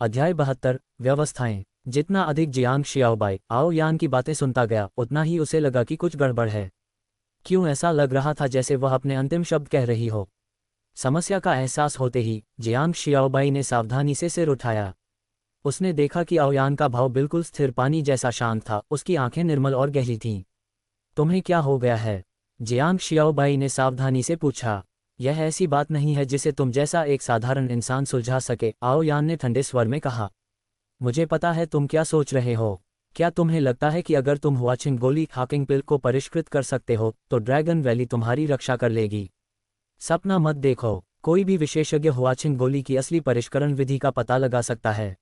अध्याय 72 व्यवस्थाएं। जितना अधिक जियांग शियाओबाई आओ यान की बातें सुनता गया, उतना ही उसे लगा कि कुछ गड़बड़ है। क्यों ऐसा लग रहा था जैसे वह अपने अंतिम शब्द कह रही हो। समस्या का एहसास होते ही जियांग शियाओबाई ने सावधानी से सिर उठाया। उसने देखा कि आओयान का भाव बिल्कुल स्थिर पानी जैसा शांत था, उसकी आंखें निर्मल और गहरी थीं। तुम्हें क्या हो गया है? जियांग शियाओबाई ने सावधानी से पूछा। यह ऐसी बात नहीं है जिसे तुम जैसा एक साधारण इंसान सुलझा सके, आओयान ने ठंडे स्वर में कहा। मुझे पता है तुम क्या सोच रहे हो। क्या तुम्हें लगता है कि अगर तुम हुआचिंग गोली हाकिंग पिल को परिष्कृत कर सकते हो तो ड्रैगन वैली तुम्हारी रक्षा कर लेगी? सपना मत देखो। कोई भी विशेषज्ञ हुआचिंग गोली की असली परिष्करण विधि का पता लगा सकता है।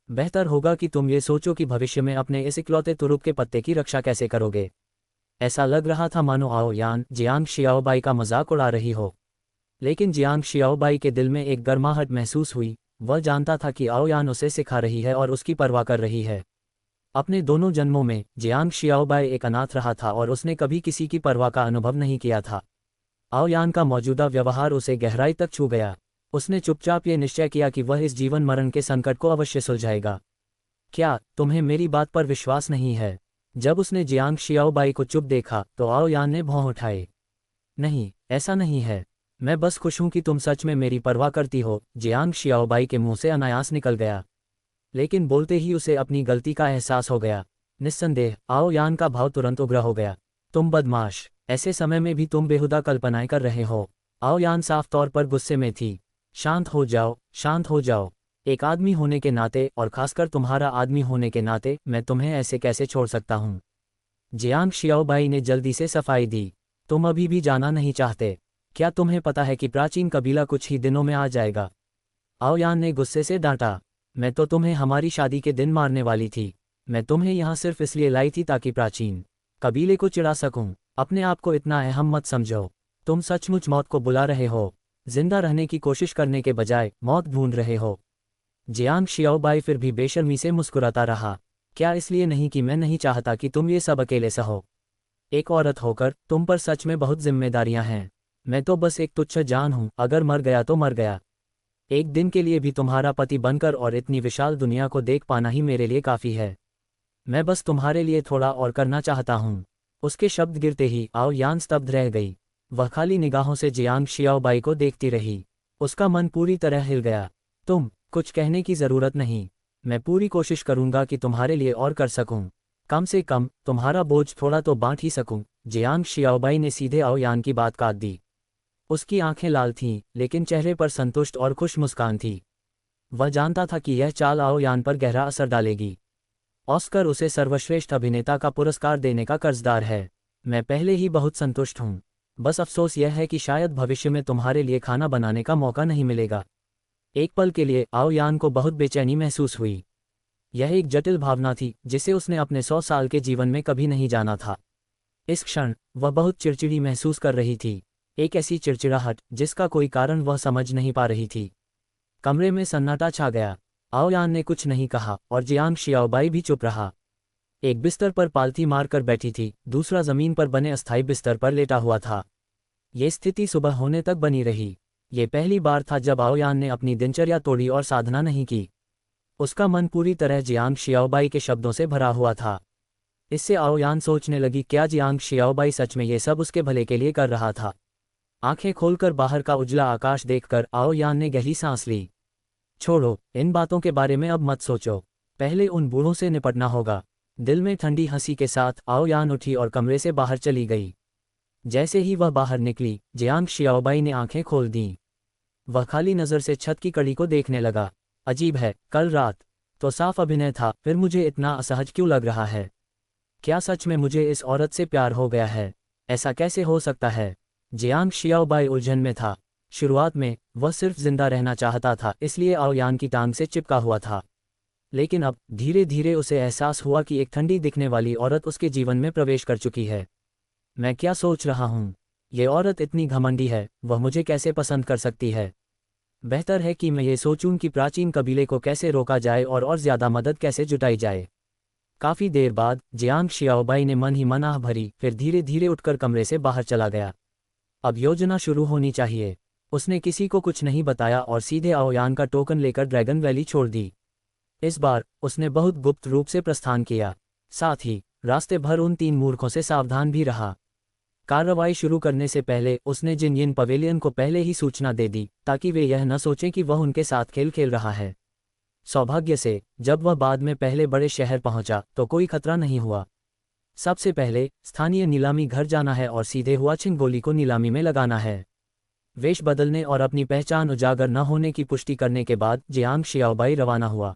बेहतर होगा कि तुम ये सोचो कि भविष्य में अपने इस इकलौते तुरुप के पत्ते की रक्षा कैसे करोगे। ऐसा लग रहा था मानो आओयान जियांग शियाओबाई का मजाक उड़ा रही हो। लेकिन जियांग शियाओबाई के दिल में एक गर्माहट महसूस हुई। वह जानता था कि आओयान उसे सिखा रही है और उसकी परवाह कर रही है। अपने दोनों जन्मों में जियांग शियाओबाई एक अनाथ रहा था और उसने कभी किसी की परवाह का अनुभव नहीं किया था। आओयान का मौजूदा व्यवहार उसे गहराई तक छू गया। उसने चुपचाप ये निश्चय किया कि वह इस जीवन मरण के संकट को अवश्य सुलझाएगा। क्या तुम्हें मेरी बात पर विश्वास नहीं है? जब उसने जियांग शियाओबाई को चुप देखा तो आओयान ने भौं उठाए। नहीं, ऐसा नहीं है। मैं बस खुश हूं कि तुम सच में मेरी परवाह करती हो, जियांग शियाओबाई के मुंह से अनायास निकल गया। लेकिन बोलते ही उसे अपनी गलती का एहसास हो गया। निस्संदेह आओयान का भाव तुरंत उग्र हो गया। तुम बदमाश, ऐसे समय में भी तुम बेहुदा कल्पनाएं कर रहे हो। आओयान साफ तौर पर गुस्से में थी। शांत हो जाओ, शांत हो जाओ। एक आदमी होने के नाते और खासकर तुम्हारा आदमी होने के नाते मैं तुम्हें ऐसे कैसे छोड़ सकता हूं? जियांग शियाओबाई ने जल्दी से सफाई दी। तुम अभी भी जाना नहीं चाहते? क्या तुम्हें पता है कि प्राचीन कबीला कुछ ही दिनों में आ जाएगा? आओयान ने गुस्से से डांटा। मैं तो तुम्हें हमारी शादी के दिन मारने वाली थी। मैं तुम्हें यहाँ सिर्फ इसलिए लाई थी ताकि प्राचीन कबीले को चिढ़ा सकूं। अपने आप को इतना अहम मत समझो। तुम सचमुच मौत को बुला रहे हो। जिंदा रहने की कोशिश करने के बजाय मौत ढूंढ रहे हो। जियांग शियाओबाई फिर भी बेशर्मी से मुस्कुराता रहा। क्या इसलिए नहीं कि मैं नहीं चाहता कि तुम ये सब अकेले सहो? एक औरत होकर तुम पर सच में बहुत जिम्मेदारियां हैं। मैं तो बस एक तुच्छ जान हूं, अगर मर गया तो मर गया। एक दिन के लिए भी तुम्हारा पति बनकर और इतनी विशाल दुनिया को देख पाना ही मेरे लिए काफी है। मैं बस तुम्हारे लिए थोड़ा और करना चाहता हूं। उसके शब्द गिरते ही आओयान स्तब्ध रह गई। वह खाली निगाहों से जियांग शियाओबाई को देखती रही। उसका मन पूरी तरह हिल गया। तुम कुछ कहने की जरूरत नहीं। मैं पूरी कोशिश करूंगा कि तुम्हारे लिए और कर सकूं। कम से कम तुम्हारा बोझ थोड़ा तो बांट ही सकूं। जियांग शियाओबाई ने सीधे आओयान की बात काट दी। उसकी आंखें लाल थीं, लेकिन चेहरे पर संतुष्ट और खुश मुस्कान थी। वह जानता था कि यह चाल आओयान पर गहरा असर डालेगी। ऑस्कर उसे सर्वश्रेष्ठ अभिनेता का पुरस्कार देने का कर्जदार है। मैं पहले ही बहुत संतुष्ट हूं। बस अफसोस यह है कि शायद भविष्य में तुम्हारे लिए खाना बनाने का मौका नहीं मिलेगा। एक पल के लिए आओयान को बहुत बेचैनी महसूस हुई। यह एक जटिल भावना थी जिसे उसने अपने 100 साल के जीवन में कभी नहीं जाना था। इस क्षण वह बहुत चिड़चिड़ी महसूस कर रही थी। एक ऐसी चिड़चिड़ाहट जिसका कोई कारण वह समझ नहीं पा रही थी। कमरे में सन्नाटा छा गया। आओयान ने कुछ नहीं कहा और जियांग शियाओबाई भी चुप रहा। एक बिस्तर पर पालथी मारकर बैठी थी, दूसरा जमीन पर बने अस्थायी बिस्तर पर लेटा हुआ था। ये स्थिति सुबह होने तक बनी रही। ये पहली बार था जब आओयान ने अपनी दिनचर्या तोड़ी और साधना नहीं की। उसका मन पूरी तरह जियांग शियाओबाई के शब्दों से भरा हुआ था। इससे आओयान सोचने लगी, क्या जियांग शियाओबाई सच में ये सब उसके भले के लिए कर रहा था? आंखें खोलकर बाहर का उजला आकाश देखकर आओयान ने गहरी सांस ली। छोड़ो, इन बातों के बारे में अब मत सोचो। पहले उन बूढ़ों से निपटना होगा। दिल में ठंडी हंसी के साथ आओयान उठी और कमरे से बाहर चली गई। जैसे ही वह बाहर निकली, जियांग शियाओबाई ने आंखें खोल दीं। वह खाली नज़र से छत की कड़ी को देखने लगा। अजीब है, कल रात तो साफ अभिनय था, फिर मुझे इतना असहज क्यों लग रहा है? क्या सच में मुझे इस औरत से प्यार हो गया है? ऐसा कैसे हो सकता है? जियांग शियाओबाई उलझन में था। शुरुआत में वह सिर्फ जिंदा रहना चाहता था, इसलिए आओयान की टांग से चिपका हुआ था। लेकिन अब धीरे धीरे उसे एहसास हुआ कि एक ठंडी दिखने वाली औरत उसके जीवन में प्रवेश कर चुकी है। मैं क्या सोच रहा हूँ? ये औरत इतनी घमंडी है, वह मुझे कैसे पसंद कर सकती है? बेहतर है कि मैं ये सोचूं कि प्राचीन कबीले को कैसे रोका जाए और ज़्यादा मदद कैसे जुटाई जाए। काफ़ी देर बाद जियांग शियाओबाई ने मन ही मन आह भरी, फिर धीरे धीरे उठकर कमरे से बाहर चला गया। अब योजना शुरू होनी चाहिए। उसने किसी को कुछ नहीं बताया और सीधे आओयान का टोकन लेकर ड्रैगन वैली छोड़ दी। इस बार उसने बहुत गुप्त रूप से प्रस्थान किया, साथ ही रास्ते भर उन 3 मूर्खों से सावधान भी रहा। कार्रवाई शुरू करने से पहले उसने जिनयिन पवेलियन को पहले ही सूचना दे दी ताकि वे यह न सोचें कि वह उनके साथ खेल खेल रहा है। सौभाग्य से जब वह बाद में पहले बड़े शहर पहुंचा तो कोई खतरा नहीं हुआ। सबसे पहले स्थानीय नीलामी घर जाना है और सीधे हुआचिन गोली को नीलामी में लगाना है। वेश बदलने और अपनी पहचान उजागर न होने की पुष्टि करने के बाद जियांग शियाओबाई रवाना हुआ।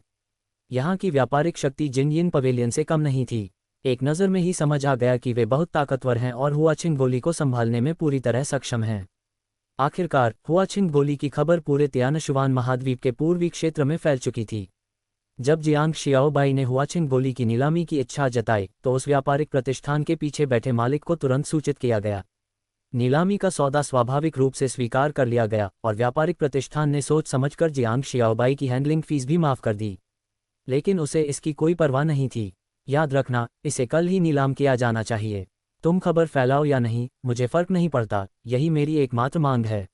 यहाँ की व्यापारिक शक्ति जिनयिन पवेलियन से कम नहीं थी। एक नज़र में ही समझ आ गया कि वे बहुत ताकतवर हैं और हुआचिन गोली को संभालने में पूरी तरह सक्षम हैं। आखिरकार हुआचिन गोली की खबर पूरे तियानशुआन महाद्वीप के पूर्वी क्षेत्र में फैल चुकी थी। जब जियांग शियाओबाई ने हुआचिन गोली की नीलामी की इच्छा जताई तो उस व्यापारिक प्रतिष्ठान के पीछे बैठे मालिक को तुरंत सूचित किया गया। नीलामी का सौदा स्वाभाविक रूप से स्वीकार कर लिया गया और व्यापारिक प्रतिष्ठान ने सोच समझकर जियांग शियाओबाई की हैंडलिंग फीस भी माफ कर दी। लेकिन उसे इसकी कोई परवाह नहीं थी। याद रखना, इसे कल ही नीलाम किया जाना चाहिए। तुम खबर फैलाओ या नहीं, मुझे फर्क नहीं पड़ता, यही मेरी एकमात्र मांग है,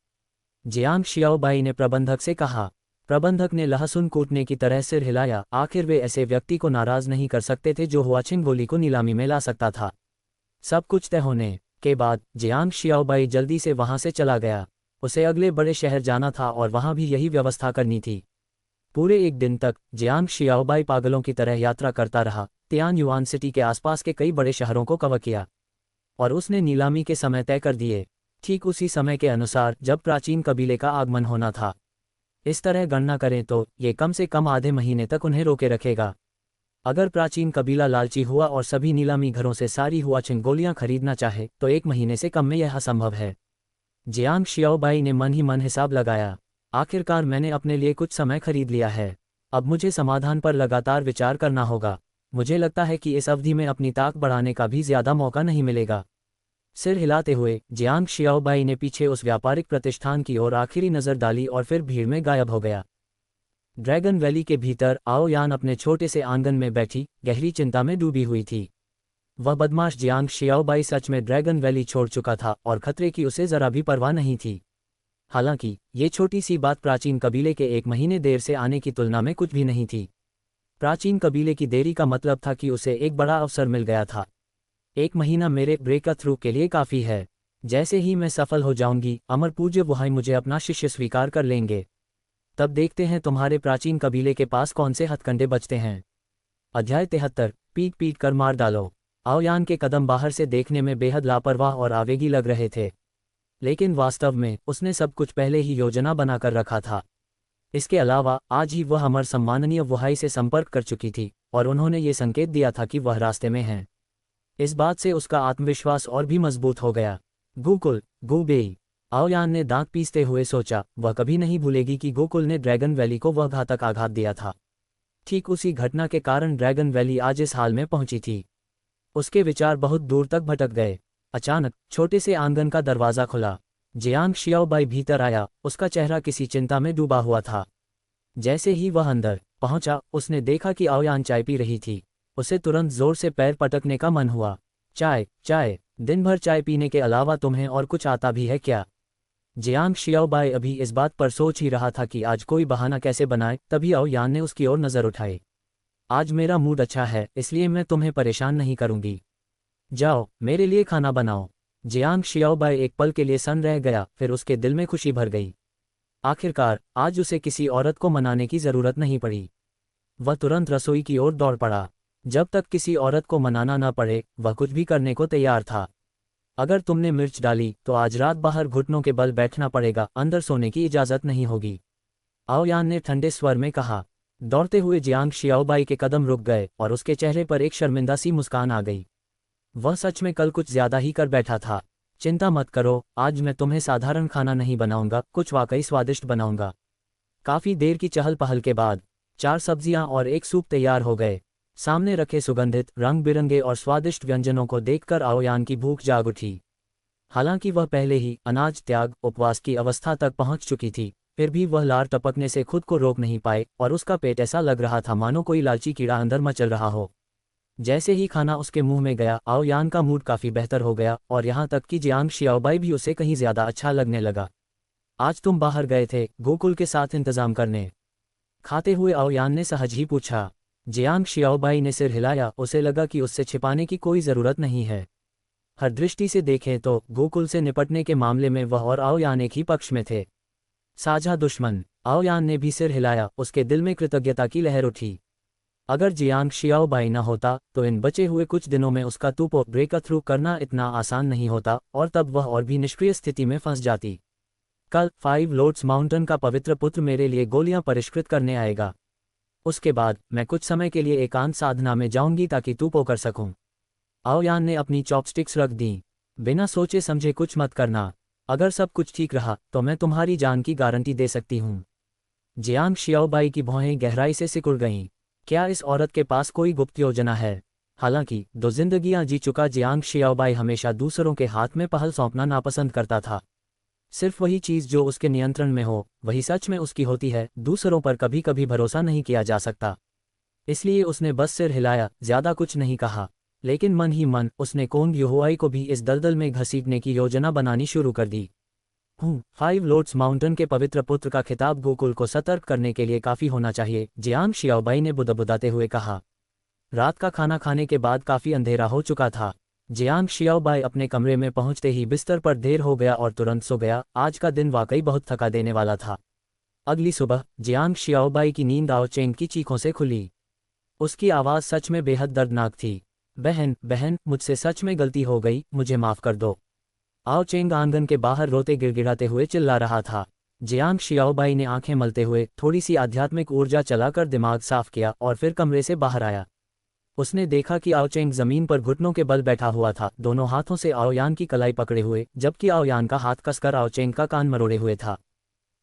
जियांग शियाओबाई ने प्रबंधक से कहा। प्रबंधक ने लहसुन कूटने की तरह सिर हिलाया। आखिर वे ऐसे व्यक्ति को नाराज नहीं कर सकते थे जो हुआचिन गोली को नीलामी में ला सकता था। सब कुछ तय होने के बाद जियांग शियाओबाई जल्दी से वहां से चला गया। उसे अगले बड़े शहर जाना था और वहां भी यही व्यवस्था करनी थी। पूरे एक दिन तक जियांग शियाओबाई पागलों की तरह यात्रा करता रहा। तियानयुआन सिटी के आसपास के कई बड़े शहरों को कवर किया और उसने नीलामी के समय तय कर दिए, ठीक उसी समय के अनुसार जब प्राचीन कबीले का आगमन होना था। इस तरह गणना करें तो ये कम से कम आधे महीने तक उन्हें रोके रखेगा। अगर प्राचीन कबीला लालची हुआ और सभी नीलामी घरों से सारी हुआचिन गोलियां खरीदना चाहे तो 1 महीने से कम में यह असंभव है। जियांग शियाओबाई ने मन ही मन हिसाब लगाया। आखिरकार मैंने अपने लिए कुछ समय खरीद लिया है, अब मुझे समाधान पर लगातार विचार करना होगा। मुझे लगता है कि इस अवधि में अपनी ताकत बढ़ाने का भी ज्यादा मौका नहीं मिलेगा। सिर हिलाते हुए जियांग शियाओबाई ने पीछे उस व्यापारिक प्रतिष्ठान की ओर आखिरी नज़र डाली और फिर भीड़ में गायब हो गया। ड्रैगन वैली के भीतर आओ यान अपने छोटे से आंगन में बैठी गहरी चिंता में डूबी हुई थी। वह बदमाश जियांग शियाओबाई सच में ड्रैगन वैली छोड़ चुका था और खतरे की उसे जरा भी परवाह नहीं थी। हालांकि ये छोटी सी बात प्राचीन कबीले के 1 महीने देर से आने की तुलना में कुछ भी नहीं थी। प्राचीन कबीले की देरी का मतलब था कि उसे एक बड़ा अवसर मिल गया था। 1 महीना मेरे ब्रेक थ्रू के लिए काफ़ी है। जैसे ही मैं सफल हो जाऊंगी, अमर पूज्य वुहाई मुझे अपना शिष्य स्वीकार कर लेंगे। तब देखते हैं तुम्हारे प्राचीन कबीले के पास कौन से हथकंडे बचते हैं। अध्याय 73। पीट पीट कर मार डालो। आओयान के कदम बाहर से देखने में बेहद लापरवाह और आवेगी लग रहे थे, लेकिन वास्तव में उसने सब कुछ पहले ही योजना बनाकर रखा था। इसके अलावा आज ही वह अमर सम्माननीय वुहाई से संपर्क कर चुकी थी और उन्होंने ये संकेत दिया था कि वह रास्ते में हैं। इस बात से उसका आत्मविश्वास और भी मजबूत हो गया। गोकुल, गोबेई, आओयान ने दांत पीसते हुए सोचा। वह कभी नहीं भूलेगी कि गोकुल ने ड्रैगन वैली को वह घातक आघात दिया था। ठीक उसी घटना के कारण ड्रैगन वैली आज इस हाल में पहुंची थी। उसके विचार बहुत दूर तक भटक गए। अचानक छोटे से आंगन का दरवाज़ा खुला। जियांग शियाओबाई भीतर आया। उसका चेहरा किसी चिंता में डूबा हुआ था। जैसे ही वह अंदर पहुंचा, उसने देखा कि आओयान चाय पी रही थी। उसे तुरंत जोर से पैर पटकने का मन हुआ। चाय, चाय, दिन भर चाय पीने के अलावा तुम्हें और कुछ आता भी है क्या? जियांग शियाओबाई अभी इस बात पर सोच ही रहा था कि आज कोई बहाना कैसे बनाए, तभी आओयान ने उसकी ओर नज़र उठाई। आज मेरा मूड अच्छा है, इसलिए मैं तुम्हें परेशान नहीं करूंगी। जाओ, मेरे लिए खाना बनाओ। जियांग शियाओबाई एक पल के लिए सन्न रह गया, फिर उसके दिल में खुशी भर गई। आखिरकार आज उसे किसी औरत को मनाने की जरूरत नहीं पड़ी। वह तुरंत रसोई की ओर दौड़ पड़ा। जब तक किसी औरत को मनाना न पड़े, वह कुछ भी करने को तैयार था। अगर तुमने मिर्च डाली तो आज रात बाहर घुटनों के बल बैठना पड़ेगा, अंदर सोने की इजाज़त नहीं होगी, आओयान ने ठंडे स्वर में कहा। दौड़ते हुए जियांग शियाओबाई के कदम रुक गए और उसके चेहरे पर एक शर्मिंदा सी मुस्कान आ गई। वह सच में कल कुछ ज्यादा ही कर बैठा था। चिंता मत करो, आज मैं तुम्हें साधारण खाना नहीं बनाऊंगा, कुछ वाकई स्वादिष्ट बनाऊंगा। काफी देर की चहल पहल के बाद 4 सब्जियां और एक सूप तैयार हो गए। सामने रखे सुगंधित, रंग बिरंगे और स्वादिष्ट व्यंजनों को देखकर आओयान की भूख जाग उठी। हालांकि वह पहले ही अनाज त्याग उपवास की अवस्था तक पहुंच चुकी थी, फिर भी वह लार टपकने से खुद को रोक नहीं पाए और उसका पेट ऐसा लग रहा था मानो कोई लालची कीड़ा अंदर मचल रहा हो। जैसे ही खाना उसके मुंह में गया, आओयान का मूड काफ़ी बेहतर हो गया और यहाँ तक कि जियांग शियाओबाई भी उसे कहीं ज़्यादा अच्छा लगने लगा। आज तुम बाहर गए थे गोकुल के साथ इंतज़ाम करने? खाते हुए आओयान ने सहज ही पूछा। जियांग शियाओबाई ने सिर हिलाया, उसे लगा कि उससे छिपाने की कोई ज़रूरत नहीं है। हर दृष्टि से देखें तो गोकुल से निपटने के मामले में वह और आओयान एक ही पक्ष में थे। साझा दुश्मन। आओयान ने भी सिर हिलाया, उसके दिल में कृतज्ञता की लहर उठी। अगर जियांग शियाओबाई न होता तो इन बचे हुए कुछ दिनों में उसका तूपो ब्रेक थ्रू करना इतना आसान नहीं होता, और तब वह और भी निष्क्रिय स्थिति में फंस जाती। कल 5 लोर्ड्स माउंटेन का पवित्र पुत्र मेरे लिए गोलियां परिष्कृत करने आएगा। उसके बाद मैं कुछ समय के लिए एकांत साधना में जाऊंगी ताकि तूपो कर सकूं। आओयान ने अपनी चॉपस्टिक्स रख दी। बिना सोचे समझे कुछ मत करना। अगर सब कुछ ठीक रहा तो मैं तुम्हारी जान की गारंटी दे सकती हूँ। जियांग शियाओबाई की भौहें गहराई से सिकुड़ गईं। क्या इस औरत के पास कोई गुप्त योजना है? हालांकि 2 जिंदगियां जी चुका जियांग शियाओबाई हमेशा दूसरों के हाथ में पहल सौंपना नापसंद करता था। सिर्फ वही चीज़ जो उसके नियंत्रण में हो वही सच में उसकी होती है। दूसरों पर कभी कभी भरोसा नहीं किया जा सकता। इसलिए उसने बस सिर हिलाया, ज्यादा कुछ नहीं कहा। लेकिन मन ही मन उसने कोंग युहुआई को भी इस दलदल में घसीटने की योजना बनानी शुरू कर दी। 5 लोर्ड्स माउंटेन के पवित्र पुत्र का खिताब गोकुल को सतर्क करने के लिए काफ़ी होना चाहिए, जियांग शियाओबाई ने बुदबुदाते हुए कहा। रात का खाना खाने के बाद काफ़ी अंधेरा हो चुका था। जियांग शियाओबाई अपने कमरे में पहुंचते ही बिस्तर पर देर हो गया और तुरंत सो गया। आज का दिन वाकई बहुत थका देने वाला था। अगली सुबह जियांग शियाओबाई की नींद आओ चेंग की चीखों से खुली। उसकी आवाज़ सच में बेहद दर्दनाक थी। बहन, बहन, मुझसे सच में गलती हो गई, मुझे माफ़ कर दो। आओ चेंग आंगन के बाहर रोते गिड़गिड़ाते हुए चिल्ला रहा था। जियांग शियाओबाई ने आंखें मलते हुए थोड़ी सी आध्यात्मिक ऊर्जा चलाकर दिमाग साफ किया और फिर कमरे से बाहर आया। उसने देखा कि आओचेंग जमीन पर घुटनों के बल बैठा हुआ था, दोनों हाथों से आओयान की कलाई पकड़े हुए, जबकि आओयान का हाथ कसकर आओचेंग का कान मरोड़े हुए था।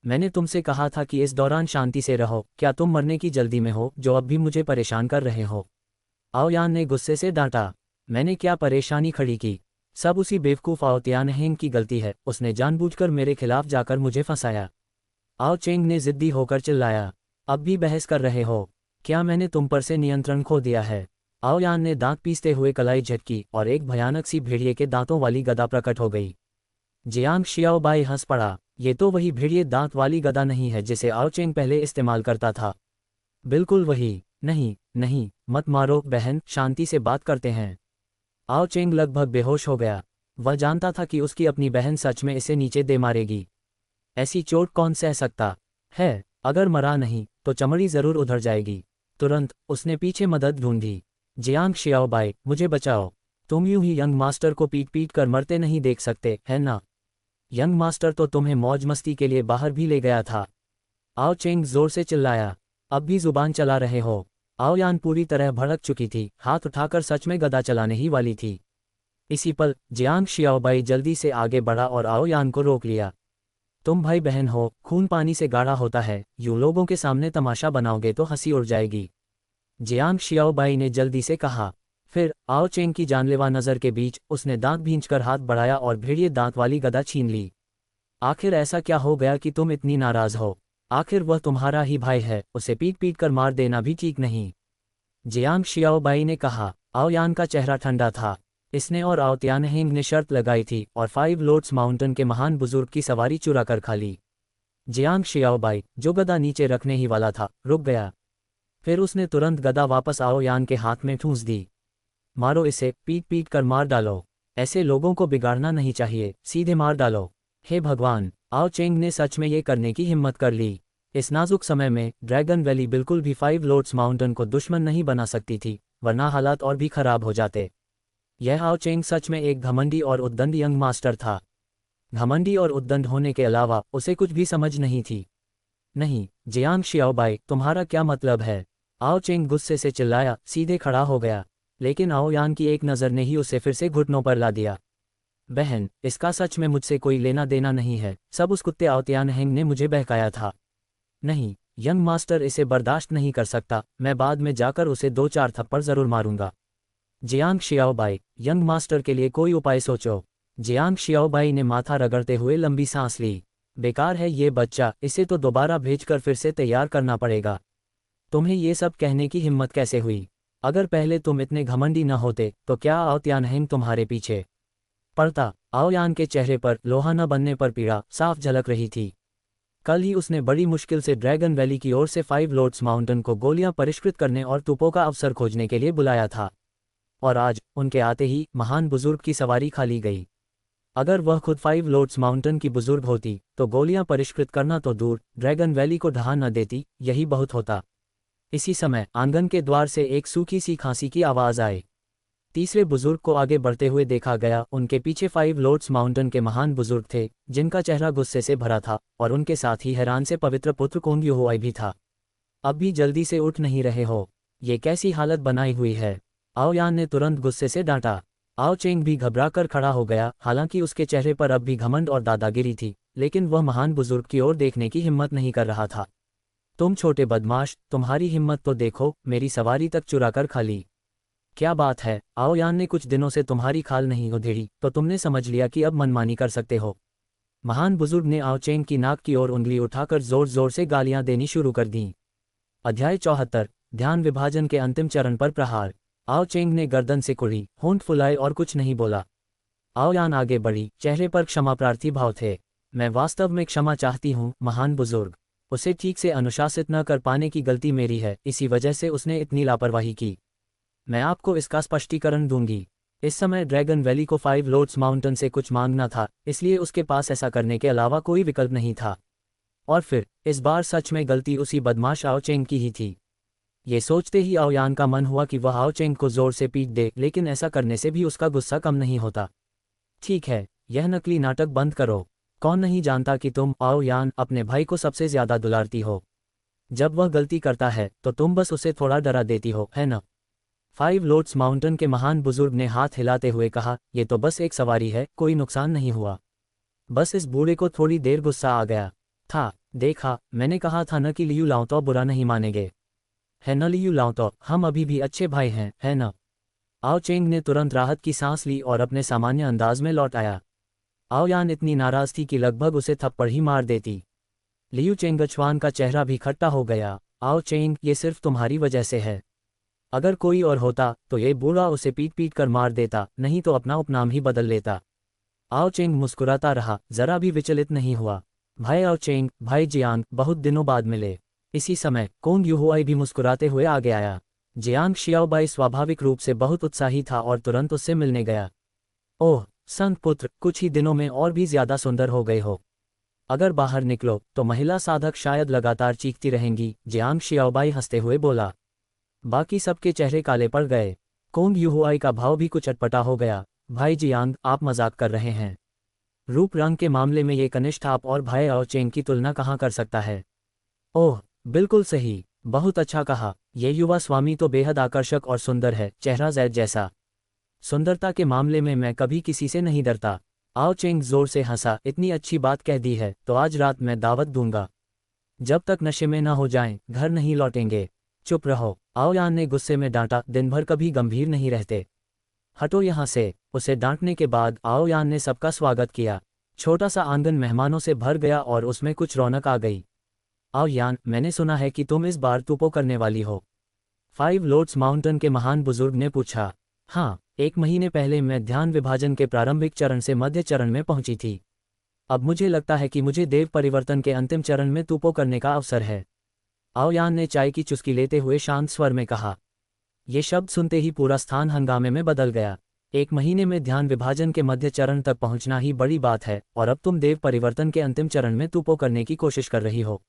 मैंने तुमसे कहा था कि इस दौरान शांति से रहो, क्या तुम मरने की जल्दी में हो जो अब भी मुझे परेशान कर रहे हो? आओयान ने गुस्से से डांटा। मैंने क्या परेशानी खड़ी की? सब उसी बेवकूफ़ आओ तियानहेंग की गलती है, उसने जानबूझकर मेरे खिलाफ जाकर मुझे फंसाया। आओ चेंग ने जिद्दी होकर चिल्लाया। अब भी बहस कर रहे हो? क्या मैंने तुम पर से नियंत्रण खो दिया है? आओयान ने दांत पीसते हुए कलाई झटकी और एक भयानक सी भेड़िए के दांतों वाली गदा प्रकट हो गई। जियांग शियाओबाई हंस पड़ा। ये तो वही भेड़िए दांत वाली गदा नहीं है जिसे आओ चेंग पहले इस्तेमाल करता था। बिल्कुल वही। नहीं नहीं, मत मारो बहन, शांति से बात करते हैं। आओ चेंग लगभग बेहोश हो गया। वह जानता था कि उसकी अपनी बहन सच में इसे नीचे दे मारेगी। ऐसी चोट कौन सह सकता है? अगर मरा नहीं तो चमड़ी जरूर उधर जाएगी। तुरंत उसने पीछे मदद ढूंढी। जियांग शियाओबाई, मुझे बचाओ। तुम यूं ही यंग मास्टर को पीट पीट कर मरते नहीं देख सकते, है ना? यंग मास्टर तो तुम्हें मौज मस्ती के लिए बाहर भी ले गया था। आओ चेंग जोर से चिल्लाया। अब भी जुबान चला रहे हो? आओयान पूरी तरह भड़क चुकी थी, हाथ उठाकर सच में गदा चलाने ही वाली थी। इसी पल जियांग शियाओबाई जल्दी से आगे बढ़ा और आओयान को रोक लिया। तुम भाई बहन हो, खून पानी से गाढ़ा होता है, यूं लोगों के सामने तमाशा बनाओगे तो हंसी उड़ जाएगी। जियांग शियाओबाई ने जल्दी से कहा। फिर आओ चेंग की जानलेवा नज़र के बीच उसने दांत भींचकर हाथ बढ़ाया और भेड़िए दांत वाली गदा छीन ली। आखिर ऐसा क्या हो गया कि तुम इतनी नाराज हो? आखिर वह तुम्हारा ही भाई है, उसे पीट पीट कर मार देना भी ठीक नहीं। जियांग शियाओबाई ने कहा। आओयान का चेहरा ठंडा था। इसने और आओ तियानहेंग ने शर्त लगाई थी और 5 लोर्ड्स माउंटेन के महान बुजुर्ग की सवारी चुरा कर खा ली। जियांग शियाओबाई, जो गदा नीचे रखने ही वाला था, रुक गया। फिर उसने तुरंत गदा वापस आओयान के हाथ में ठूंस दी। मारो इसे, पीट पीट कर मार डालो। ऐसे लोगों को बिगाड़ना नहीं चाहिए, सीधे मार डालो। हे भगवान, आओ चेंग ने सच में ये करने की हिम्मत कर ली। इस नाजुक समय में ड्रैगन वैली बिल्कुल भी 5 लोर्ड्स माउंटेन को दुश्मन नहीं बना सकती थी, वरना हालात और भी खराब हो जाते। यह आओ चेंग सच में एक घमंडी और उद्दंड यंग मास्टर था। घमंडी और उद्दंड होने के अलावा उसे कुछ भी समझ नहीं थी। नहीं, जियांग शियाओबाई, तुम्हारा क्या मतलब है? आओ चेंग गुस्से से चिल्लाया, सीधे खड़ा हो गया। लेकिन आओयान की एक नज़र ने ही उसे फिर से घुटनों पर ला दिया। बहन, इसका सच में मुझसे कोई लेना देना नहीं है, सब उस कुत्ते आओ तियानहेंग ने मुझे बहकाया था। नहीं, यंग मास्टर इसे बर्दाश्त नहीं कर सकता, मैं बाद में जाकर उसे 2-4 थप्पड़ जरूर मारूंगा। जियांग शियाओबाई, यंग मास्टर के लिए कोई उपाय सोचो। जियांग शियाओबाई ने माथा रगड़ते हुए लंबी सांस ली। बेकार है ये बच्चा, इसे तो दोबारा भेजकर फिर से तैयार करना पड़ेगा। तुम्हें ये सब कहने की हिम्मत कैसे हुई? अगर पहले तुम इतने घमंडी न होते तो क्या आओ तियानहेंग तुम्हारे पीछे पड़ता? आओयान के चेहरे पर लोहा न बनने पर पीड़ा साफ झलक रही थी। कल ही उसने बड़ी मुश्किल से ड्रैगन वैली की ओर से 5 लोर्ड्स माउंटेन को गोलियां परिष्कृत करने और तोपों का अवसर खोजने के लिए बुलाया था। और आज उनके आते ही महान बुजुर्ग की सवारी खाली गई। अगर वह खुद 5 लोर्ड्स माउंटेन की बुजुर्ग होती तो गोलियां परिष्कृत करना तो दूर, ड्रैगन वैली को ढहा न देती, यही बहुत होता। इसी समय आंगन के द्वार से एक सूखी सी खांसी की आवाज आई। तीसरे बुजुर्ग को आगे बढ़ते हुए देखा गया। उनके पीछे 5 लोर्ड्स माउंटेन के महान बुजुर्ग थे, जिनका चेहरा गुस्से से भरा था, और उनके साथ ही हैरान से पवित्र पुत्र कोंग युहुआई भी था। अब भी जल्दी से उठ नहीं रहे हो? ये कैसी हालत बनाई हुई है? आओ यान ने तुरंत गुस्से से डांटा। आओ चेंग भी घबराकर खड़ा हो गया। हालांकि उसके चेहरे पर अब भी घमंड और दादागिरी थी, लेकिन वह महान बुजुर्ग की ओर देखने की हिम्मत नहीं कर रहा था। तुम छोटे बदमाश, तुम्हारी हिम्मत तो देखो, मेरी सवारी तक चुराकर खा ली। क्या बात है? आओ यान ने कुछ दिनों से तुम्हारी खाल नहीं उधेड़ी, तो तुमने समझ लिया कि अब मनमानी कर सकते हो। महान बुजुर्ग ने आओ चेंग की नाक की ओर उंगली उठाकर जोर जोर से गालियां देनी शुरू कर दीं। अध्याय 74, ध्यान विभाजन के अंतिम चरण पर प्रहार। आओ चेंग ने गर्दन से कुड़ी, होंठ फुलाए और कुछ नहीं बोला। आओ यान आगे बढ़ी, चेहरे पर क्षमा प्रार्थी भाव थे। मैं वास्तव में क्षमा चाहती हूँ महान बुजुर्ग। उसे ठीक से अनुशासित न कर पाने की गलती मेरी है, इसी वजह से उसने इतनी लापरवाही की। मैं आपको इसका स्पष्टीकरण दूंगी। इस समय ड्रैगन वैली को 5 लोर्ड्स माउंटेन से कुछ मांगना था, इसलिए उसके पास ऐसा करने के अलावा कोई विकल्प नहीं था। और फिर इस बार सच में गलती उसी बदमाश आओ चेंग की ही थी। ये सोचते ही आओ यान का मन हुआ कि वह आओ चेंग को जोर से पीट दे, लेकिन ऐसा करने से भी उसका गुस्सा कम नहीं होता। ठीक है, यह नकली नाटक बंद करो। कौन नहीं जानता कि तुम आओ यान अपने भाई को सबसे ज्यादा दुलारती हो। जब वह गलती करता है तो तुम बस उसे थोड़ा डरा देती हो, है न? 5 लोर्ड्स माउंटेन के महान बुजुर्ग ने हाथ हिलाते हुए कहा, यह तो बस एक सवारी है, कोई नुकसान नहीं हुआ। बस इस बूढ़े को थोड़ी देर गुस्सा आ गया था। देखा, मैंने कहा था न कि लियू लाओ तो बुरा नहीं मानेंगे। है न लियू लाओ तो, हम अभी भी अच्छे भाई हैं, है न? आओ चेंग ने तुरंत राहत की सांस ली और अपने सामान्य अंदाज में लौट आया। आओ यान इतनी नाराज थी कि लगभग उसे थप्पड़ ही मार देती। लियू चेंगछुआन का चेहरा भी खट्टा हो गया। आओ चेंग, ये सिर्फ तुम्हारी वजह से है। अगर कोई और होता तो ये बूढ़ा उसे पीट पीट कर मार देता, नहीं तो अपना उपनाम ही बदल लेता। आओ चेंग मुस्कुराता रहा, जरा भी विचलित नहीं हुआ। भाई आओ चेंग, भाई जियांग, बहुत दिनों बाद मिले। इसी समय कोंग युहुआई भी मुस्कुराते हुए आगे आया। जियांग शियाओबाई स्वाभाविक रूप से बहुत उत्साही था और तुरंत उससे मिलने गया। ओह संत पुत्र, कुछ ही दिनों में और भी ज्यादा सुंदर हो गए हो। अगर बाहर निकलो तो महिला साधक शायद लगातार चीखती रहेंगी, जियांग शियाओबाई हंसते हुए बोला। बाकी सबके चेहरे काले पड़ गए। कोंग युहुआई का भाव भी कुछ अटपटा हो गया। भाई जियांग, आप मजाक कर रहे हैं? रूप रंग के मामले में ये कनिष्ठ आप और भाई आओ चेंग की तुलना कहाँ कर सकता है? ओह बिल्कुल सही, बहुत अच्छा कहा। ये युवा स्वामी तो बेहद आकर्षक और सुंदर है, चेहरा जैद जैसा। सुंदरता के मामले में मैं कभी किसी से नहीं डरता। आओ चेंग जोर से हंसा, इतनी अच्छी बात कह दी है तो आज रात मैं दावत दूंगा। जब तक नशे में न हो जाएं, घर नहीं लौटेंगे। चुप रहो, आओ यान ने गुस्से में डांटा, दिन भर कभी गंभीर नहीं रहते। हटो यहाँ से। उसे डांटने के बाद आओ यान ने सबका स्वागत किया। छोटा सा आंगन मेहमानों से भर गया और उसमें कुछ रौनक आ गई। आओ यान, मैंने सुना है कि तुम इस बार तुपो करने वाली हो। 5 लोर्ड्स माउंटेन के महान बुजुर्ग ने पूछा। हाँ, 1 महीने पहले मैं ध्यान विभाजन के प्रारंभिक चरण से मध्य चरण में पहुंची थी। अब मुझे लगता है कि मुझे देव परिवर्तन के अंतिम चरण में तुपो करने का अवसर है। आओ यान ने चाय की चुस्की लेते हुए शांत स्वर में कहा। ये शब्द सुनते ही पूरा स्थान हंगामे में बदल गया। 1 महीने में ध्यान विभाजन के मध्य चरण तक पहुंचना ही बड़ी बात है, और अब तुम देव परिवर्तन के अंतिम चरण में तुपो करने की कोशिश कर रही हो।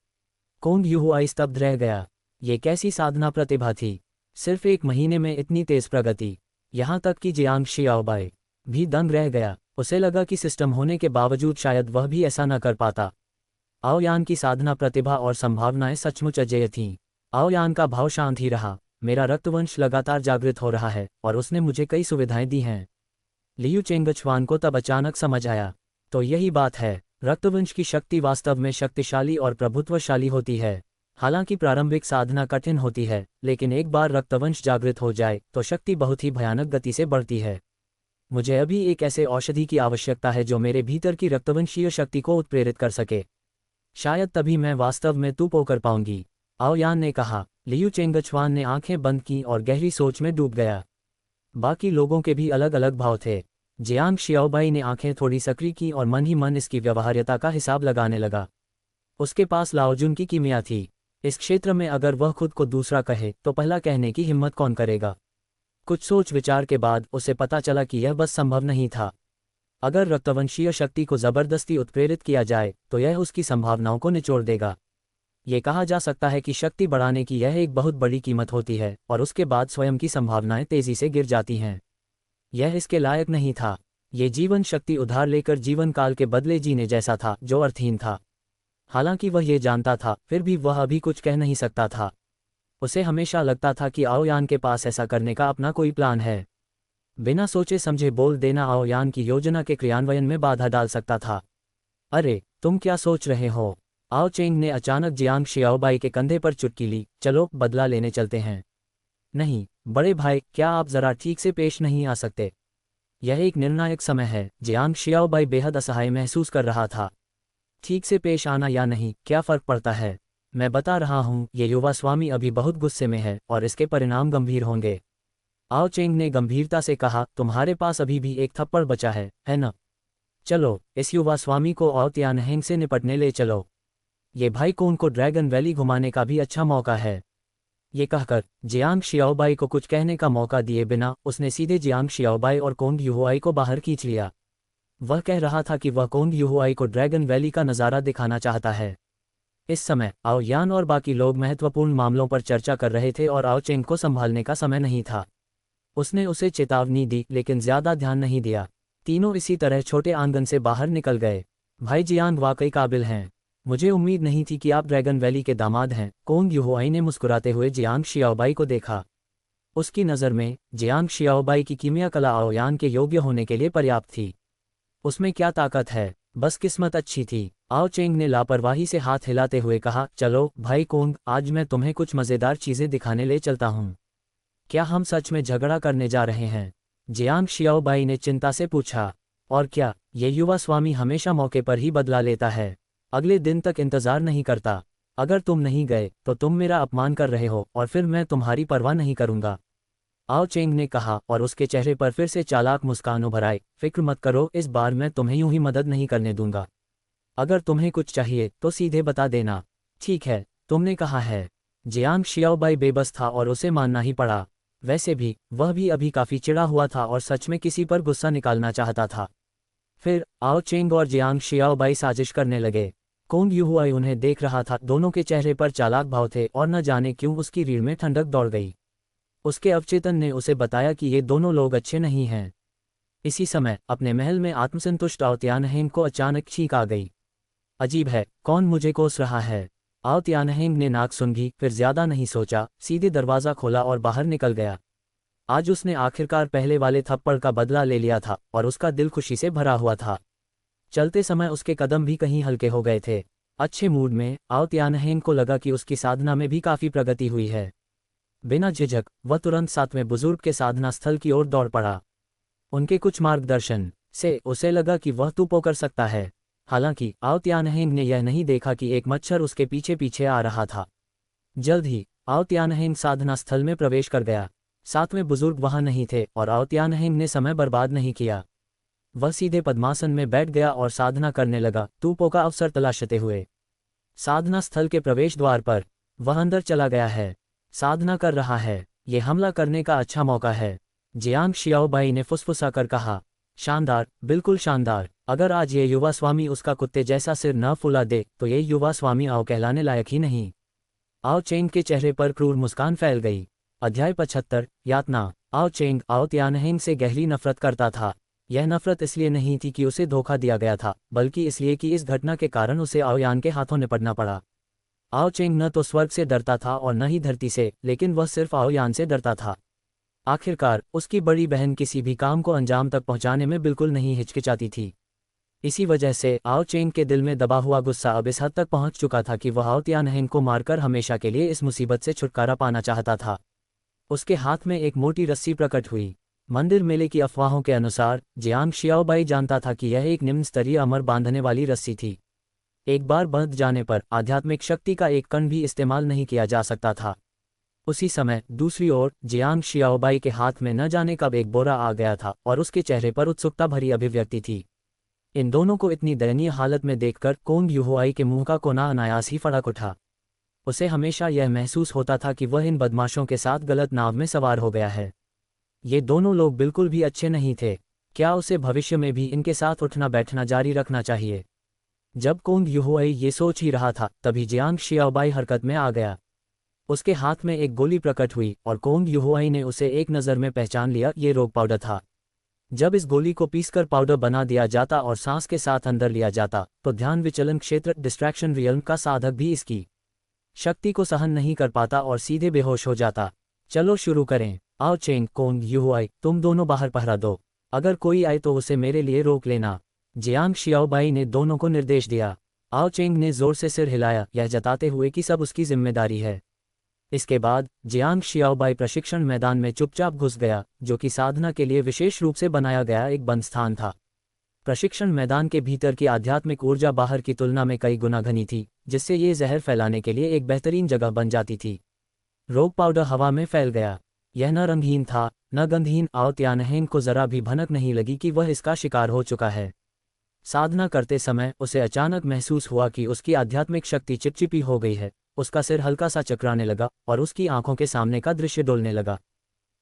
कोंग युहुआई स्तब्ध रह गया। ये कैसी साधना प्रतिभा थी? सिर्फ 1 महीने में इतनी तेज प्रगति। यहाँ तक कि जियांग शियाओबाई भी दंग रह गया। उसे लगा कि सिस्टम होने के बावजूद शायद वह भी ऐसा न कर पाता। आओ यान की साधना प्रतिभा और संभावनाएं सचमुच अजेय थीं। आओ यान का भाव शांत ही रहा। मेरा रक्तवंश लगातार जागृत हो रहा है और उसने मुझे कई सुविधाएं दी हैं। लियू चेंगछुआन को तब अचानक समझ आया। तो यही बात है, रक्तवंश की शक्ति वास्तव में शक्तिशाली और प्रभुत्वशाली होती है। हालांकि प्रारंभिक साधना कठिन होती है, लेकिन एक बार रक्तवंश जागृत हो जाए तो शक्ति बहुत ही भयानक गति से बढ़ती है। मुझे अभी एक ऐसे औषधि की आवश्यकता है जो मेरे भीतर की रक्तवंशीय शक्ति को उत्प्रेरित कर सके। शायद तभी मैं वास्तव में तुपो कर पाऊंगी, आओ यान ने कहा। लियू चेंगछुआन ने आंखें बंद की और गहरी सोच में डूब गया। बाकी लोगों के भी अलग अलग भाव थे। जियांग शियाओबाई ने आंखें थोड़ी सक्रिय की और मन ही मन इसकी व्यवहार्यता का हिसाब लगाने लगा। उसके पास लाओजुन की कीमिया थी। इस क्षेत्र में अगर वह खुद को दूसरा कहे तो पहला कहने की हिम्मत कौन करेगा। कुछ सोच विचार के बाद उसे पता चला कि यह बस संभव नहीं था। अगर रक्तवंशीय शक्ति को जबरदस्ती उत्प्रेरित किया जाए तो यह उसकी संभावनाओं को निचोड़ देगा। ये कहा जा सकता है कि शक्ति बढ़ाने की यह एक बहुत बड़ी कीमत होती है और उसके बाद स्वयं की संभावनाएं तेजी से गिर जाती हैं। यह इसके लायक नहीं था। ये जीवन शक्ति उधार लेकर जीवन काल के बदले जीने जैसा था जो अर्थहीन था। हालांकि वह ये जानता था, फिर भी वह अभी कुछ कह नहीं सकता था। उसे हमेशा लगता था कि आओयान के पास ऐसा करने का अपना कोई प्लान है। बिना सोचे समझे बोल देना आओयान की योजना के क्रियान्वयन में बाधा डाल सकता था। अरे तुम क्या सोच रहे हो? आओ चेंग ने अचानक जियांग शियाओबाई के कंधे पर चुटकी ली। चलो बदला लेने चलते हैं। नहीं बड़े भाई, क्या आप जरा ठीक से पेश नहीं आ सकते? यह एक निर्णायक समय है। जियांग शियाओबाई बेहद असहाय महसूस कर रहा था। ठीक से पेश आना या नहीं, क्या फर्क पड़ता है? मैं बता रहा हूँ, ये युवा स्वामी अभी बहुत गुस्से में है और इसके परिणाम गंभीर होंगे। आओ चेंग ने गंभीरता से कहा, तुम्हारे पास अभी भी एक थप्पड़ बचा है न? चलो इस युवा स्वामी को आओ त्यानहेंग से निपटने ले चलो। ये भाई कौन को ड्रैगन वैली घुमाने का भी अच्छा मौका है। ये कहकर जियांग शियाओबाई को कुछ कहने का मौका दिए बिना उसने सीधे जियांग शियाओबाई और कोंग युहुआई को बाहर खींच लिया। वह कह रहा था कि वह कोंग युहुआई को ड्रैगन वैली का नज़ारा दिखाना चाहता है। इस समय आओ यान और बाकी लोग महत्वपूर्ण मामलों पर चर्चा कर रहे थे और आओ चेंग को संभालने का समय नहीं था। उसने उसे चेतावनी दी लेकिन ज्यादा ध्यान नहीं दिया। तीनों इसी तरह छोटे आंगन से बाहर निकल गए। भाई जियांग वाकई काबिल हैं। मुझे उम्मीद नहीं थी कि आप ड्रैगन वैली के दामाद हैं। कोंग युहुआई ने मुस्कुराते हुए जियांग शियाओबाई को देखा। उसकी नज़र में जियांग शियाओबाई की कीमिया कला आओयान के योग्य होने के लिए पर्याप्त थी। उसमें क्या ताकत है, बस किस्मत अच्छी थी। आओ चेंग ने लापरवाही से हाथ हिलाते हुए कहा, चलो भाई कोंग, आज मैं तुम्हें कुछ मज़ेदार चीज़ें दिखाने ले चलता हूँ। क्या हम सच में झगड़ा करने जा रहे हैं? जियांग शियाओबाई ने चिंता से पूछा। और क्या, ये युवा स्वामी हमेशा मौके पर ही बदला लेता है, अगले दिन तक इंतजार नहीं करता। अगर तुम नहीं गए तो तुम मेरा अपमान कर रहे हो और फिर मैं तुम्हारी परवाह नहीं करूंगा। आओ चेंग ने कहा और उसके चेहरे पर फिर से चालाक मुस्कान उभर आई। फिक्र मत करो, इस बार मैं तुम्हें यूं ही मदद नहीं करने दूंगा। अगर तुम्हें कुछ चाहिए तो सीधे बता देना। ठीक है, तुमने कहा है। जियांग शियाओबाई बेबस था और उसे मानना ही पड़ा। वैसे भी वह भी अभी काफी चिढ़ा हुआ था और सच में किसी पर गुस्सा निकालना चाहता था। फिर आओ चेंग और जियांग शियाओबाई साजिश करने लगे। कोंग युहुआई उन्हें देख रहा था। दोनों के चेहरे पर चालाक भाव थे और न जाने क्यों उसकी रीढ़ में ठंडक दौड़ गई। उसके अवचेतन ने उसे बताया कि ये दोनों लोग अच्छे नहीं हैं। इसी समय अपने महल में आत्मसंतुष्ट आओ त्यानहेंग को अचानक छींक आ गई। अजीब है, कौन मुझे कोस रहा है? आओ त्यानहेंग ने नाक सूंघी, फिर ज्यादा नहीं सोचा, सीधे दरवाजा खोला और बाहर निकल गया। आज उसने आखिरकार पहले वाले थप्पड़ का बदला ले लिया था और उसका दिल खुशी से भरा हुआ था। चलते समय उसके कदम भी कहीं हल्के हो गए थे। अच्छे मूड में आओ त्यानहेंग को लगा कि उसकी साधना में भी काफी प्रगति हुई है। बिना झिझक वह तुरंत सातवें बुजुर्ग के साधना स्थल की ओर दौड़ पड़ा। उनके कुछ मार्गदर्शन से उसे लगा कि वह तुपो कर सकता है। हालांकि आओ त्यानहेंग ने यह नहीं देखा कि एक मच्छर उसके पीछे पीछे आ रहा था। जल्द ही आओ त्यानहेंग साधना स्थल में प्रवेश कर गया। सातवें बुजुर्ग वहां नहीं थे और आओ त्यानहेंग ने समय बर्बाद नहीं किया। वह सीधे पद्मासन में बैठ गया और साधना करने लगा, तुपो का अवसर तलाशते हुए। साधना स्थल के प्रवेश द्वार पर वह अंदर चला गया है। साधना कर रहा है, ये हमला करने का अच्छा मौका है। जियांग शियाओबाई ने फुसफुसा कर कहा, शानदार, बिल्कुल शानदार। अगर आज ये युवा स्वामी उसका कुत्ते जैसा सिर न फुला दे तो ये युवा स्वामी आओ कहलाने लायक ही नहीं। आओ चेंग के चेहरे पर क्रूर मुस्कान फैल गई। अध्याय 75 यातना। आओ चेंग आओ त्यानहेंग से गहरी नफरत करता था। यह नफरत इसलिए नहीं थी कि उसे धोखा दिया गया था, बल्कि इसलिए कि इस घटना के कारण उसे आओ यान के हाथों निपटना पड़ा। आओ चेंग न तो स्वर्ग से डरता था और न ही धरती से, लेकिन वह सिर्फ आओ यान से डरता था। आखिरकार उसकी बड़ी बहन किसी भी काम को अंजाम तक पहुंचाने में बिल्कुल नहीं हिचकिचाती थी। इसी वजह से आओ चेंग के दिल में दबा हुआ गुस्सा अब इस हद तक पहुंच चुका था कि वह आओ त्यानहेंग को मारकर हमेशा के लिए इस मुसीबत से छुटकारा पाना चाहता था। उसके हाथ में एक मोटी रस्सी प्रकट हुई। मंदिर मेले की अफवाहों के अनुसार जियांग शियाओबाई जानता था कि यह एक निम्न स्तरीय अमर बांधने वाली रस्सी थी। एक बार बंध जाने पर आध्यात्मिक शक्ति का एक कण भी इस्तेमाल नहीं किया जा सकता था। उसी समय दूसरी ओर जियांग शियाओबाई के हाथ में न जाने कब एक बोरा आ गया था और उसके चेहरे पर उत्सुकता भरी अभिव्यक्ति थी। इन दोनों को इतनी दयनीय हालत में देखकर कोंग युहुआई के मुंह का कोना अनायास ही फड़क उठा। उसे हमेशा यह महसूस होता था कि वह इन बदमाशों के साथ गलत नाव में सवार हो गया है। ये दोनों लोग बिल्कुल भी अच्छे नहीं थे। क्या उसे भविष्य में भी इनके साथ उठना बैठना जारी रखना चाहिए? जब कोंग युहुआई ये सोच ही रहा था, तभी जियांग शियाओबाई हरकत में आ गया। उसके हाथ में एक गोली प्रकट हुई और कोंग युहुआई ने उसे एक नज़र में पहचान लिया। ये रोग पाउडर था। जब इस गोली को पीसकर पाउडर बना दिया जाता और सांस के साथ अंदर लिया जाता, तो ध्यान विचलन क्षेत्र डिस्ट्रैक्शन रियल्म का साधक भी इसकी शक्ति को सहन नहीं कर पाता और सीधे बेहोश हो जाता। चलो शुरू करें। आओ चेंग, कोंग युहुआई, तुम दोनों बाहर पहरा दो। अगर कोई आए तो उसे मेरे लिए रोक लेना। जियांग शियाओबाई ने दोनों को निर्देश दिया। आओ चेंग ने जोर से सिर हिलाया, यह जताते हुए कि सब उसकी जिम्मेदारी है। इसके बाद जियांग शियाओबाई प्रशिक्षण मैदान में चुपचाप घुस गया, जो कि साधना के लिए विशेष रूप से बनाया गया एक बंद स्थान था। प्रशिक्षण मैदान के भीतर की आध्यात्मिक ऊर्जा बाहर की तुलना में कई गुना घनी थी, जिससे ये जहर फैलाने के लिए एक बेहतरीन जगह बन जाती थी। रोग पाउडर हवा में फैल गया। यह न रंगहीन था, न गंधहीन। आओ त्यानहेंग को जरा भी भनक नहीं लगी कि वह इसका शिकार हो चुका है। साधना करते समय उसे अचानक महसूस हुआ कि उसकी आध्यात्मिक शक्ति चिपचिपी हो गई है। उसका सिर हल्का सा चकराने लगा और उसकी आंखों के सामने का दृश्य डोलने लगा।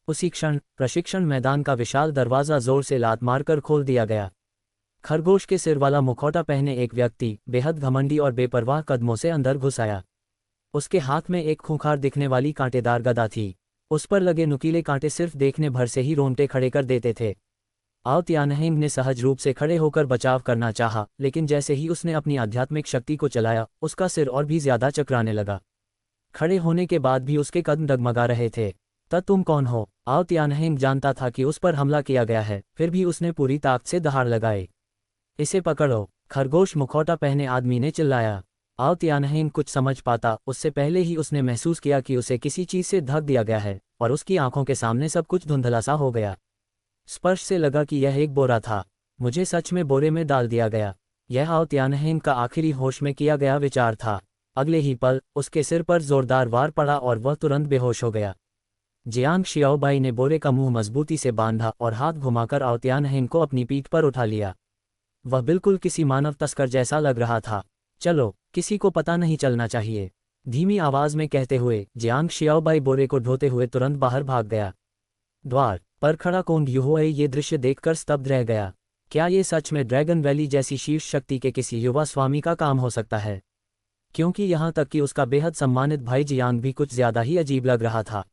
उसी क्षण प्रशिक्षण मैदान का विशाल दरवाजा जोर से लात मारकर खोल दिया गया। खरगोश के सिर वाला मुखौटा पहने एक व्यक्ति बेहद घमंडी और बेपरवाह कदमों से अंदर घुस आया। उसके हाथ में एक खूंखार दिखने वाली कांटेदार गदा थी। उस पर लगे नुकीले कांटे सिर्फ देखने भर से ही रोंगटे खड़े कर देते थे। आओ त्यानहेंग ने सहज रूप से खड़े होकर बचाव करना चाहा, लेकिन जैसे ही उसने अपनी आध्यात्मिक शक्ति को चलाया, उसका सिर और भी ज्यादा चकराने लगा। खड़े होने के बाद भी उसके कदम डगमगा रहे थे। तब तुम कौन हो? आओ त्यानहेंग जानता था कि उस पर हमला किया गया है, फिर भी उसने पूरी ताकत से दहाड़ लगाई। इसे पकड़ो, खरगोश मुखौटा पहने आदमी ने चिल्लाया। आओ त्यानहेंग कुछ समझ पाता उससे पहले ही उसने महसूस किया कि उसे किसी चीज से ढक दिया गया है और उसकी आंखों के सामने सब कुछ धुंधला सा हो गया। स्पर्श से लगा कि यह एक बोरा था। मुझे सच में बोरे में डाल दिया गया। यह आओ त्यानहेंग का आखिरी होश में किया गया विचार था। अगले ही पल उसके सिर पर जोरदार वार पड़ा और वह तुरंत बेहोश हो गया। जियांग शियाओबाई ने बोरे का मुंह मजबूती से बांधा और हाथ घुमाकर आओ त्यानहेंग को अपनी पीठ पर उठा लिया। वह बिल्कुल किसी मानव तस्कर जैसा लग रहा था। चलो, किसी को पता नहीं चलना चाहिए, धीमी आवाज में कहते हुए जियांग शियाओबाई बोरे को ढोते हुए तुरंत बाहर भाग गया। द्वार पर खड़ा कोंग युहुआई ये दृश्य देखकर स्तब्ध रह गया। क्या ये सच में ड्रैगन वैली जैसी शीर्ष शक्ति के किसी युवा स्वामी का काम हो सकता है? क्योंकि यहाँ तक कि उसका बेहद सम्मानित भाई जियांग भी कुछ ज्यादा ही अजीब लग रहा था।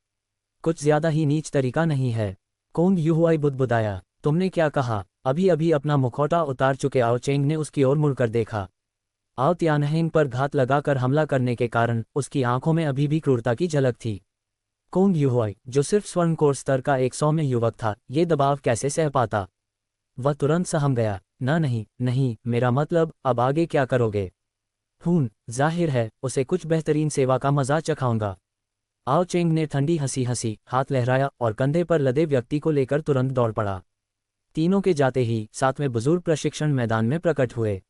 कुछ ज्यादा ही नीच तरीका नहीं है? कोंग युहुआई बुदबुदाया। तुमने क्या कहा? अभी अभी अपना मुखौटा उतार चुके आओ चेंग ने उसकी ओर मुड़कर देखा। आओ त्यानहेंग पर घात लगाकर हमला करने के कारण उसकी आंखों में अभी भी क्रूरता की झलक थी। कोंग युहुआई, जो सिर्फ स्वर्ण कोर स्तर का एक सौम्य युवक था, ये दबाव कैसे सह पाता? वह तुरंत सहम गया। नहीं नहीं, मेरा मतलब, अब आगे क्या करोगे? जाहिर है उसे कुछ बेहतरीन सेवा का मजा चखाऊंगा। आओ चेंग ने ठंडी हंसी हंसी हाथ लहराया और कंधे पर लदे व्यक्ति को लेकर तुरंत दौड़ पड़ा। तीनों के जाते ही सातवें बुजुर्ग प्रशिक्षण मैदान में प्रकट हुए।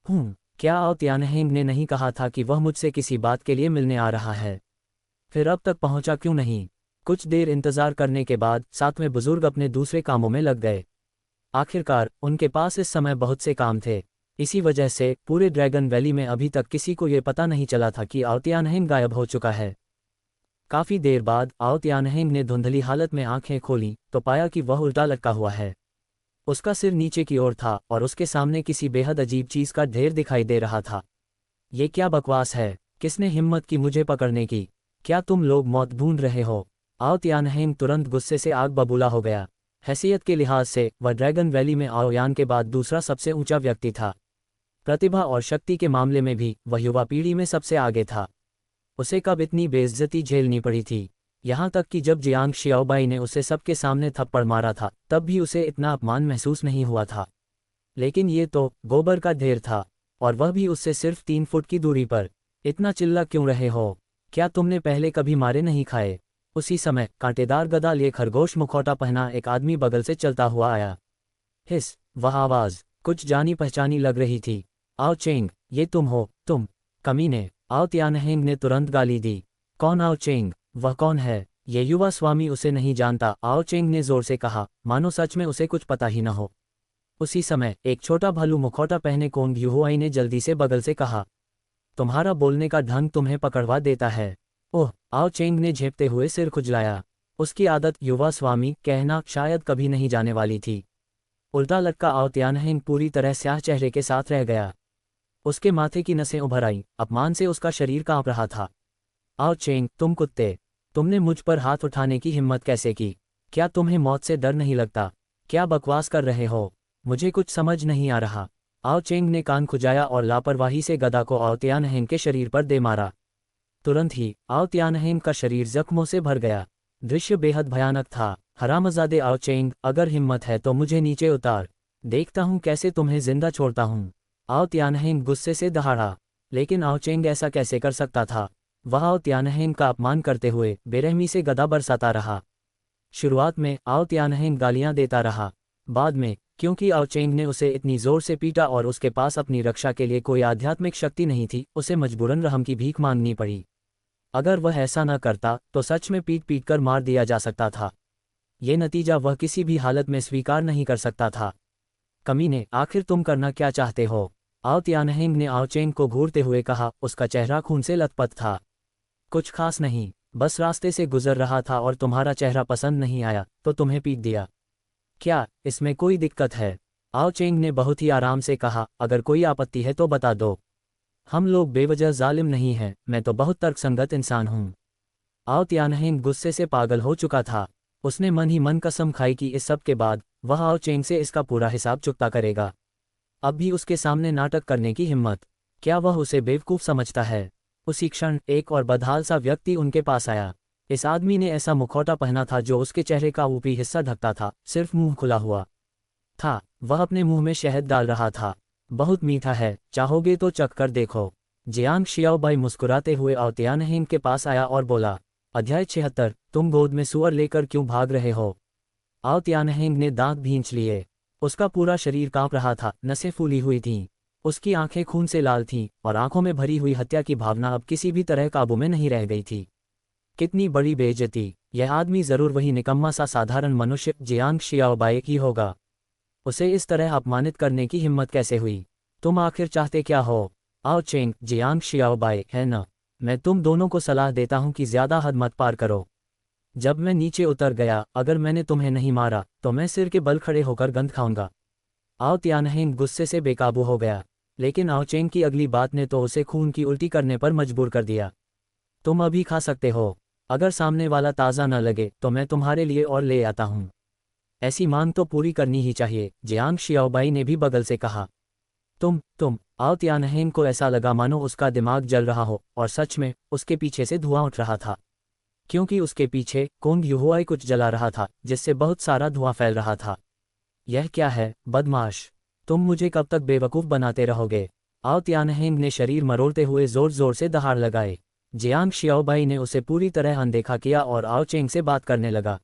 क्या आओ त्यानहेंग ने नहीं कहा था कि वह मुझसे किसी बात के लिए मिलने आ रहा है? फिर अब तक पहुंचा क्यों नहीं? कुछ देर इंतजार करने के बाद सातवें बुजुर्ग अपने दूसरे कामों में लग गए। आखिरकार उनके पास इस समय बहुत से काम थे। इसी वजह से पूरे ड्रैगन वैली में अभी तक किसी को ये पता नहीं चला था कि आओ त्यानहेंग गायब हो चुका है। काफी देर बाद आओ त्यानहेंग ने धुंधली हालत में आंखें खोली तो पाया कि वह उल्टा लटका हुआ है। उसका सिर नीचे की ओर था और उसके सामने किसी बेहद अजीब चीज का ढेर दिखाई दे रहा था। ये क्या बकवास है? किसने हिम्मत की मुझे पकड़ने की? क्या तुम लोग मौत ढूंढ रहे हो? आओ त्यानहेंग तुरंत गुस्से से आग बबूला हो गया। हैसियत के लिहाज से वह ड्रैगन वैली में आओ यान के बाद दूसरा सबसे ऊंचा व्यक्ति था। प्रतिभा और शक्ति के मामले में भी वह युवा पीढ़ी में सबसे आगे था। उसे कब इतनी बेइज्जती झेलनी पड़ी थी? यहाँ तक कि जब जियांग शियाओबाई ने उसे सबके सामने थप्पड़ मारा था, तब भी उसे इतना अपमान महसूस नहीं हुआ था। लेकिन ये तो गोबर का ढेर था, और वह भी उससे सिर्फ 3 फुट की दूरी पर। इतना चिल्ला क्यों रहे हो? क्या तुमने पहले कभी मारे नहीं खाए? उसी समय कांटेदार गदा लिए खरगोश मुखौटा पहना एक आदमी बगल से चलता हुआ आया। हिस, वह आवाज कुछ जानी पहचानी लग रही थी। आओ चेंग, ये तुम हो? तुम कमीने! आओ त्यानहेंग ने तुरंत गाली दी। कौन आओ चेंग? वह कौन है? ये युवा स्वामी उसे नहीं जानता, आओ चेंग ने जोर से कहा, मानो सच में उसे कुछ पता ही न हो। उसी समय एक छोटा भालू मुखौटा पहने कोंग युहुआई ने जल्दी से बगल से कहा, तुम्हारा बोलने का ढंग तुम्हें पकड़वा देता है। ओह, आओ चेंग ने झेपते हुए सिर खुजलाया। उसकी आदत युवा स्वामी कहना शायद कभी नहीं जाने वाली थी। उल्टा लटका आओ त्यानहेंग पूरी तरह स्याह चेहरे के साथ रह गया। उसके माथे की नसें उभर आईं, अपमान से उसका शरीर कांप रहा था। आओ चेंग, तुम कुत्ते, तुमने मुझ पर हाथ उठाने की हिम्मत कैसे की? क्या तुम्हें मौत से डर नहीं लगता? क्या बकवास कर रहे हो? मुझे कुछ समझ नहीं आ रहा। आओ चेंग ने कान खुजाया और लापरवाही से गदा को आओ त्यानहेंग के शरीर पर दे मारा। तुरंत ही आओ त्यानहेंग का शरीर जख्मों से भर गया। दृश्य बेहद भयानक था। हरामजादे आओ चेंग, अगर हिम्मत है तो मुझे नीचे उतार, देखता हूँ कैसे तुम्हें जिंदा छोड़ता हूँ। आओ त्यानहेंग गुस्से से दहाड़ा। लेकिन आओ चेंग ऐसा कैसे कर सकता था? वह आओ त्यानहेंग का अपमान करते हुए बेरहमी से गदा बरसाता रहा। शुरुआत में आओ त्यानहेंग गालियां देता रहा। बाद में, क्योंकि आओ चेंग ने उसे इतनी जोर से पीटा और उसके पास अपनी रक्षा के लिए कोई आध्यात्मिक शक्ति नहीं थी, उसे मजबूरन रहम की भीख मांगनी पड़ी। अगर वह ऐसा न करता तो सच में पीट पीट कर मार दिया जा सकता था। ये नतीजा वह किसी भी हालत में स्वीकार नहीं कर सकता था। कमीने, आखिर तुम करना क्या चाहते हो? आओ त्यानहेंग ने आओ चेंग को घूरते हुए कहा। उसका चेहरा खून से लथपथ था। कुछ खास नहीं, बस रास्ते से गुजर रहा था और तुम्हारा चेहरा पसंद नहीं आया तो तुम्हें पीट दिया। क्या इसमें कोई दिक्कत है? आओ चेंग ने बहुत ही आराम से कहा, अगर कोई आपत्ति है तो बता दो। हम लोग बेवजह जालिम नहीं हैं, मैं तो बहुत तर्कसंगत इंसान हूँ। आओ त्यानहेंग गुस्से से पागल हो चुका था। उसने मन ही मन कसम खाई कि इस सब के बाद वह आओ चेंग से इसका पूरा हिसाब चुकता करेगा। अब भी उसके सामने नाटक करने की हिम्मत? क्या वह उसे बेवकूफ़ समझता है? उसी क्षण एक और बदहाल सा व्यक्ति उनके पास आया। इस आदमी ने ऐसा मुखौटा पहना था जो उसके चेहरे का ऊपरी हिस्सा ढकता था, सिर्फ मुंह खुला हुआ था। वह अपने मुंह में शहद डाल रहा था। बहुत मीठा है, चाहोगे तो चख कर देखो। जियांग शियाओबाई मुस्कुराते हुए आओ त्यानहेंग के पास आया और बोला, अध्याय 76, तुम गोद में सुअर लेकर क्यों भाग रहे हो? आओ त्यानहेंग ने दांत भींच लिए। उसका पूरा शरीर कांप रहा था, नसें फूली हुई थीं। उसकी आंखें खून से लाल थीं और आंखों में भरी हुई हत्या की भावना अब किसी भी तरह काबू में नहीं रह गई थी। कितनी बड़ी बेइज्जती! यह आदमी जरूर वही निकम्मा सा साधारण मनुष्य जियांग शियाओबाई ही होगा। उसे इस तरह अपमानित करने की हिम्मत कैसे हुई? तुम आखिर चाहते क्या हो? आओ चेंग, जियांग शियाओबाई, है न? मैं तुम दोनों को सलाह देता हूं कि ज्यादा हद मत पार करो। जब मैं नीचे उतर गया, अगर मैंने तुम्हें नहीं मारा तो मैं सिर के बल खड़े होकर गंध खाऊंगा। आओ त्यानहेंग गुस्से से बेकाबू हो गया। लेकिन आओ चेंग की अगली बात ने तो उसे खून की उल्टी करने पर मजबूर कर दिया। तुम अभी खा सकते हो, अगर सामने वाला ताज़ा न लगे तो मैं तुम्हारे लिए और ले आता हूँ। ऐसी मांग तो पूरी करनी ही चाहिए, जियांग शियाओबाई ने भी बगल से कहा। तुम आओ त्यानहेंग को ऐसा लगा मानो उसका दिमाग जल रहा हो, और सच में उसके पीछे से धुआं उठ रहा था। क्योंकि उसके पीछे कोंग युहुआई कुछ जला रहा था, जिससे बहुत सारा धुआं फैल रहा था। यह क्या है, बदमाश? तुम मुझे कब तक बेवकूफ़ बनाते रहोगे? आओ त्यानहेंग ने शरीर मरोड़ते हुए जोर जोर से दहाड़ लगाए। जियांग शियाओबाई ने उसे पूरी तरह अनदेखा किया और आओ चेंग से बात करने लगा।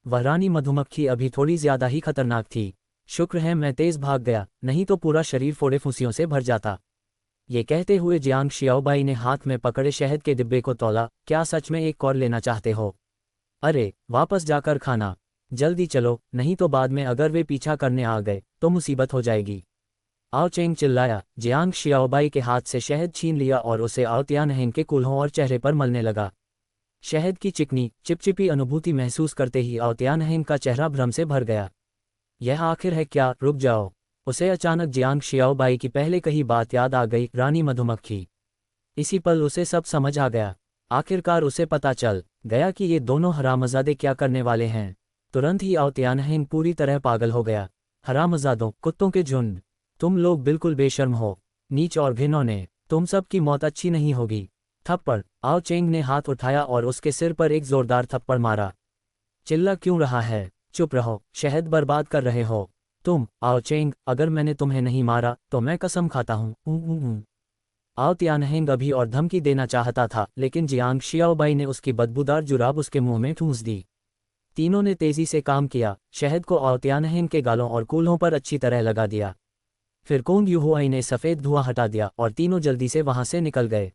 वह रानी मधुमक्खी अभी थोड़ी ज्यादा ही खतरनाक थी। शुक्र है मैं तेज भाग गया, नहीं तो पूरा शरीर फोड़े फुंसियों से भर जाता। ये कहते हुए जियांग शियाओबाई ने हाथ में पकड़े शहद के डिब्बे को तौला। क्या सच में एक और लेना चाहते हो? अरे, वापस जाकर खाना। जल्दी चलो, नहीं तो बाद में अगर वे पीछा करने आ गए तो मुसीबत हो जाएगी। आओ चेंग चिल्लाया। जियांग शियाओबाई के हाथ से शहद छीन लिया और उसे आओ त्यानहेंग के कूल्हों और चेहरे पर मलने लगा। शहद की चिकनी चिपचिपी अनुभूति महसूस करते ही आओ त्यानहेंग का चेहरा भ्रम से भर गया। यह आखिर है क्या? रुक जाओ! उसे अचानक जियांग शियाओबाई की पहले कही बात याद आ गई, रानी मधुमक्खी। इसी पल उसे सब समझ आ गया। आखिरकार उसे पता चल गया कि ये दोनों हरामजादे क्या करने वाले हैं। तुरंत ही आओ त्यानहेंग पूरी तरह पागल हो गया। हरामजादों, कुत्तों के झुंड, तुम लोग बिल्कुल बेशर्म हो, नीच और घिनौने, तुम सब की मौत अच्छी नहीं होगी। थप्पड़! आओ चेंग ने हाथ उठाया और उसके सिर पर एक जोरदार थप्पड़ मारा। चिल्ला क्यों रहा है? चुप रहो, शहद बर्बाद कर रहे हो तुम। आओ चेंग, अगर मैंने तुम्हें नहीं मारा तो मैं कसम खाता हूँ। आओ त्यानहेंग अभी और धमकी देना चाहता था, लेकिन जियांग शियाओबाई ने उसकी बदबूदार जुराब उसके मुंह में ठूंस दी। तीनों ने तेजी से काम किया, शहद को आओ त्यानहेंग के गालों और कूल्हों पर अच्छी तरह लगा दिया। फिर कोंग युहुआई ने सफ़ेद धुआं हटा दिया और तीनों जल्दी से वहां से निकल गए।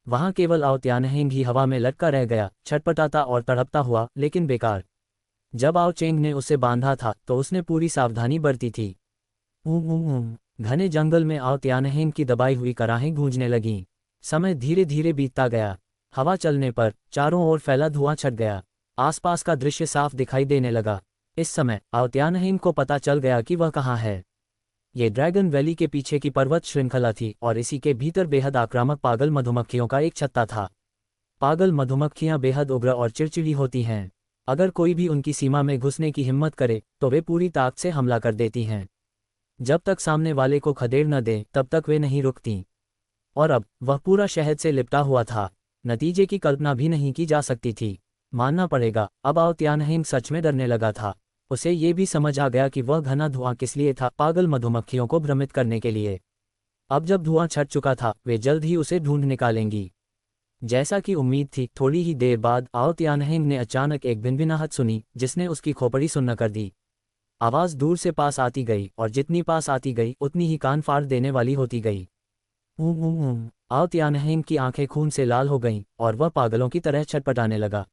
वहां केवल आओ त्यानहेंग ही हवा में लटका रह गया, छटपटाता और तड़पता हुआ, लेकिन बेकार। जब आओ चेंग ने उसे बांधा था तो उसने पूरी सावधानी बरती थी। घने जंगल में आओ-त्यानहीन की दबाई हुई कराहें गूंजने लगीं। समय धीरे धीरे बीतता गया। हवा चलने पर चारों ओर फैला धुआं छट गया। आसपास का दृश्य साफ दिखाई देने लगा। इस समय आओ-त्यानहीन को पता चल गया कि वह कहाँ है। ये ड्रैगन वैली के पीछे की पर्वत श्रृंखला थी और इसी के भीतर बेहद आक्रामक पागल मधुमक्खियों का एक छत्ता था। पागल मधुमक्खियां बेहद उग्र और चिड़चिड़ी होती हैं। अगर कोई भी उनकी सीमा में घुसने की हिम्मत करे तो वे पूरी ताकत से हमला कर देती हैं। जब तक सामने वाले को खदेड़ न दें तब तक वे नहीं रुकतीं। और अब वह पूरा शहद से लिपटा हुआ था। नतीजे की कल्पना भी नहीं की जा सकती थी। मानना पड़ेगा, अब आओ-त्यानहीन सच में डरने लगा था। उसे ये भी समझ आ गया कि वह घना धुआं किस लिए था, पागल मधुमक्खियों को भ्रमित करने के लिए। अब जब धुआं छट चुका था वे जल्द ही उसे ढूंढ निकालेंगी। जैसा कि उम्मीद थी, थोड़ी ही देर बाद आओ-त्यानहीन ने अचानक एक भिनभिनाहट सुनी जिसने उसकी खोपड़ी सुन्न कर दी। आवाज़ दूर से पास आती गई और जितनी पास आती गई उतनी ही कान फाड़ देने वाली होती गई। आओ-त्यानहीन की आंखें खून से लाल हो गईं और वह पागलों की तरह छटपटाने लगा।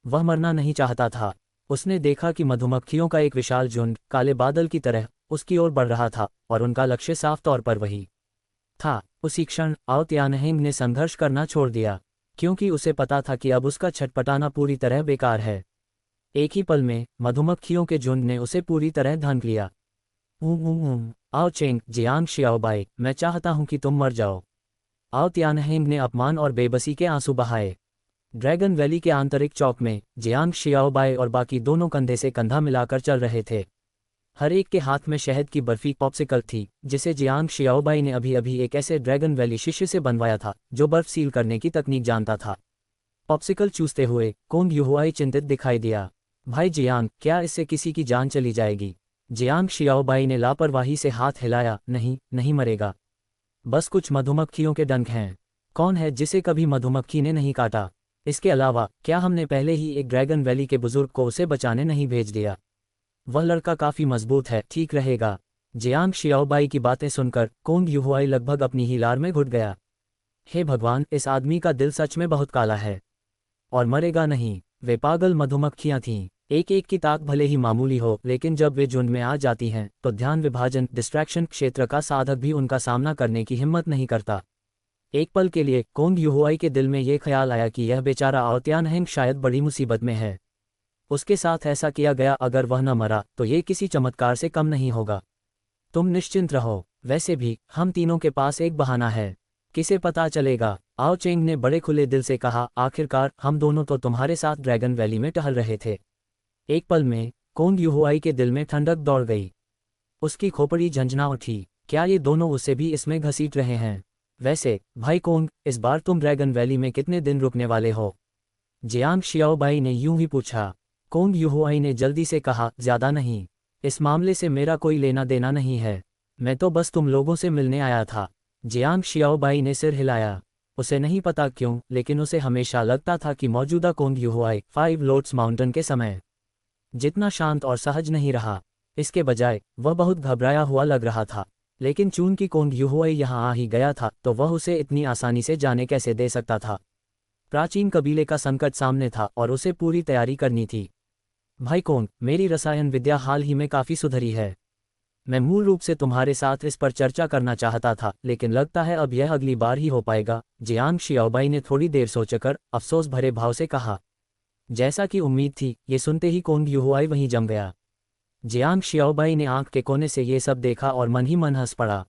वह मरना नहीं चाहता था। उसने देखा कि मधुमक्खियों का एक विशाल झुंड काले बादल की तरह उसकी ओर बढ़ रहा था और उनका लक्ष्य साफ तौर पर वही था। उसी क्षण आओ-त्यानहीन ने संघर्ष करना छोड़ दिया, क्योंकि उसे पता था कि अब उसका छटपटाना पूरी तरह बेकार है। एक ही पल में मधुमक्खियों के झुंड ने उसे पूरी तरह ढांक लिया। आओ चेंग जियांग शियाओबाई, मैं चाहता हूं कि तुम मर जाओ। आओ-त्यानहीन ने अपमान और बेबसी के आंसू बहाए। ड्रैगन वैली के आंतरिक चौक में जियांग शियाओबाई और बाकी दोनों कंधे से कंधा मिलाकर चल रहे थे। हर एक के हाथ में शहद की बर्फी पॉप्सिकल थी, जिसे जियांग शियाओबाई ने अभी अभी एक ऐसे ड्रैगन वैली शिष्य से बनवाया था जो बर्फ सील करने की तकनीक जानता था। पॉप्सिकल चूसते हुए कोंग युहुआई चिंतित दिखाई दिया। भाई जियांग, क्या इससे किसी की जान चली जाएगी? जियांग शियाओबाई ने लापरवाही से हाथ हिलाया। नहीं, नहीं मरेगा। बस कुछ मधुमक्खियों के डंक हैं। कौन है जिसे कभी मधुमक्खी ने नहीं काटा? इसके अलावा क्या हमने पहले ही एक ड्रैगन वैली के बुजुर्ग को उसे बचाने नहीं भेज दिया? वह लड़का काफी मजबूत है, ठीक रहेगा। जियांग शियाओबाई की बातें सुनकर कोंग युहुआई लगभग अपनी ही लार में घुट गया। हे भगवान, इस आदमी का दिल सच में बहुत काला है और मरेगा नहीं। वे पागल मधुमक्खियां थीं। एक एक की ताक भले ही मामूली हो, लेकिन जब वे झुंड में आ जाती हैं तो ध्यान विभाजन डिस्ट्रैक्शन क्षेत्र का साधक भी उनका सामना करने की हिम्मत नहीं करता। एक पल के लिए कोंग युहुआई के दिल में ये ख्याल आया कि यह बेचारा आओ-त्यानहीन शायद बड़ी मुसीबत में है। उसके साथ ऐसा किया गया, अगर वह न मरा तो ये किसी चमत्कार से कम नहीं होगा। तुम निश्चिंत रहो, वैसे भी हम तीनों के पास एक बहाना है। किसे पता चलेगा? आओ चेंग ने बड़े खुले दिल से कहा, आखिरकार हम दोनों तो तुम्हारे साथ ड्रैगन वैली में टहल रहे थे। एक पल में कोंग युहुआई के दिल में ठंडक दौड़ गई। उसकी खोपड़ी झंझना उठी। क्या ये दोनों उसे भी इसमें घसीट रहे हैं? वैसे भाई कोंग, इस बार तुम ड्रैगन वैली में कितने दिन रुकने वाले हो? जियांग शियाओबाई ने यूं ही पूछा। कोंग युहुआई ने जल्दी से कहा, ज्यादा नहीं। इस मामले से मेरा कोई लेना देना नहीं है। मैं तो बस तुम लोगों से मिलने आया था। जियांग शियाओबाई ने सिर हिलाया। उसे नहीं पता क्यों, लेकिन उसे हमेशा लगता था कि मौजूदा कोंग युहुआई 5 लोट्स माउंटेन के समय जितना शांत और सहज नहीं रहा। इसके बजाय वह बहुत घबराया हुआ लग रहा था। लेकिन चूंकि कोंग युहुआई यहाँ आ ही गया था तो वह उसे इतनी आसानी से जाने कैसे दे सकता था। प्राचीन कबीले का संकट सामने था और उसे पूरी तैयारी करनी थी। भाई कोंग, मेरी रसायन विद्या हाल ही में काफ़ी सुधरी है। मैं मूल रूप से तुम्हारे साथ इस पर चर्चा करना चाहता था, लेकिन लगता है अब यह अगली बार ही हो पाएगा। जियांग शियाओबाई ने थोड़ी देर सोचकर अफसोस भरे भाव से कहा। जैसा कि उम्मीद थी, ये सुनते ही कोंग युहुआई वहीं जम गया। जियांग शियाओबाई ने आंख के कोने से ये सब देखा और मन ही मन हंस पड़ा।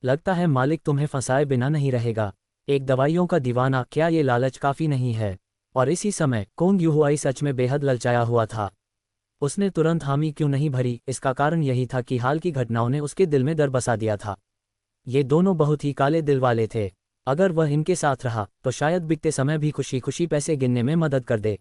लगता है मालिक तुम्हें फंसाए बिना नहीं रहेगा। एक दवाइयों का दीवाना, क्या ये लालच काफ़ी नहीं है? और इसी समय कोंग युहुआई सच में बेहद ललचाया हुआ था। उसने तुरंत हामी क्यों नहीं भरी? इसका कारण यही था कि हाल की घटनाओं ने उसके दिल में डर बसा दिया था। ये दोनों बहुत ही काले दिल वाले थे। अगर वह इनके साथ रहा तो शायद बीतते समय भी खुशी खुशी पैसे गिनने में मदद कर दे।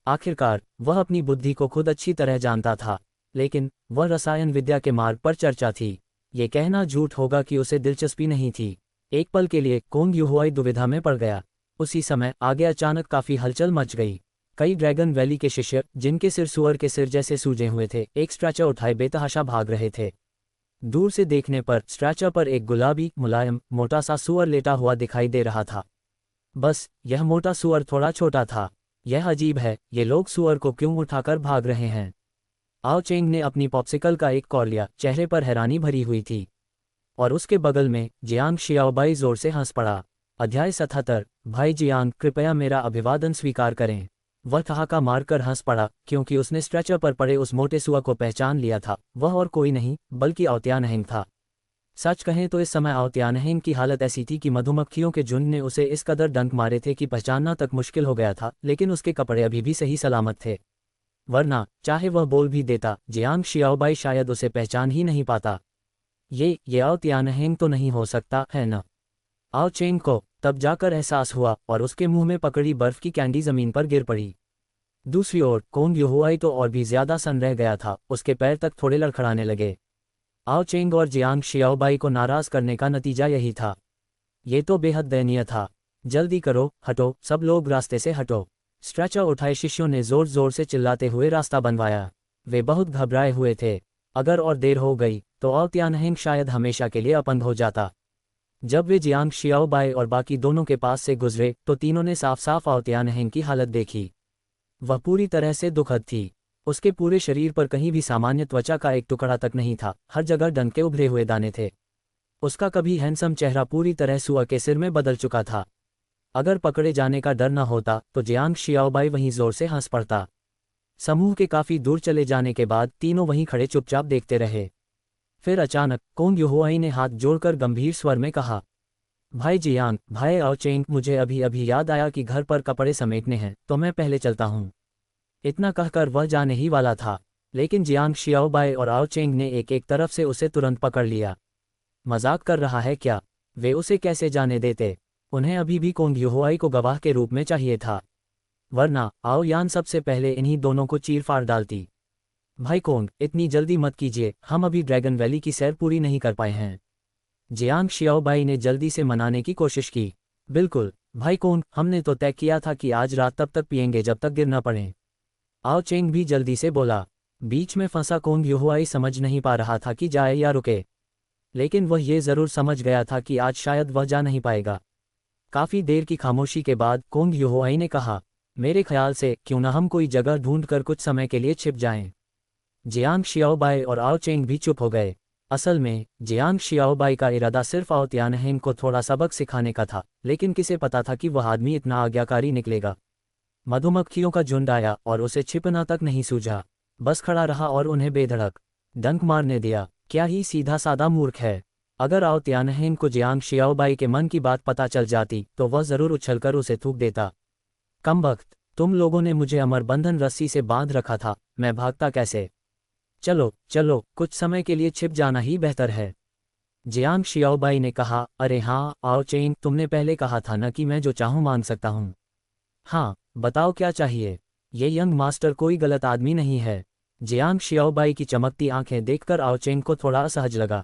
आखिरकार वह अपनी बुद्धि को खुद अच्छी तरह जानता था, लेकिन वह रसायन विद्या के मार्ग पर चर्चा थी। ये कहना झूठ होगा कि उसे दिलचस्पी नहीं थी। एक पल के लिए कोंग युहुआई दुविधा में पड़ गया। उसी समय आगे अचानक काफ़ी हलचल मच गई। कई ड्रैगन वैली के शिष्य, जिनके सिर सुअर के सिर जैसे सूजे हुए थे, एक स्ट्रैचर उठाए बेतहाशा भाग रहे थे। दूर से देखने पर स्ट्रैचर पर एक गुलाबी, मुलायम, मोटा सा सुअर लेटा हुआ दिखाई दे रहा था। बस यह मोटा सुअर थोड़ा छोटा था। यह अजीब है, ये लोग सुअर को क्यों उठाकर भाग रहे हैं? आओ चेंग ने अपनी पॉप्सिकल का एक कौर लिया, चेहरे पर हैरानी भरी हुई थी। और उसके बगल में जियांग शियाओबाई जोर से हंस पड़ा। अध्याय 77। भाई जियांग, कृपया मेरा अभिवादन स्वीकार करें। वह ठहाका मारकर हंस पड़ा, क्योंकि उसने स्ट्रेचर पर पड़े उस मोटे सुआ को पहचान लिया था। वह और कोई नहीं बल्कि आओ त्यानहेंग था। सच कहें तो इस समय आओ त्यानहेंग की हालत ऐसी थी कि मधुमक्खियों के झुंड ने उसे इस कदर डंक मारे थे कि पहचानना तक मुश्किल हो गया था, लेकिन उसके कपड़े अभी भी सही सलामत थे। वरना चाहे वह बोल भी देता, जियांग शियाओबाई शायद उसे पहचान ही नहीं पाता। ये आओ त्यानहेंग तो नहीं हो सकता है न। आओ चेंग को तब जाकर एहसास हुआ और उसके मुंह में पकड़ी बर्फ की कैंडी जमीन पर गिर पड़ी। दूसरी ओर कोंग युहुआई तो और भी ज्यादा सन रह गया था, उसके पैर तक थोड़े लड़खड़ाने लगे। आओ चेंग और जियांग शियाओबाई को नाराज करने का नतीजा यही था। ये तो बेहद दयनीय था। जल्दी करो, हटो, सब लोग रास्ते से हटो। स्ट्रेचर उठाए शिष्यों ने जोर जोर से चिल्लाते हुए रास्ता बनवाया। वे बहुत घबराए हुए थे। अगर और देर हो गई तो आओ त्यानहेंग शायद हमेशा के लिए अपंग हो जाता। जब वे जियांग शियाओबाई और बाकी दोनों के पास से गुजरे तो तीनों ने साफ साफ आओ त्यानहेंग की हालत देखी। वह पूरी तरह से दुखद थी। उसके पूरे शरीर पर कहीं भी सामान्य त्वचा का एक टुकड़ा तक नहीं था, हर जगह डंक के उभरे हुए दाने थे। उसका कभी हैंडसम चेहरा पूरी तरह सुअर के सिर में बदल चुका था। अगर पकड़े जाने का डर न होता तो जियांग शियाओबाई वहीं जोर से हंस पड़ता। समूह के काफी दूर चले जाने के बाद तीनों वहीं खड़े चुपचाप देखते रहे। फिर अचानक कोंग युहुआई ने हाथ जोड़कर गंभीर स्वर में कहा, भाई जियांग, भाई आओ चेंग, मुझे अभी अभी याद आया कि घर पर कपड़े समेटने हैं, तो मैं पहले चलता हूँ। इतना कहकर वह जाने ही वाला था, लेकिन जियांग शियाओबाई और आओ चेंग ने एक एक तरफ से उसे तुरंत पकड़ लिया। मजाक कर रहा है क्या? वे उसे कैसे जाने देते? उन्हें अभी भी कोंग युहुआई को गवाह के रूप में चाहिए था, वरना आओ यान सबसे पहले इन्हीं दोनों को चीर फाड़ डालती। भाई कोंग, इतनी जल्दी मत कीजिए, हम अभी ड्रैगन वैली की सैर पूरी नहीं कर पाए हैं। जियांग शियाओबाई ने जल्दी से मनाने की कोशिश की। बिल्कुल भाई कोंग, हमने तो तय किया था कि आज रात तब तक पिएंगे जब तक गिर न पड़े। आओ चेंग भी जल्दी से बोला। बीच में फंसा कोंग युहुआई समझ नहीं पा रहा था कि जाए या रुके, लेकिन वह ये जरूर समझ गया था कि आज शायद वह जा नहीं पाएगा। काफी देर की खामोशी के बाद कोंग युहुआई ने कहा, मेरे ख्याल से क्यों न हम कोई जगह ढूंढकर कुछ समय के लिए छिप जाएं। जियांग शियाओबाई और आओ चेंग भी चुप हो गए। असल में जियांग शियाओबाई का इरादा सिर्फ आओ त्यानहेंग को थोड़ा सबक सिखाने का था, लेकिन किसे पता था कि वह आदमी इतना आज्ञाकारी निकलेगा। मधुमक्खियों का झुंड आया और उसे छिपना तक नहीं सूझा, बस खड़ा रहा और उन्हें बेधड़क डंक मारने दिया। क्या ही सीधा सादा मूर्ख है। अगर आओ त्यानहेंग को जियांग शियाओबाई के मन की बात पता चल जाती तो वह जरूर उछलकर उसे थूक देता। कमबख्त, तुम लोगों ने मुझे अमर बंधन रस्सी से बांध रखा था, मैं भागता कैसे? चलो चलो, कुछ समय के लिए छिप जाना ही बेहतर है। जियांग शियाओबाई ने कहा, अरे हाँ आओ चेंग, तुमने पहले कहा था न कि मैं जो चाहूँ मांग सकता हूँ। हाँ बताओ क्या चाहिए। ये यंग मास्टर कोई गलत आदमी नहीं है। जियांग शियाओबाई की चमकती आंखें देखकर आओ चेंग को थोड़ा असहज लगा।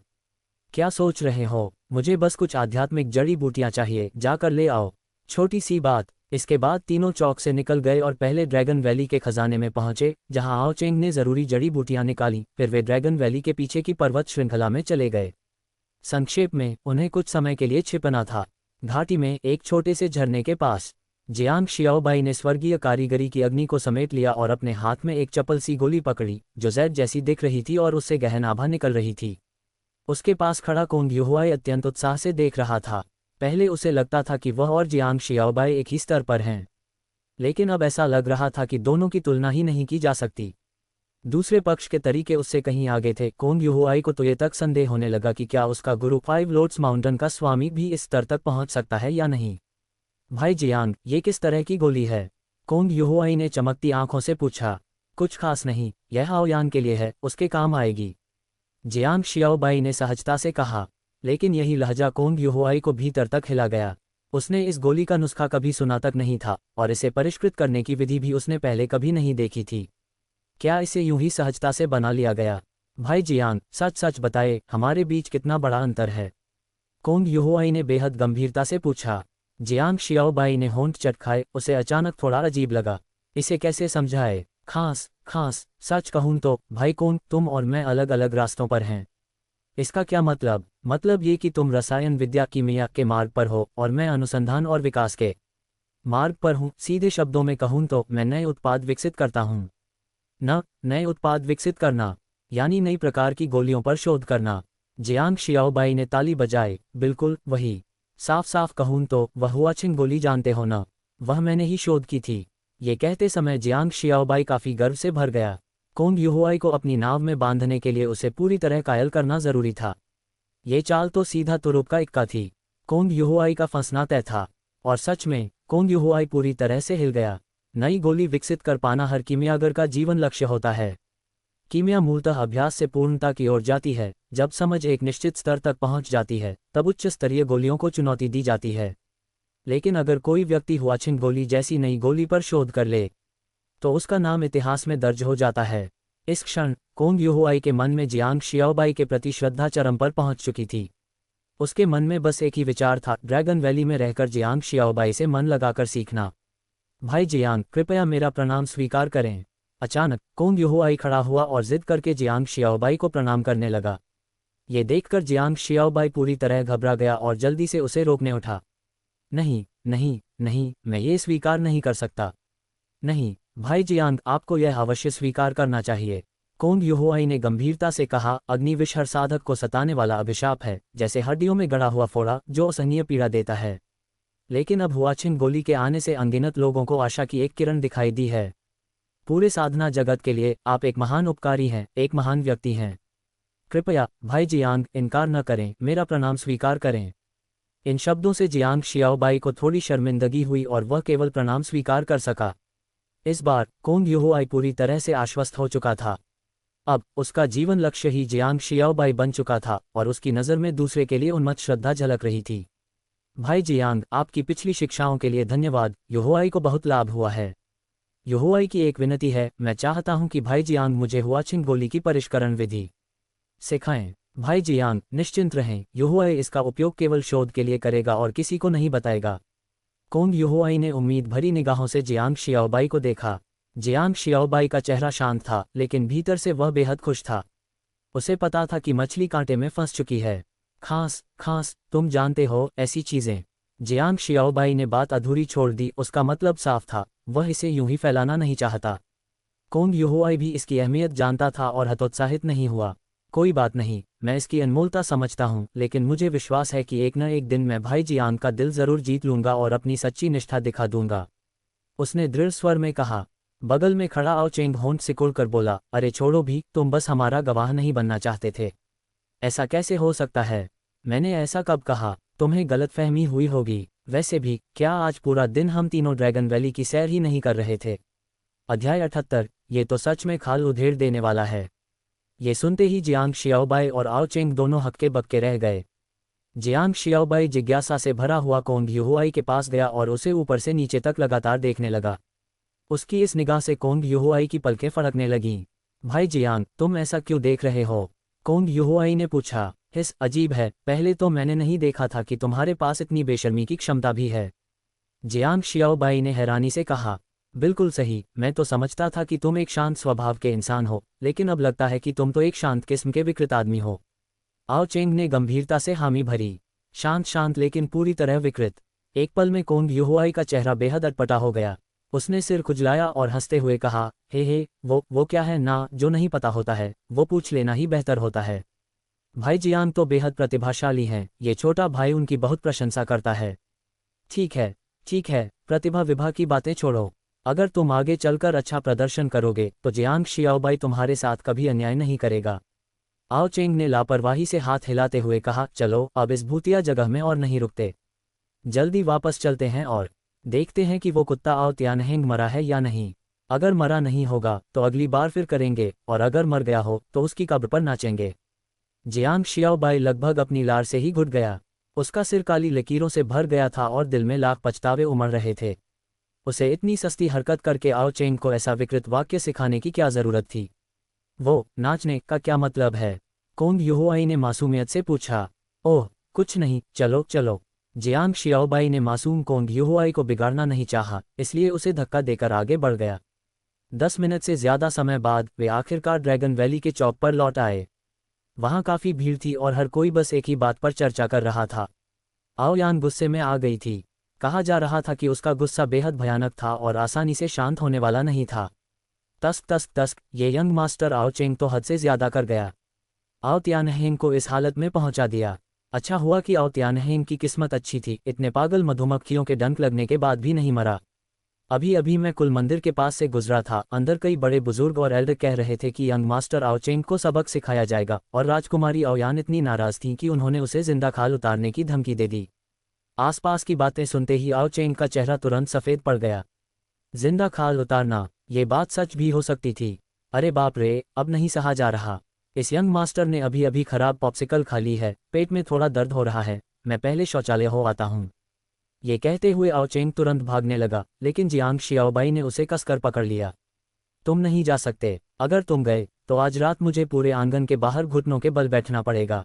क्या सोच रहे हो? मुझे बस कुछ आध्यात्मिक जड़ी बूटियां चाहिए, जाकर ले आओ। छोटी सी बात। इसके बाद तीनों चौक से निकल गए और पहले ड्रैगन वैली के खजाने में पहुंचे, जहां आओ चेंग ने जरूरी जड़ी बूटियां निकाली। फिर वे ड्रैगन वैली के पीछे की पर्वत श्रृंखला में चले गए। संक्षेप में उन्हें कुछ समय के लिए छिपना था, घाटी में एक छोटे से झरने के पास। जियांग शियाओबाई ने स्वर्गीय कारीगरी की अग्नि को समेट लिया और अपने हाथ में एक चपल सी गोली पकड़ी, जो जैद जैसी दिख रही थी और उससे गहन आभा निकल रही थी। उसके पास खड़ा कोंग युहुआई अत्यंत उत्साह से देख रहा था। पहले उसे लगता था कि वह और जियांग शियाओबाई एक ही स्तर पर हैं, लेकिन अब ऐसा लग रहा था कि दोनों की तुलना ही नहीं की जा सकती। दूसरे पक्ष के तरीके उससे कहीं आगे थे। कोंग युहुआई को तो ये तक संदेह होने लगा कि क्या उसका गुरु 5 लोर्ड्स माउंटेन का स्वामी भी इस स्तर तक पहुंच सकता है या नहीं। भाई जियांग, ये किस तरह की गोली है? कोंग युहुआई ने चमकती आंखों से पूछा। कुछ खास नहीं, यह आओ यान के लिए है, उसके काम आएगी। जियांग शियाओबाई ने सहजता से कहा, लेकिन यही लहजा कोंग युहुआई को भीतर तक हिला गया। उसने इस गोली का नुस्खा कभी सुना तक नहीं था और इसे परिष्कृत करने की विधि भी उसने पहले कभी नहीं देखी थी। क्या इसे यूं ही सहजता से बना लिया गया? भाई जियांग, सच सच बताए, हमारे बीच कितना बड़ा अंतर है? कोंग युहुआई ने बेहद गंभीरता से पूछा। जियांग शियाओबाई ने होंठ चटखाए, उसे अचानक थोड़ा अजीब लगा। इसे कैसे समझाए? खास खास, सच कहूं तो भाई कोंग, तुम और मैं अलग अलग रास्तों पर हैं। इसका क्या मतलब? मतलब ये कि तुम रसायन विद्या कीमिया के मार्ग पर हो और मैं अनुसंधान और विकास के मार्ग पर हूँ। सीधे शब्दों में कहूँ तो मैं नए उत्पाद विकसित करता हूँ। नए उत्पाद विकसित करना, यानी नई प्रकार की गोलियों पर शोध करना। जियांग शियाओबाई ने ताली बजाई। बिल्कुल वही। साफ साफ कहूँ तो वह हुआछिंग गोली जानते हो ना, वह मैंने ही शोध की थी। ये कहते समय जियांग शियाओबाई काफी गर्व से भर गया। कोंग युहुआई को अपनी नाव में बांधने के लिए उसे पूरी तरह कायल करना जरूरी था। ये चाल तो सीधा तुरुप का इक्का थी। कोंग युहुआई का फंसना तय था। और सच में कोंग युहुआई पूरी तरह से हिल गया। नई गोली विकसित कर पाना हर कीमियागर का जीवन लक्ष्य होता है। कीमिया मूलतः अभ्यास से पूर्णता की ओर जाती है। जब समझ एक निश्चित स्तर तक पहुंच जाती है तब उच्च स्तरीय गोलियों को चुनौती दी जाती है। लेकिन अगर कोई व्यक्ति हुआछिंग गोली जैसी नई गोली पर शोध कर ले तो उसका नाम इतिहास में दर्ज हो जाता है। इस क्षण कोंग युहुआई के मन में जियांग शियाओबाई के प्रति श्रद्धा चरम पर पहुंच चुकी थी। उसके मन में बस एक ही विचार था, ड्रैगन वैली में रहकर जियांग शियाओबाई से मन लगाकर सीखना। भाई जियांग, कृपया मेरा प्रणाम स्वीकार करें। अचानक कोंग युहुआई खड़ा हुआ और जिद करके जियांग शियाओबाई को प्रणाम करने लगा। ये देखकर जियांग शियाओबाई पूरी तरह घबरा गया और जल्दी से उसे रोकने उठा। नहीं नहीं नहीं, मैं ये स्वीकार नहीं कर सकता। नहीं भाई जियांग, आपको यह अवश्य स्वीकार करना चाहिए। कोंग युहुआई ने गंभीरता से कहा, अग्निविष हर साधक को सताने वाला अभिशाप है, जैसे हड्डियों में गड़ा हुआ फोड़ा जो असहनीय पीड़ा देता है। लेकिन अब हुआछिंग गोली के आने से अनगिनत लोगों को आशा की एक किरण दिखाई दी है। पूरे साधना जगत के लिए आप एक महान उपकारी हैं, एक महान व्यक्ति हैं। कृपया भाई जियांग, इनकार न करें, मेरा प्रणाम स्वीकार करें। इन शब्दों से जियांग शियाओबाई को थोड़ी शर्मिंदगी हुई और वह केवल प्रणाम स्वीकार कर सका। इस बार कोंग युहुआई पूरी तरह से आश्वस्त हो चुका था। अब उसका जीवन लक्ष्य ही जियांग शियाओबाई बन चुका था और उसकी नज़र में दूसरे के लिए उन्मत्त श्रद्धा झलक रही थी। भाई जियांग, आपकी पिछली शिक्षाओं के लिए धन्यवाद, युहुआई को बहुत लाभ हुआ है। युहुआई की एक विनती है, मैं चाहता हूं कि भाई जियांग मुझे हुआछिंग गोली की परिष्करण विधि सिखाएं। भाई जियांग निश्चिंत रहें, युहुआई इसका उपयोग केवल शोध के लिए करेगा और किसी को नहीं बताएगा। कोंग युहुआई ने उम्मीद भरी निगाहों से जियांग शियाओबाई को देखा। जियांग शियाओबाई का चेहरा शांत था, लेकिन भीतर से वह बेहद खुश था। उसे पता था कि मछली कांटे में फंस चुकी है। खांस खांस, तुम जानते हो, ऐसी चीजें। जियांग शियाओबाई ने बात अधूरी छोड़ दी। उसका मतलब साफ था, वह इसे यूं ही फैलाना नहीं चाहता। कोंग युहुआई भी इसकी अहमियत जानता था और हतोत्साहित नहीं हुआ। कोई बात नहीं, मैं इसकी अनमोलता समझता हूँ, लेकिन मुझे विश्वास है कि एक न एक दिन मैं भाई जियांग का दिल जरूर जीत लूंगा और अपनी सच्ची निष्ठा दिखा दूंगा। उसने दृढ़ स्वर में कहा। बगल में खड़ा आओ चेंग होंठ सिकुड़कर बोला, अरे छोड़ो भी, तुम बस हमारा गवाह नहीं बनना चाहते थे। ऐसा कैसे हो सकता है? मैंने ऐसा कब कहा? तुम्हें गलतफहमी हुई होगी। वैसे भी क्या आज पूरा दिन हम तीनों ड्रैगन वैली की सैर ही नहीं कर रहे थे? अध्याय 78। ये तो सच में खाल उधेड़ देने वाला है। ये सुनते ही जियांग शियाओबाई और आओ चेंग दोनों हक्के बक्के रह गए। जियांग शियाओबाई जिज्ञासा से भरा हुआ कोंग युहुआई के पास गया और उसे ऊपर से नीचे तक लगातार देखने लगा। उसकी इस निगाह से कोंग युहुआई की पलकें फड़कने लगीं। भाई जियांग, तुम ऐसा क्यों देख रहे हो? कोंग युहुआई ने पूछा। हिस अजीब है, पहले तो मैंने नहीं देखा था कि तुम्हारे पास इतनी बेशर्मी की क्षमता भी है। जियांग शियाओबाई ने हैरानी से कहा। बिल्कुल सही, मैं तो समझता था कि तुम एक शांत स्वभाव के इंसान हो, लेकिन अब लगता है कि तुम तो एक शांत किस्म के विकृत आदमी हो। आओ चेंग ने गंभीरता से हामी भरी। शांत शांत लेकिन पूरी तरह विकृत। एक पल में कोंग युहुआई का चेहरा बेहद अटपटा हो गया। उसने सिर खुजलाया और हंसते हुए कहा, हे वो क्या है ना जो नहीं पता होता है, वो पूछ लेना ही बेहतर होता है। भाई जियांग तो बेहद प्रतिभाशाली हैं, ये छोटा भाई उनकी बहुत प्रशंसा करता है। ठीक है, प्रतिभा विभा की बातें छोड़ो। अगर तुम आगे चलकर अच्छा प्रदर्शन करोगे तो जियांग शियाओबाई तुम्हारे साथ कभी अन्याय नहीं करेगा। आओ चेंग ने लापरवाही से हाथ हिलाते हुए कहा, चलो अब इस भूतिया जगह में और नहीं रुकते, जल्दी वापस चलते हैं और देखते हैं कि वो कुत्ता आओ त्यानहेंग मरा है या नहीं। अगर मरा नहीं होगा तो अगली बार फिर करेंगे, और अगर मर गया हो तो उसकी कब्र पर नाचेंगे। जियांग शियाओबाई लगभग अपनी लार से ही घुट गया। उसका सिर काली लकीरों से भर गया था और दिल में लाख पछतावे उमड़ रहे थे। उसे इतनी सस्ती हरकत करके आओ चेंग को ऐसा विकृत वाक्य सिखाने की क्या जरूरत थी? वो नाचने का क्या मतलब है? कोंग युहुआई ने मासूमियत से पूछा। ओह कुछ नहीं, चलो चलो। जियांग शियाओबाई ने मासूम कोंग युहुआई को बिगाड़ना नहीं चाहा, इसलिए उसे धक्का देकर आगे बढ़ गया। 10 मिनट से ज्यादा समय बाद वे आखिरकार ड्रैगन वैली के चौक पर लौट आए। वहां काफी भीड़ थी और हर कोई बस एक ही बात पर चर्चा कर रहा था। आओ यान गुस्से में आ गई थी। कहा जा रहा था कि उसका गुस्सा बेहद भयानक था और आसानी से शांत होने वाला नहीं था। तस्क तस्क तस्क, ये यंग मास्टर आओ चेंग तो हद से ज्यादा कर गया। आओ तियानहेंग को इस हालत में पहुंचा दिया। अच्छा हुआ कि आओ तियानहेंग की किस्मत अच्छी थी, इतने पागल मधुमक्खियों के डंक लगने के बाद भी नहीं मरा। अभी अभी मैं कुल मंदिर के पास से गुजरा था, अंदर कई बड़े बुजुर्ग और एल्डर कह रहे थे कि यंग मास्टर आओ चेंग को सबक सिखाया जाएगा, और राजकुमारी आओयान इतनी नाराज थीं कि उन्होंने उसे जिंदा खाल उतारने की धमकी दे दी। आसपास की बातें सुनते ही आओ चेंग का चेहरा तुरंत सफ़ेद पड़ गया। जिंदा खाल उतारना, ये बात सच भी हो सकती थी। अरे बाप रे, अब नहीं सहा जा रहा। इस यंग मास्टर ने अभी अभी खराब पॉप्सिकल खा ली है, पेट में थोड़ा दर्द हो रहा है, मैं पहले शौचालय हो आता हूँ। ये कहते हुए आओ चेंग तुरंत भागने लगा, लेकिन जियांग शियाओबाई ने उसे कसकर पकड़ लिया। तुम नहीं जा सकते, अगर तुम गए तो आज रात मुझे पूरे आंगन के बाहर घुटनों के बल बैठना पड़ेगा।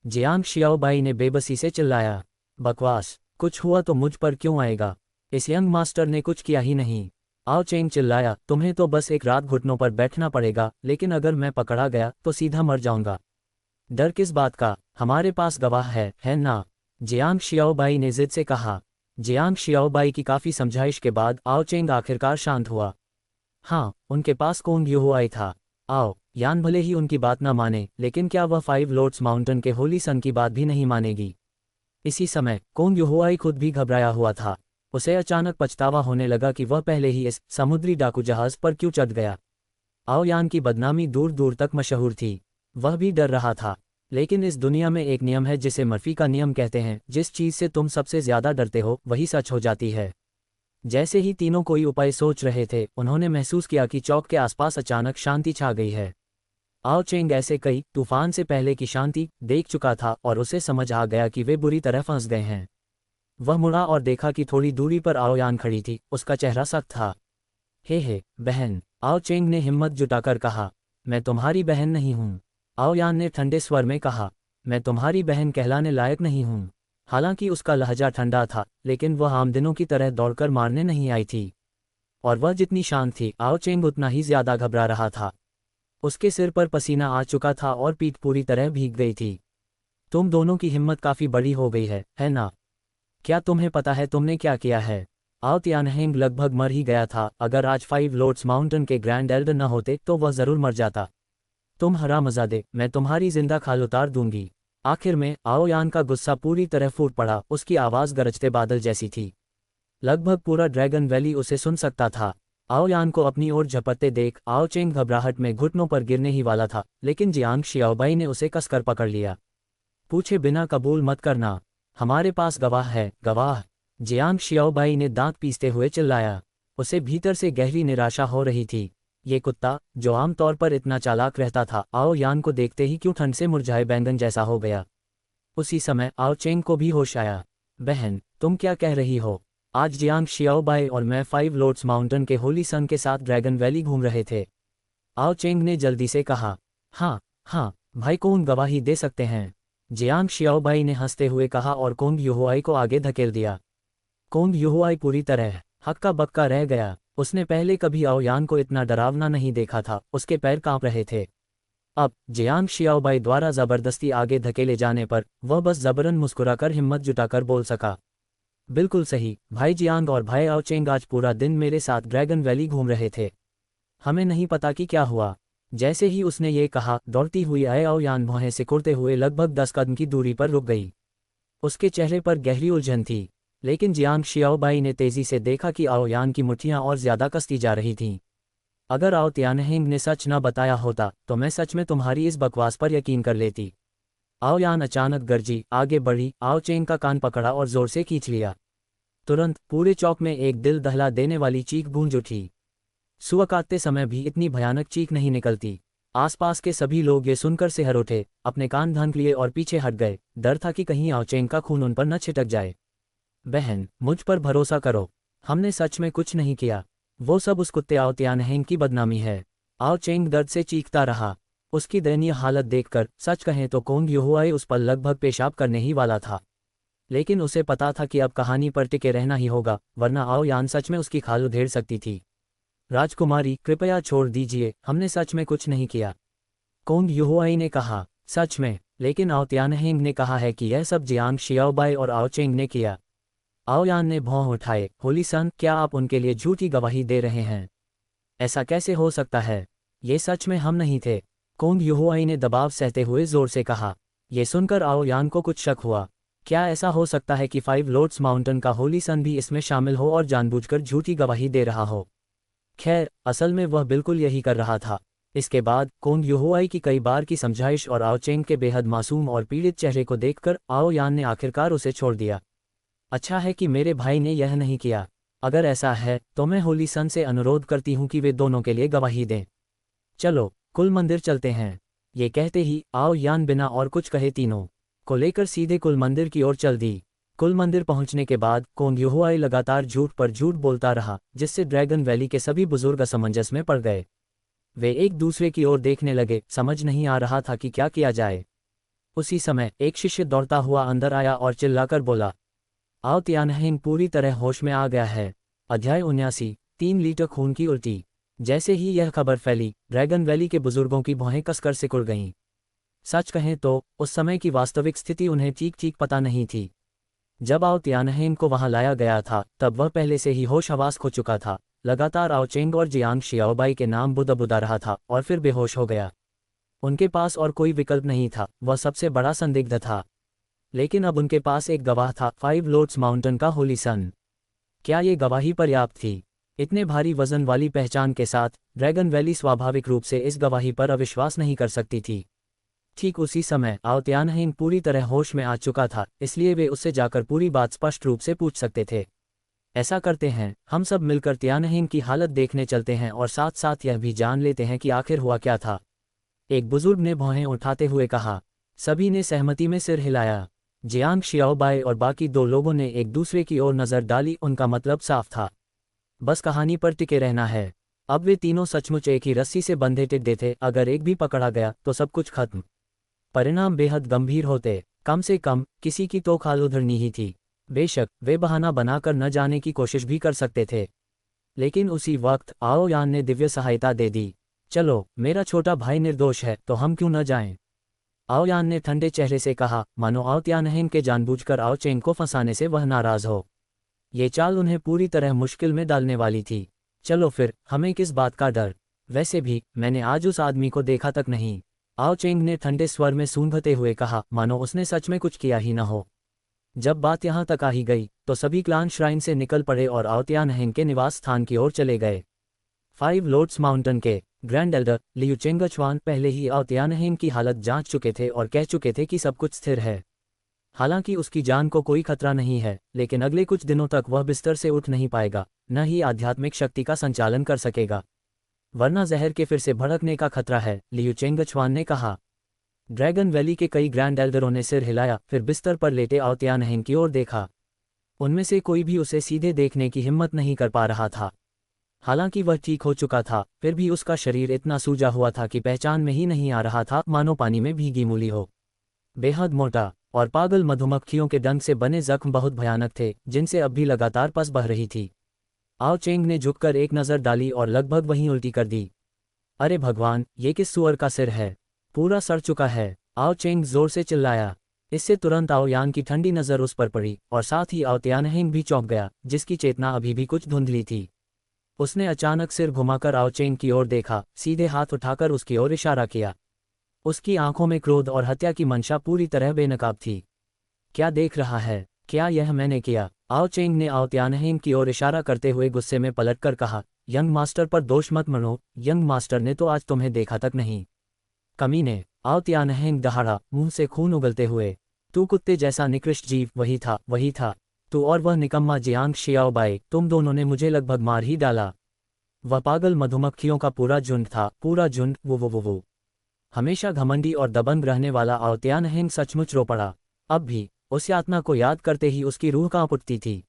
जियांग शियाओबाई ने बेबसी से चिल्लाया। बकवास, कुछ हुआ तो मुझ पर क्यों आएगा? इस यंग मास्टर ने कुछ किया ही नहीं। आओ चेंग चिल्लाया, तुम्हें तो बस एक रात घुटनों पर बैठना पड़ेगा, लेकिन अगर मैं पकड़ा गया तो सीधा मर जाऊंगा। डर किस बात का, हमारे पास गवाह है ना? जियांग शियाओबाई ने जिद से कहा। जियांग शियाओबाई की काफ़ी समझाइश के बाद आओ चेंग आखिरकार शांत हुआ। हाँ, उनके पास कोंग युहुआई था। आओ यान भले ही उनकी बात ना माने, लेकिन क्या वह 5 लोर्ड्स माउंटेन के होली सन की बात भी नहीं मानेगी? इसी समय कोंग युहुआई खुद भी घबराया हुआ था। उसे अचानक पछतावा होने लगा कि वह पहले ही इस समुद्री डाकू जहाज पर क्यों चढ़ गया। आओ यान की बदनामी दूर दूर तक मशहूर थी। वह भी डर रहा था, लेकिन इस दुनिया में एक नियम है जिसे मर्फी का नियम कहते हैं, जिस चीज़ से तुम सबसे ज्यादा डरते हो वही सच हो जाती है। जैसे ही तीनों कोई उपाय सोच रहे थे, उन्होंने महसूस किया कि चौक के आसपास अचानक शांति छा गई है। आओ चेंग ऐसे कई तूफान से पहले की शांति देख चुका था और उसे समझ आ गया कि वे बुरी तरह फंस गए हैं। वह मुड़ा और देखा कि थोड़ी दूरी पर आओ यान खड़ी थी, उसका चेहरा सख्त था। हे बहन, आओ चेंग ने हिम्मत जुटाकर कहा। मैं तुम्हारी बहन नहीं हूँ। आओ यान ने ठंडे स्वर में कहा। मैं तुम्हारी बहन कहलाने लायक नहीं हूँ। हालांकि उसका लहजा ठंडा था, लेकिन वह आम दिनों की तरह दौड़कर मारने नहीं आई थी। और वह जितनी शांत थी, आओ चेंग उतना ही ज्यादा घबरा रहा था। उसके सिर पर पसीना आ चुका था और पीठ पूरी तरह भीग गई थी। तुम दोनों की हिम्मत काफी बड़ी हो गई है ना? क्या तुम्हें पता है तुमने क्या किया है? आओ तियानहेंग लगभग मर ही गया था। अगर आज 5 लोर्ड्स माउंटेन के ग्रैंड एल्डर न होते तो वह जरूर मर जाता। तुम हरामजादे, मैं तुम्हारी जिंदा खाल उतार दूंगी। आखिर में आओ यान का गुस्सा पूरी तरह फूट पड़ा, उसकी आवाज़ गरजते बादल जैसी थी। लगभग पूरा ड्रैगन वैली उसे सुन सकता था। आओ यान को अपनी ओर झपटते देख आओ चेंग घबराहट में घुटनों पर गिरने ही वाला था, लेकिन जियांग शियाओबाई ने उसे कसकर पकड़ लिया। पूछे बिना कबूल मत करना, हमारे पास गवाह है, गवाह। जियांग शियाओबाई ने दांत पीसते हुए चिल्लाया। उसे भीतर से गहरी निराशा हो रही थी। ये कुत्ता, जो आमतौर पर इतना चालाक रहता था, आओ यान को देखते ही क्यों ठंड से मुरझाए बैंगन जैसा हो गया। उसी समय आओ चेंग को भी होश आया। बहन, तुम क्या कह रही हो? आज जियांग शियाओबाई और मैं 5 लोर्ड्स माउंटेन के होली सन के साथ ड्रैगन वैली घूम रहे थे। आओ चेंग ने जल्दी से कहा। हाँ भाई, कौन गवाही दे सकते हैं? जियांग शियाओबाई ने हंसते हुए कहा और कोंग युहुआई को आगे धकेल दिया। कोंग युहुआई पूरी तरह हक्का बक्का रह गया। उसने पहले कभी आओ यान को इतना डरावना नहीं देखा था, उसके पैर कांप रहे थे। अब जियांग शियाओबाई द्वारा जबरदस्ती आगे धकेले जाने पर वह बस जबरन मुस्कुराकर हिम्मत जुटाकर बोल सका। बिल्कुल सही, भाई जियांग और भाई आओ चेंग आज पूरा दिन मेरे साथ ड्रैगन वैली घूम रहे थे। हमें नहीं पता कि क्या हुआ। जैसे ही उसने ये कहा, दौड़ती हुई आओ यान भौहें सिकुड़ते हुए लगभग 10 कदम की दूरी पर रुक गई। उसके चेहरे पर गहरी उलझन थी, लेकिन जियांग शियाओबाई ने तेजी से देखा कि आओ यान की मुट्ठियां और ज्यादा कसती जा रही थीं। अगर आओ तियानहेंग ने सच न बताया होता तो मैं सच में तुम्हारी इस बकवास पर यकीन कर लेती। आओ यान अचानक गरजी, आगे बढ़ी, आओ चेंग का कान पकड़ा और जोर से खींच लिया। तुरंत पूरे चौक में एक दिल दहला देने वाली चीख गूंज उठी। सुबह काटते समय भी इतनी भयानक चीख नहीं निकलती। आसपास के सभी लोग ये सुनकर सिहर उठे, अपने कान धांक लिए और पीछे हट गए। डर था कि कहीं आओ चेंग का खून उन पर न छिटक जाए। बहन, मुझ पर भरोसा करो, हमने सच में कुछ नहीं किया। वो सब उस कुत्ते आओ तियानहेंग की बदनामी है। आओ चेंग दर्द से चीखता रहा। उसकी दयनीय हालत देखकर सच कहें तो कोंग युहुआई उस पर लगभग पेशाब करने ही वाला था। लेकिन उसे पता था कि अब कहानी पर टिके रहना ही होगा, वरना आओ यान सच में उसकी खाल उधेड़ सकती थी। राजकुमारी, कृपया छोड़ दीजिए, हमने सच में कुछ नहीं किया, कोंग युहुआई ने कहा। सच में? लेकिन आओ तियानहेंग ने कहा है कि यह सब जियांग शियाओबाई और आओ चेंग ने किया। आओ यान ने भौं उठाए। होली सन, क्या आप उनके लिए झूठी गवाही दे रहे हैं? ऐसा कैसे हो सकता है? ये सच में हम नहीं थे। कोंग युहुआई ने दबाव सहते हुए जोर से कहा। ये सुनकर आओ यान को कुछ शक हुआ। क्या ऐसा हो सकता है कि 5 लोर्ड्स माउंटेन का होली सन भी इसमें शामिल हो और जानबूझकर झूठी गवाही दे रहा हो? खैर, असल में वह बिल्कुल यही कर रहा था। इसके बाद कोंग युहुआई की कई बार की समझाइश और आओ चेंग के बेहद मासूम और पीड़ित चेहरे को देखकर आओ यान ने आखिरकार उसे छोड़ दिया। अच्छा है कि मेरे भाई ने यह नहीं किया। अगर ऐसा है तो मैं होली सन से अनुरोध करती हूँ कि वे दोनों के लिए गवाही दें। चलो, कुल मंदिर चलते हैं। ये कहते ही आओ यान बिना और कुछ कहे तीनों को लेकर सीधे कुल मंदिर की ओर चल दी। कुल मंदिर पहुंचने के बाद कोंग युहुआई लगातार झूठ पर झूठ बोलता रहा, जिससे ड्रैगन वैली के सभी बुजुर्ग असमंजस में पड़ गए। वे एक दूसरे की ओर देखने लगे, समझ नहीं आ रहा था कि क्या किया जाए। उसी समय एक शिष्य दौड़ता हुआ अंदर आया और चिल्लाकर बोला, आओ तियानहेंग पूरी तरह होश में आ गया है। अध्याय 79, 3 लीटर खून की उल्टी। जैसे ही यह खबर फैली, ड्रैगन वैली के बुजुर्गों की भौहें कसकर सिकुड़ गईं। सच कहें तो उस समय की वास्तविक स्थिति उन्हें ठीक पता नहीं थी। जब आओ तियानहेंग को वहां लाया गया था तब वह पहले से ही होश हवास खो चुका था। लगातार आओ चेंग और जियांग शियाओबाई के नाम बुदा रहा था और फिर बेहोश हो गया। उनके पास और कोई विकल्प नहीं था, वह सबसे बड़ा संदिग्ध था। लेकिन अब उनके पास एक गवाह था, 5 लोर्ड्स माउंटेन का होली सन। क्या ये गवाही पर्याप्त थी? इतने भारी वजन वाली पहचान के साथ ड्रैगन वैली स्वाभाविक रूप से इस गवाही पर अविश्वास नहीं कर सकती थी। ठीक उसी समय आओ तियानहेंग पूरी तरह होश में आ चुका था, इसलिए वे उससे जाकर पूरी बात स्पष्ट रूप से पूछ सकते थे। ऐसा करते हैं, हम सब मिलकर तियानहेंग की हालत देखने चलते हैं और साथ साथ यह भी जान लेते हैं कि आखिर हुआ क्या था। एक बुजुर्ग ने भौहें उठाते हुए कहा। सभी ने सहमति में सिर हिलाया। जियांग शियाओबाई और बाकी 2 लोगों ने एक दूसरे की ओर नजर डाली। उनका मतलब साफ था, बस कहानी पर टिके रहना है। अब वे तीनों सचमुच एक ही रस्सी से बंधे टिड्डे थे, अगर एक भी पकड़ा गया तो सब कुछ खत्म। परिणाम बेहद गंभीर होते। कम से कम किसी की तो खाल उधरनी ही थी। बेशक वे बहाना बनाकर न जाने की कोशिश भी कर सकते थे। लेकिन उसी वक्त आओ यान ने दिव्य सहायता दे दी। चलो, मेरा छोटा भाई निर्दोष है तो हम क्यों न जाएं? आओ यान ने ठंडे चेहरे से कहा, मानो आओ तियानहेंग के जानबूझकर आओ चेंग को फंसाने से वह नाराज हो। ये चाल उन्हें पूरी तरह मुश्किल में डालने वाली थी। चलो फिर, हमें किस बात का डर? वैसे भी मैंने आज उस आदमी को देखा तक नहीं। आओ चेंग ने ठंडे स्वर में सूंघते हुए कहा, मानो उसने सच में कुछ किया ही न हो। जब बात यहाँ तक आ ही गई तो सभी क्लान श्राइन से निकल पड़े और आओ तियानहेंग के निवास स्थान की ओर चले गए। 5 लोर्ड्स माउंटेन के ग्रैंड एल्डर लियू चेंगचुआन पहले ही आओ तियानहेंग की हालत जांच चुके थे और कह चुके थे कि सब कुछ स्थिर है। हालांकि उसकी जान को कोई खतरा नहीं है, लेकिन अगले कुछ दिनों तक वह बिस्तर से उठ नहीं पाएगा, न ही आध्यात्मिक शक्ति का संचालन कर सकेगा, वरना जहर के फिर से भड़कने का खतरा है, लियू चेंगचुआन ने कहा। ड्रैगन वैली के कई ग्रैंड एल्डरों ने सिर हिलाया, फिर बिस्तर पर लेटे आओ तियानहेंग की ओर देखा। उनमें से कोई भी उसे सीधे देखने की हिम्मत नहीं कर पा रहा था। हालांकि वह ठीक हो चुका था, फिर भी उसका शरीर इतना सूजा हुआ था कि पहचान में ही नहीं आ रहा था, मानो पानी में भीगी मूली हो। बेहद मोटा और पागल मधुमक्खियों के डंक से बने जख्म बहुत भयानक थे, जिनसे अब भी लगातार पस बह रही थी। आओ चेंग ने झुककर एक नज़र डाली और लगभग वहीं उल्टी कर दी। अरे भगवान, ये किस सुअर का सिर है? पूरा सड़ चुका है। आओ चेंग जोर से चिल्लाया। इससे तुरंत आओ यान की ठंडी नज़र उस पर पड़ी और साथ ही आओ तियानहेंग भी चौंक गया, जिसकी चेतना अभी भी कुछ धुंधली थी। उसने अचानक सिर घुमाकर आओ चेंग की ओर देखा, सीधे हाथ उठाकर उसकी ओर इशारा किया। उसकी आंखों में क्रोध और हत्या की मंशा पूरी तरह बेनकाब थी। क्या देख रहा है? क्या यह मैंने किया? आओ चेंग ने आओ तियानहेंग की ओर इशारा करते हुए गुस्से में पलटकर कहा, यंग मास्टर पर दोष मत मनो, यंग मास्टर ने तो आज तुम्हें देखा तक नहीं। कमीने! आओ तियानहेंग दहाड़ा, मुंह से खून उगलते हुए। तू कुत्ते जैसा निकृष्ट जीव, वही था। तू और वह निकम्मा जियांग शियाओबाई, तुम दोनों ने मुझे लगभग मार ही डाला। वह पागल मधुमक्खियों का पूरा झुंड था, पूरा झुंड। वो हमेशा घमंडी और दबंग रहने वाला आओ तियानहेंग सचमुच रो पड़ा। अब भी उस यातना को याद करते ही उसकी रूह कांप उठती थी।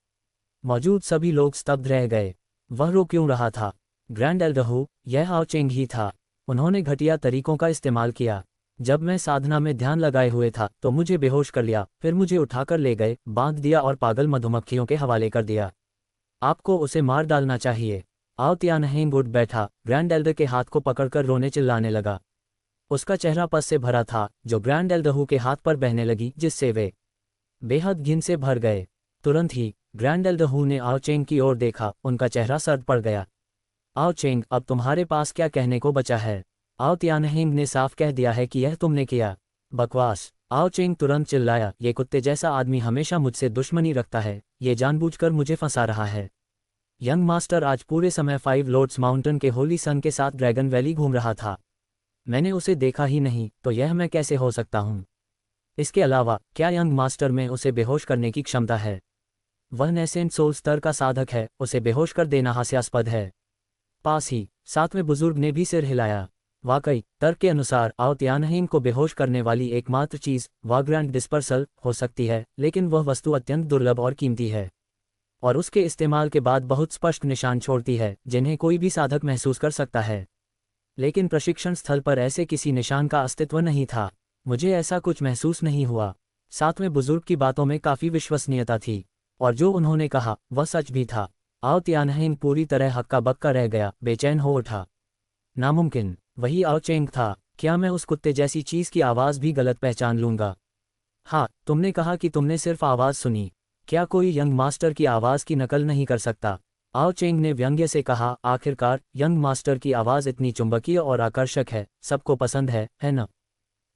मौजूद सभी लोग स्तब्ध रह गए। वह रो क्यों रहा था? ग्रैंड एल्डर, यह आओ चेंग ही था। उन्होंने घटिया तरीकों का इस्तेमाल किया। जब मैं साधना में ध्यान लगाए हुए था तो मुझे बेहोश कर लिया, फिर मुझे उठाकर ले गए, बांध दिया और पागल मधुमक्खियों के हवाले कर दिया। आपको उसे मार डालना चाहिए। आओ तियानहेंग उठ बैठा, ग्रैंड एल्डर के हाथ को पकड़कर रोने चिल्लाने लगा। उसका चेहरा पस से भरा था, जो ग्रैंड एल्डर के हाथ पर बहने लगी, जिससे वे बेहद घिन से भर गए। तुरंत ही ग्रैंड एल्डर ने आओ चेंग की ओर देखा, उनका चेहरा सर्द पड़ गया। आओ चेंग, अब तुम्हारे पास क्या कहने को बचा है? आओ तियानहेंग ने साफ कह दिया है कि यह तुमने किया। बकवास। आओ चेंग तुरंत चिल्लाया, ये कुत्ते जैसा आदमी हमेशा मुझसे दुश्मनी रखता है, ये जानबूझकर मुझे फंसा रहा है। यंग मास्टर आज पूरे समय 5 लोर्ड्स माउंटेन के होली सन के साथ ड्रैगन वैली घूम रहा था। मैंने उसे देखा ही नहीं, तो यह मैं कैसे हो सकता हूँ? इसके अलावा क्या यंग मास्टर में उसे बेहोश करने की क्षमता है? वह नेसेंट सोल स्तर का साधक है, उसे बेहोश कर देना हास्यास्पद है। पास ही सातवें बुजुर्ग ने भी सिर हिलाया। वाकई, तर्क के अनुसार आओ तियानहेंग को बेहोश करने वाली एकमात्र चीज़ वाग्रांड डिस्पर्सल हो सकती है, लेकिन वह वस्तु अत्यंत दुर्लभ और कीमती है और उसके इस्तेमाल के बाद बहुत स्पष्ट निशान छोड़ती है जिन्हें कोई भी साधक महसूस कर सकता है। लेकिन प्रशिक्षण स्थल पर ऐसे किसी निशान का अस्तित्व नहीं था। मुझे ऐसा कुछ महसूस नहीं हुआ। सातवें बुजुर्ग की बातों में काफ़ी विश्वसनीयता थी और जो उन्होंने कहा वह सच भी था। आओ तियानहेंग पूरी तरह हक्का बक्का रह गया, बेचैन हो उठा। नामुमकिन, वही आओ चेंग था। क्या मैं उस कुत्ते जैसी चीज़ की आवाज़ भी गलत पहचान लूँगा? हाँ, तुमने कहा कि तुमने सिर्फ आवाज़ सुनी। क्या कोई यंग मास्टर की आवाज़ की नकल नहीं कर सकता? आओ चेंग ने व्यंग्य से कहा, आखिरकार यंग मास्टर की आवाज़ इतनी चुंबकीय और आकर्षक है, सबको पसंद है न?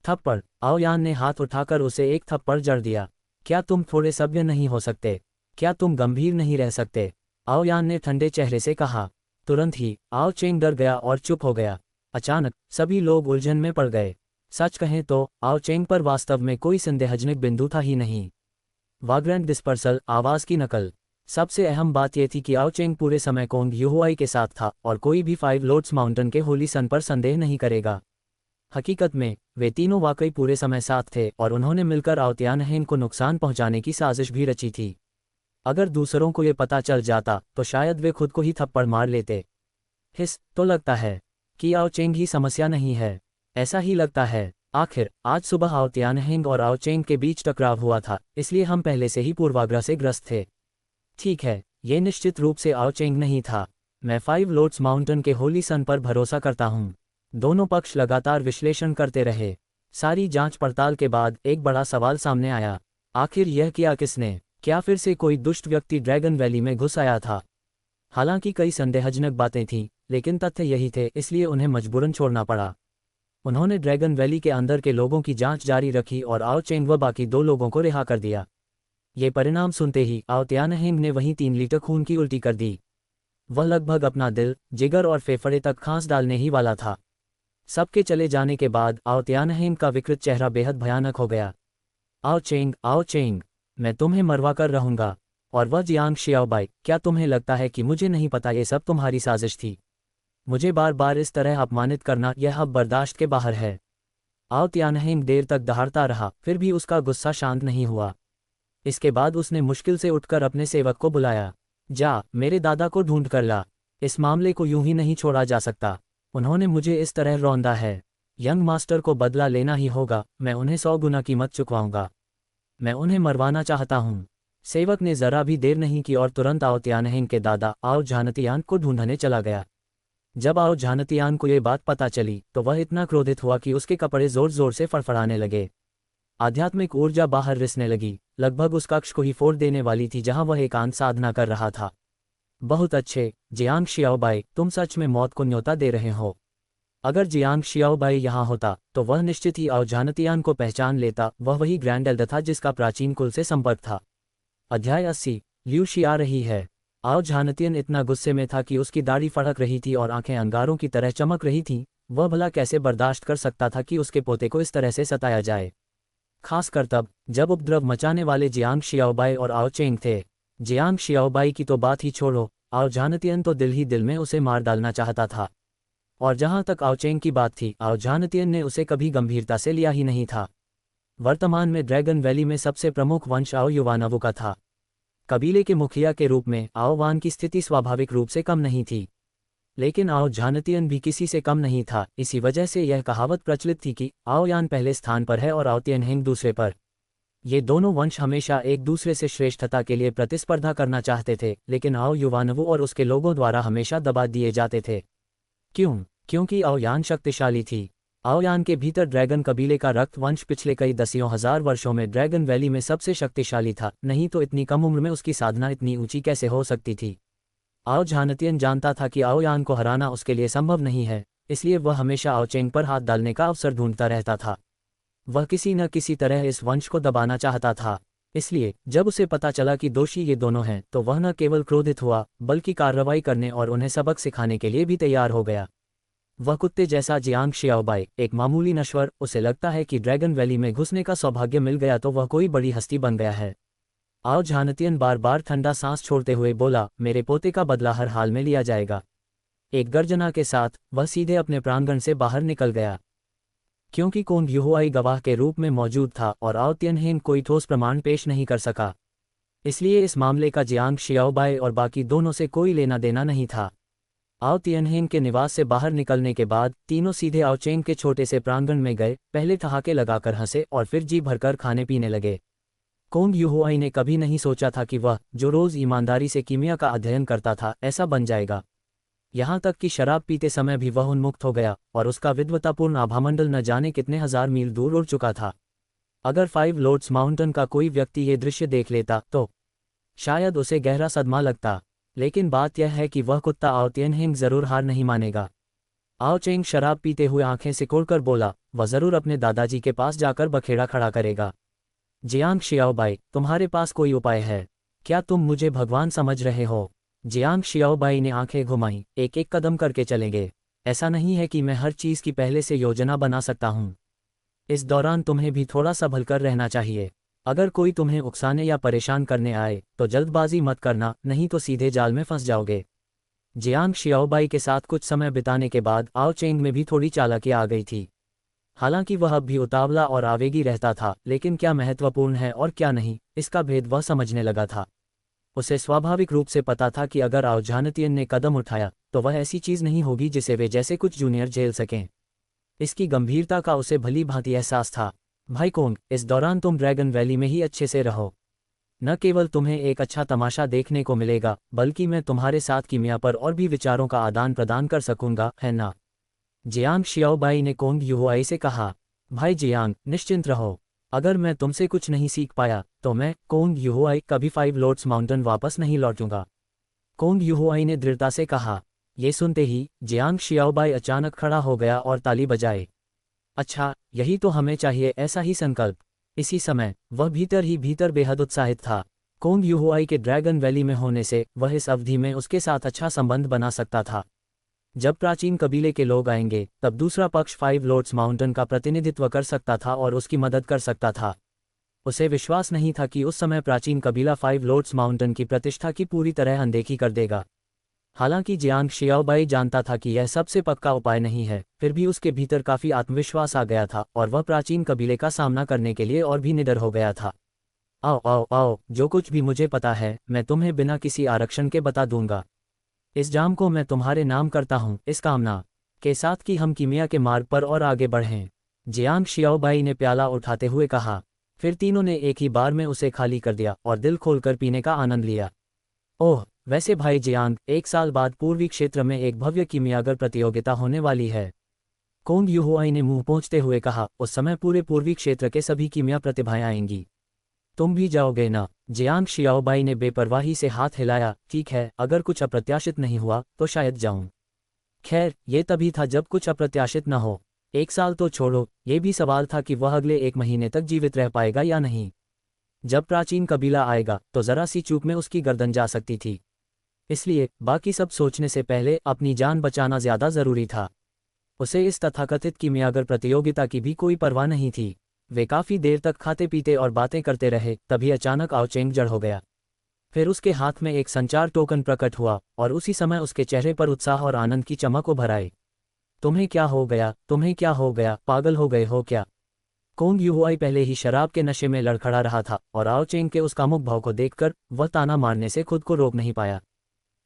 थप्पड़। आओ यान ने हाथ उठाकर उसे एक थप्पड़ जड़ दिया। क्या तुम थोड़े सभ्य नहीं हो सकते? क्या तुम गंभीर नहीं रह सकते? आओ यान ने ठंडे चेहरे से कहा। तुरंत ही आओ चेंग डर गया और चुप हो गया। अचानक सभी लोग उलझन में पड़ गए। सच कहें तो आओ चेंग पर वास्तव में कोई संदेहजनक बिंदु था ही नहीं। वाग्रांड डिस्पर्सल आवाज़ की नकल। सबसे अहम बात यह थी कि आओ चेंग पूरे समय कोंग युहुआई के साथ था और कोई भी 5 लोर्ड्स माउंटेन के होली सन पर संदेह नहीं करेगा। हकीकत में वे तीनों वाकई पूरे समय साथ थे और उन्होंने मिलकर आओ तियानहेंग को नुकसान पहुंचाने की साजिश भी रची थी। अगर दूसरों को ये पता चल जाता तो शायद वे खुद को ही थप्पड़ मार लेते। तो लगता है कि आओ चेंग ही समस्या नहीं है। ऐसा ही लगता है। आखिर आज सुबह आओ तियानहेंग और आओ चेंग के बीच टकराव हुआ था, इसलिए हम पहले से ही पूर्वाग्रह से ग्रस्त थे। ठीक है, ये निश्चित रूप से आओ चेंग नहीं था। मैं 5 लोर्ड्स माउंटेन के होली सन पर भरोसा करता हूँ। दोनों पक्ष लगातार विश्लेषण करते रहे। सारी जांच पड़ताल के बाद एक बड़ा सवाल सामने आया। आखिर यह किया किसने? क्या फिर से कोई दुष्ट व्यक्ति ड्रैगन वैली में घुस आया था? हालांकि कई संदेहजनक बातें थीं, लेकिन तथ्य यही थे, इसलिए उन्हें मजबूरन छोड़ना पड़ा। उन्होंने ड्रैगन वैली के अंदर के लोगों की जांच जारी रखी और आओ चेंग व बाकी 2 लोगों को रिहा कर दिया। ये परिणाम सुनते ही आओ तियानहेंग ने वहीं 3 लीटर खून की उल्टी कर दी। वह लगभग अपना दिल, जिगर और फेफड़े तक खांस डालने ही वाला था। सबके चले जाने के बाद आओ तियानहेंग का विकृत चेहरा बेहद भयानक हो गया। आओ चेंग, मैं तुम्हें मरवा कर रहूंगा। और वह जियांग शियाओबाई, क्या तुम्हें लगता है कि मुझे नहीं पता ये सब तुम्हारी साजिश थी? मुझे बार बार इस तरह अपमानित करना यह अब बर्दाश्त के बाहर है। आओ तियानहेंग देर तक दहाड़ता रहा, फिर भी उसका गुस्सा शांत नहीं हुआ। इसके बाद उसने मुश्किल से उठकर अपने सेवक को बुलाया। जा, मेरे दादा को ढूंढ कर ला। इस मामले को यूं ही नहीं छोड़ा जा सकता। उन्होंने मुझे इस तरह रौंदा है। यंग मास्टर को बदला लेना ही होगा। मैं उन्हें 100 गुना कीमत चुकवाऊंगा। मैं उन्हें मरवाना चाहता हूँ। सेवक ने जरा भी देर नहीं की और तुरंत आओ तियानहेंग के दादा आओ झानतियान को ढूंढने चला गया। जब आओ झानतियान को ये बात पता चली तो वह इतना क्रोधित हुआ कि उसके कपड़े जोर जोर से फड़फड़ाने लगे। आध्यात्मिक ऊर्जा बाहर रिसने लगी, लगभग उस कक्ष को ही फोड़ देने वाली थी जहां वह एकांत साधना कर रहा था। बहुत अच्छे, जियांग शियाओबाई, तुम सच में मौत को न्योता दे रहे हो। अगर जियांग शियाओबाई यहाँ होता तो वह निश्चित ही आओ झानतियान को पहचान लेता। वह वही ग्रैंड एल्डर था जिसका प्राचीन कुल से संपर्क था। अध्याय 80। ल्यू शी आ रही है। आओ झानतियन इतना गुस्से में था कि उसकी दाढ़ी फड़क रही थी और आंखें अंगारों की तरह चमक रही थीं। वह भला कैसे बर्दाश्त कर सकता था कि उसके पोते को इस तरह से सताया जाए, खासकर तब जब उपद्रव मचाने वाले जियांग शियाओबाई और आओ चेंग थे। जियांग शियाओबाई की तो बात ही छोड़ो, आओ झानतियन तो दिल ही दिल में उसे मार डालना चाहता था। और जहां तक आओ चेंग की बात थी, आओ झानतियन ने उसे कभी गंभीरता से लिया ही नहीं था। वर्तमान में ड्रैगन वैली में सबसे प्रमुख वंश आओ युवानवु का था। कबीले के मुखिया के रूप में आओ वान की स्थिति स्वाभाविक रूप से कम नहीं थी, लेकिन आओ झानतियन भी किसी से कम नहीं था। इसी वजह से यह कहावत प्रचलित थी कि आओ यान पहले स्थान पर है और आओ तियानहेंग दूसरे पर। ये दोनों वंश हमेशा एक दूसरे से श्रेष्ठता के लिए प्रतिस्पर्धा करना चाहते थे, लेकिन आओ युवानवु और उसके लोगों द्वारा हमेशा दबा दिए जाते थे। क्योंकि आओ यान शक्तिशाली थी। आओ यान के भीतर ड्रैगन कबीले का रक्त वंश पिछले कई दसियों हजार वर्षों में ड्रैगन वैली में सबसे शक्तिशाली था, नहीं तो इतनी कम उम्र में उसकी साधना इतनी ऊंची कैसे हो सकती थी। आओ झानतियन जानता था कि आओ यान को हराना उसके लिए संभव नहीं है, इसलिए वह हमेशा आओ चेंग पर हाथ डालने का अवसर ढूंढता रहता था। वह किसी न किसी तरह इस वंश को दबाना चाहता था। इसलिए जब उसे पता चला कि दोषी ये दोनों हैं तो वह न केवल क्रोधित हुआ बल्कि कार्रवाई करने और उन्हें सबक सिखाने के लिए भी तैयार हो गया। वह कुत्ते जैसा जियांग शियाओबाई, एक मामूली नश्वर, उसे लगता है कि ड्रैगन वैली में घुसने का सौभाग्य मिल गया तो वह कोई बड़ी हस्ती बन गया है। आओ झानतियन बार बार ठंडा सांस छोड़ते हुए बोला, मेरे पोते का बदला हर हाल में लिया जाएगा। एक गर्जना के साथ वह सीधे अपने प्रांगण से बाहर निकल गया। क्योंकि कोंग युहुआई गवाह के रूप में मौजूद था और आओ तियनहेंग कोई ठोस प्रमाण पेश नहीं कर सका, इसलिए इस मामले का जियांग शियाओबाई और बाकी दोनों से कोई लेना देना नहीं था। आओ तियनहेंग के निवास से बाहर निकलने के बाद तीनों सीधे आओ चेंग के छोटे से प्रांगण में गए, पहले ठहाके लगाकर हंसे और फिर जी भरकर खाने पीने लगे। कोंग युहुआई ने कभी नहीं सोचा था कि वह, जो रोज ईमानदारी से कीमिया का अध्ययन करता था, ऐसा बन जाएगा। यहाँ तक कि शराब पीते समय भी वह उन्मुक्त हो गया और उसका विद्वतापूर्ण आभामंडल न जाने कितने हजार मील दूर उड़ चुका था। अगर 5 लोर्ड्स माउंटेन का कोई व्यक्ति ये दृश्य देख लेता तो शायद उसे गहरा सदमा लगता, लेकिन बात यह है कि वह कुत्ता आओ तियनहेंग जरूर हार नहीं मानेगा। आओ चेंग शराब पीते हुए आंखें सिकोड़कर बोला, वह जरूर अपने दादाजी के पास जाकर बखेड़ा खड़ा करेगा। जियांग शियाओबाई, तुम्हारे पास कोई उपाय है? क्या तुम मुझे भगवान समझ रहे हो? जियांग शियाओबाई ने आंखें घुमाई, एक एक कदम करके चलेंगे। ऐसा नहीं है कि मैं हर चीज की पहले से योजना बना सकता हूँ। इस दौरान तुम्हें भी थोड़ा सा भलकर रहना चाहिए। अगर कोई तुम्हें उकसाने या परेशान करने आए तो जल्दबाजी मत करना, नहीं तो सीधे जाल में फंस जाओगे। जियांग शियाओबाई के साथ कुछ समय बिताने के बाद आओ चेंग में भी थोड़ी चालाकी आ गई थी। हालांकि वह अब भी उतावला और आवेगी रहता था, लेकिन क्या महत्वपूर्ण है और क्या नहीं, इसका भेद वह समझने लगा था। उसे स्वाभाविक रूप से पता था कि अगर आओ झानतियन ने कदम उठाया तो वह ऐसी चीज नहीं होगी जिसे वे जैसे कुछ जूनियर झेल सकें। इसकी गंभीरता का उसे भली भांति एहसास था। भाई कोंग, इस दौरान तुम ड्रैगन वैली में ही अच्छे से रहो। न केवल तुम्हें एक अच्छा तमाशा देखने को मिलेगा, बल्कि मैं तुम्हारे साथ कीमिया पर और भी विचारों का आदान प्रदान कर सकूंगा, है ना? जियांग शियाओबाई ने कोंग युहुआई से कहा। भाई जियांग, निश्चिंत रहो। अगर मैं तुमसे कुछ नहीं सीख पाया तो मैं, कोंग युहुआई, कभी 5 लोर्ड्स माउंटेन वापस नहीं लौटूंगा। कोंग युहुआई ने दृढ़ता से कहा। ये सुनते ही जियांग शियाओबाई अचानक खड़ा हो गया और ताली बजाए। अच्छा, यही तो हमें चाहिए, ऐसा ही संकल्प। इसी समय वह भीतर ही भीतर बेहद उत्साहित था। कोंग युहुआई के ड्रैगन वैली में होने से वह इस अवधि में उसके साथ अच्छा संबंध बना सकता था। जब प्राचीन कबीले के लोग आएंगे तब दूसरा पक्ष 5 लोर्ड्स माउंटेन का प्रतिनिधित्व कर सकता था और उसकी मदद कर सकता था। उसे विश्वास नहीं था कि उस समय प्राचीन कबीला 5 लोर्ड्स माउंटेन की प्रतिष्ठा की पूरी तरह अनदेखी कर देगा। हालांकि जियांग शियाओबाई जानता था कि यह सबसे पक्का उपाय नहीं है, फिर भी उसके भीतर काफी आत्मविश्वास आ गया था और वह प्राचीन कबीले का सामना करने के लिए और भी निडर हो गया था। आओ आओ आओ, जो कुछ भी मुझे पता है मैं तुम्हें बिना किसी आरक्षण के बता दूंगा। इस जाम को मैं तुम्हारे नाम करता हूँ, इस कामना के साथ कि हम कीमिया के मार्ग पर और आगे बढ़ें। जियांग शियाओबाई ने प्याला उठाते हुए कहा। फिर तीनों ने एक ही बार में उसे खाली कर दिया और दिल खोलकर पीने का आनंद लिया। ओह, वैसे भाई जियांग, 1 साल बाद पूर्वी क्षेत्र में एक भव्य कीमियागर प्रतियोगिता होने वाली है। कोंग युहुआई ने मुंह पोंछते हुए कहा। उस समय पूरे पूर्वी क्षेत्र के सभी कीमिया प्रतिभाएं आएंगी। तुम भी जाओगे ना? जियांग शियाओबाई ने बेपरवाही से हाथ हिलाया। ठीक है, अगर कुछ अप्रत्याशित नहीं हुआ तो शायद जाऊं। खैर, ये तभी था जब कुछ अप्रत्याशित न हो। 1 साल तो छोड़ो, ये भी सवाल था कि वह अगले 1 महीने तक जीवित रह पाएगा या नहीं। जब प्राचीन कबीला आएगा तो जरा सी चूक में उसकी गर्दन जा सकती थी। इसलिए बाकी सब सोचने से पहले अपनी जान बचाना ज्यादा जरूरी था। उसे इस तथाकथित कीमियागर प्रतियोगिता की भी कोई परवाह नहीं थी। वे काफी देर तक खाते पीते और बातें करते रहे, तभी अचानक आओ चेंग जड़ हो गया। फिर उसके हाथ में एक संचार टोकन प्रकट हुआ और उसी समय उसके चेहरे पर उत्साह और आनंद की चमक उभर आई। तुम्हें क्या हो गया? तुम्हें क्या हो गया? पागल हो गए हो क्या? कोंग युहुआई पहले ही शराब के नशे में लड़खड़ा रहा था और आओ चेंग के उस कामुक भाव को देखकर वह ताना मारने से खुद को रोक नहीं पाया।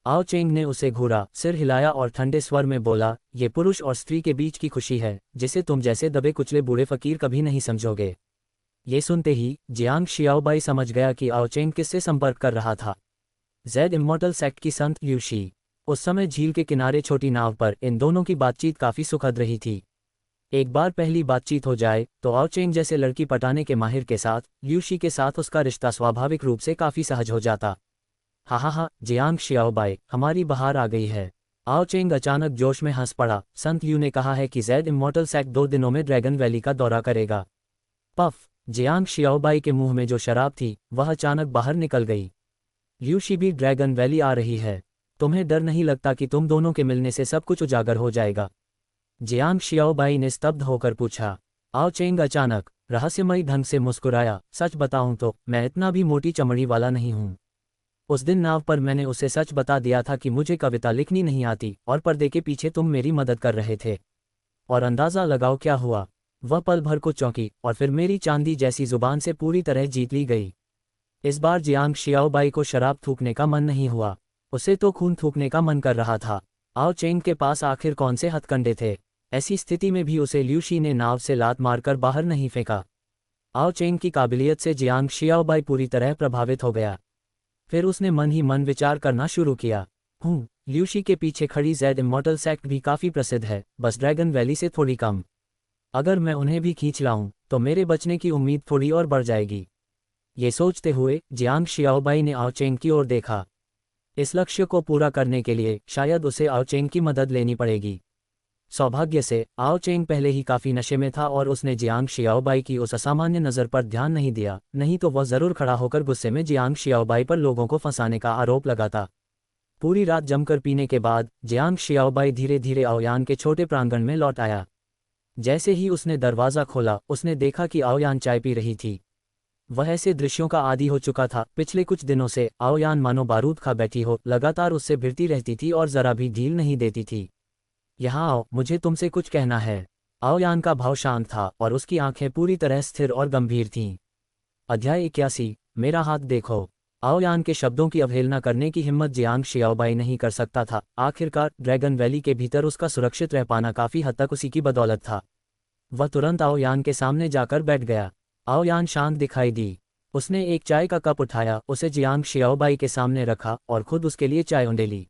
आओ चेंग ने उसे घूरा, सिर हिलाया और ठंडे स्वर में बोला, ये पुरुष और स्त्री के बीच की खुशी है जिसे तुम जैसे दबे कुचले बूढ़े फकीर कभी नहीं समझोगे। ये सुनते ही जियांग शियाओबाई समझ गया कि आओ चेंग किससे संपर्क कर रहा था। जेड इमॉर्टल सेक्ट की संत ल्यूशी। उस समय झील के किनारे छोटी नाव पर इन दोनों की बातचीत काफी सुखद रही थी। एक बार पहली बातचीत हो जाए तो आओ चेंग जैसे लड़की पटाने के माहिर के साथ ल्यूशी के साथ उसका रिश्ता स्वाभाविक रूप से काफी सहज हो जाता। हा हा हा, जियांग शियाओबाई, हमारी बहार आ गई है। आओ चेंग अचानक जोश में हंस पड़ा। संत लियू ने कहा है कि जैद इमॉर्टल सैक 2 दिनों में ड्रैगन वैली का दौरा करेगा। पफ, जियांग शियाओबाई के मुंह में जो शराब थी वह अचानक बाहर निकल गई। ल्यूशी भी ड्रैगन वैली आ रही है। तुम्हें डर नहीं लगता कि तुम दोनों के मिलने से सब कुछ उजागर हो जाएगा? जियांग शियाओबाई ने स्तब्ध होकर पूछा। आओ चेंग अचानक रहस्यमयी ढंग से मुस्कुराया। सच बताऊं तो मैं इतना भी मोटी चमड़ी वाला नहीं हूं। उस दिन नाव पर मैंने उसे सच बता दिया था कि मुझे कविता लिखनी नहीं आती और पर्दे के पीछे तुम मेरी मदद कर रहे थे। और अंदाज़ा लगाओ क्या हुआ। वह पल भर को चौंकी और फिर मेरी चांदी जैसी जुबान से पूरी तरह जीत ली गई। इस बार जियांग शियाओबाई को शराब थूकने का मन नहीं हुआ, उसे तो खून थूकने का मन कर रहा था। आओ चेंग के पास आखिर कौन से हथकंडे थे? ऐसी स्थिति में भी उसे ल्यूशी ने नाव से लात मारकर बाहर नहीं फेंका। आओ चेंग की काबिलियत से जियांग शियाओबाई पूरी तरह प्रभावित हो गया। फिर उसने मन ही मन विचार करना शुरू किया। ल्यूशी के पीछे खड़ी जैद इमॉर्टल सेक्ट भी काफ़ी प्रसिद्ध है, बस ड्रैगन वैली से थोड़ी कम। अगर मैं उन्हें भी खींच लाऊं तो मेरे बचने की उम्मीद थोड़ी और बढ़ जाएगी। ये सोचते हुए जियांग शियाओबाई ने आओ चेंग की ओर देखा। इस लक्ष्य को पूरा करने के लिए शायद उसे आओ चेंग की मदद लेनी पड़ेगी। सौभाग्य से आओ चेंग पहले ही काफ़ी नशे में था और उसने जियांग शियाओबाई की उस असामान्य नज़र पर ध्यान नहीं दिया, नहीं तो वह ज़रूर खड़ा होकर गुस्से में जियांग शियाओबाई पर लोगों को फंसाने का आरोप लगाता। पूरी रात जमकर पीने के बाद जियांग शियाओबाई धीरे धीरे आओयान के छोटे प्रांगण में लौट आया। जैसे ही उसने दरवाज़ा खोला उसने देखा कि आओयान चाय पी रही थी। वह ऐसे दृश्यों का आदी हो चुका था। पिछले कुछ दिनों से आओयान मानो बारूद खा बैठी हो, लगातार उससे भिड़ती रहती थी और ज़रा भी ढील नहीं देती थी। यहाँ आओ, मुझे तुमसे कुछ कहना है। आओयान का भाव शांत था और उसकी आंखें पूरी तरह स्थिर और गंभीर थीं। अध्याय 81, मेरा हाथ देखो। आओयान के शब्दों की अवहेलना करने की हिम्मत जियांग शियाओबाई नहीं कर सकता था। आखिरकार ड्रैगन वैली के भीतर उसका सुरक्षित रह पाना काफ़ी हद तक उसी की बदौलत था। वह तुरंत आओयान के सामने जाकर बैठ गया। आओयान शांत दिखाई दी। उसने एक चाय का कप उठाया, उसे जियांग शियाओबाई के सामने रखा और खुद उसके लिए चाय उंडेली।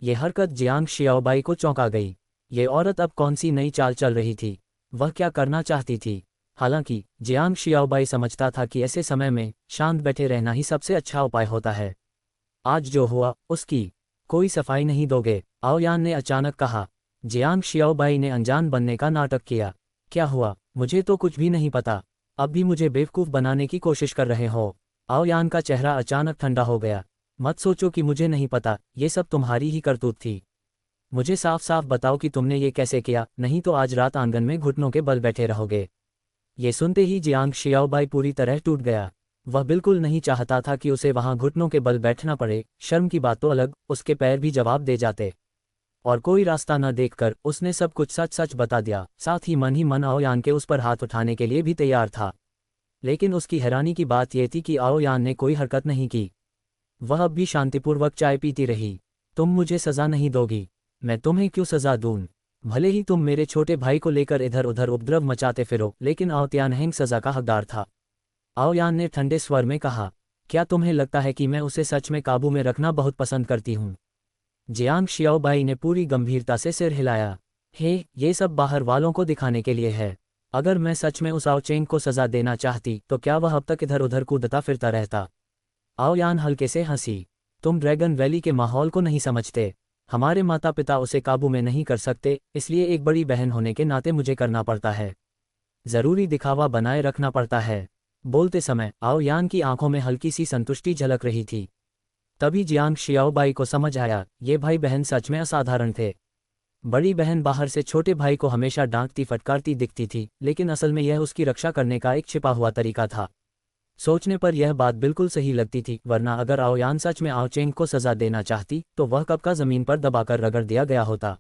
ये हरकत जियांग शियाओबाई को चौंका गई। ये औरत अब कौन सी नई चाल चल रही थी? वह क्या करना चाहती थी? हालांकि जियांग शियाओबाई समझता था कि ऐसे समय में शांत बैठे रहना ही सबसे अच्छा उपाय होता है। आज जो हुआ उसकी कोई सफाई नहीं दोगे? आओयान ने अचानक कहा। जियांग शियाओबाई ने अनजान बनने का नाटक किया। क्या हुआ? मुझे तो कुछ भी नहीं पता। अब भी मुझे बेवकूफ़ बनाने की कोशिश कर रहे हो? आओयान का चेहरा अचानक ठंडा हो गया। मत सोचो कि मुझे नहीं पता, ये सब तुम्हारी ही करतूत थी। मुझे साफ साफ बताओ कि तुमने ये कैसे किया, नहीं तो आज रात आंगन में घुटनों के बल बैठे रहोगे। ये सुनते ही जियांग शियाओबाई पूरी तरह टूट गया। वह बिल्कुल नहीं चाहता था कि उसे वहां घुटनों के बल बैठना पड़े। शर्म की बात तो अलग, उसके पैर भी जवाब दे जाते। और कोई रास्ता न देखकर उसने सब कुछ सच सच बता दिया। साथ ही मन आओयान के उस पर हाथ उठाने के लिए भी तैयार था। लेकिन उसकी हैरानी की बात यह थी कि आओयान ने कोई हरकत नहीं की। वह अब भी शांतिपूर्वक चाय पीती रही। तुम मुझे सज़ा नहीं दोगी? मैं तुम्हें क्यों सज़ा दूं? भले ही तुम मेरे छोटे भाई को लेकर इधर उधर उपद्रव मचाते फिरो, लेकिन आओयान सज़ा का हकदार था। आओयान ने ठंडे स्वर में कहा। क्या तुम्हें लगता है कि मैं उसे सच में काबू में रखना बहुत पसंद करती हूँ? जियांग शियाओबाई ने पूरी गंभीरता से सिर हिलाया। ये सब बाहर वालों को दिखाने के लिए है। अगर मैं सच में उस आओ चेंग को सज़ा देना चाहती तो क्या वह अब तक इधर उधर कूदता फिरता रहता? आओयान हल्के से हंसी। तुम ड्रैगन वैली के माहौल को नहीं समझते। हमारे माता पिता उसे काबू में नहीं कर सकते, इसलिए एक बड़ी बहन होने के नाते मुझे करना पड़ता है। ज़रूरी दिखावा बनाए रखना पड़ता है। बोलते समय आओयान की आंखों में हल्की सी संतुष्टि झलक रही थी। तभी जियांग शियाओबाई को समझ आया, ये भाई बहन सच में असाधारण थे। बड़ी बहन बाहर से छोटे भाई को हमेशा डांटती फटकारती दिखती थी, लेकिन असल में यह उसकी रक्षा करने का एक छिपा हुआ तरीका था। सोचने पर यह बात बिल्कुल सही लगती थी, वरना अगर आओयान सच में आओ चेंग को सज़ा देना चाहती तो वह कब का ज़मीन पर दबाकर रगड़ दिया गया होता।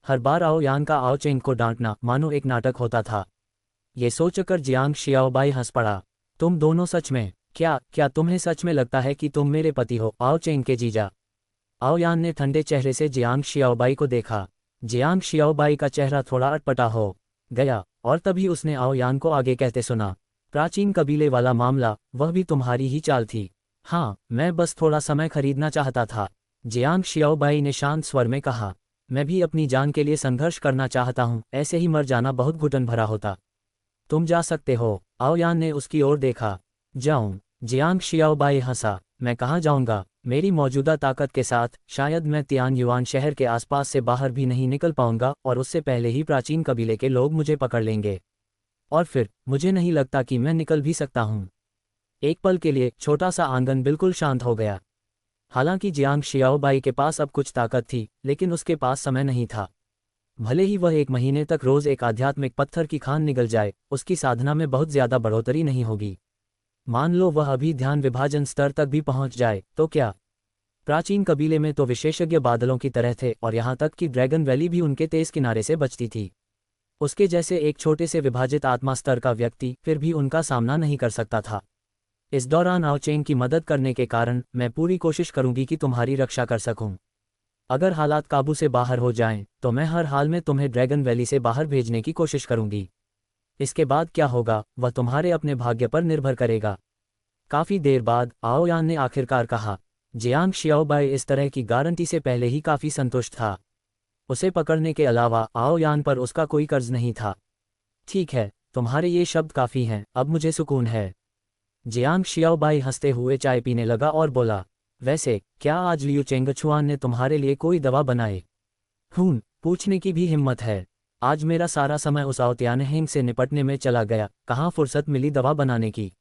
हर बार आओयान का आओ चेंग को डांटना मानो एक नाटक होता था। ये सोचकर जियांग शियाओबाई हंस पड़ा। तुम दोनों सच में क्या तुम्हें सच में लगता है कि तुम मेरे पति हो, आओ चेंग के जीजा? आओयान ने ठंडे चेहरे से जियांग शियाओबाई को देखा। जियांग शियाओबाई का चेहरा थोड़ा अटपटा हो गया और तभी उसने आओयान को आगे कहते सुना। प्राचीन कबीले वाला मामला, वह भी तुम्हारी ही चाल थी? हाँ, मैं बस थोड़ा समय खरीदना चाहता था, जियांग शियाओबाई ने शांत स्वर में कहा। मैं भी अपनी जान के लिए संघर्ष करना चाहता हूँ, ऐसे ही मर जाना बहुत घुटन भरा होता। तुम जा सकते हो। आओयान ने उसकी ओर देखा। जाऊं? जियांग शियाओबाई हंसा। मैं कहाँ जाऊंगा? मेरी मौजूदा ताकत के साथ शायद मैं तियान युआन शहर के आसपास से बाहर भी नहीं निकल पाऊंगा और उससे पहले ही प्राचीन कबीले के लोग मुझे पकड़ लेंगे। और फिर मुझे नहीं लगता कि मैं निकल भी सकता हूँ। एक पल के लिए छोटा सा आंगन बिल्कुल शांत हो गया। हालांकि जियांग शियाओबाई के पास अब कुछ ताकत थी, लेकिन उसके पास समय नहीं था। भले ही वह 1 महीने तक रोज एक आध्यात्मिक पत्थर की खान निगल जाए, उसकी साधना में बहुत ज्यादा बढ़ोतरी नहीं होगी। मान लो वह अभी ध्यान विभाजन स्तर तक भी पहुंच जाए तो क्या? प्राचीन कबीले में तो विशेषज्ञ बादलों की तरह थे और यहाँ तक कि ड्रैगन वैली भी उनके तेज किनारे से बचती थी। उसके जैसे एक छोटे से विभाजित आत्मा स्तर का व्यक्ति फिर भी उनका सामना नहीं कर सकता था। इस दौरान आओ चेंग की मदद करने के कारण मैं पूरी कोशिश करूंगी कि तुम्हारी रक्षा कर सकूं। अगर हालात काबू से बाहर हो जाएं, तो मैं हर हाल में तुम्हें ड्रैगन वैली से बाहर भेजने की कोशिश करूंगी। इसके बाद क्या होगा वह तुम्हारे अपने भाग्य पर निर्भर करेगा। काफी देर बाद आओ यान ने आखिरकार कहा। जियांग शियाओबाई इस तरह की गारंटी से पहले ही काफी संतुष्ट था। उसे पकड़ने के अलावा आओ यान पर उसका कोई कर्ज नहीं था। ठीक है, तुम्हारे ये शब्द काफी हैं, अब मुझे सुकून है। जियांग शियाओबाई हंसते हुए चाय पीने लगा और बोला, वैसे क्या आज लियू चेंगछुआन ने तुम्हारे लिए कोई दवा बनाई? पूछने की भी हिम्मत है। आज मेरा सारा समय उस आओ त्यानहेंग से निपटने में चला गया, कहाँ फुर्सत मिली दवा बनाने की।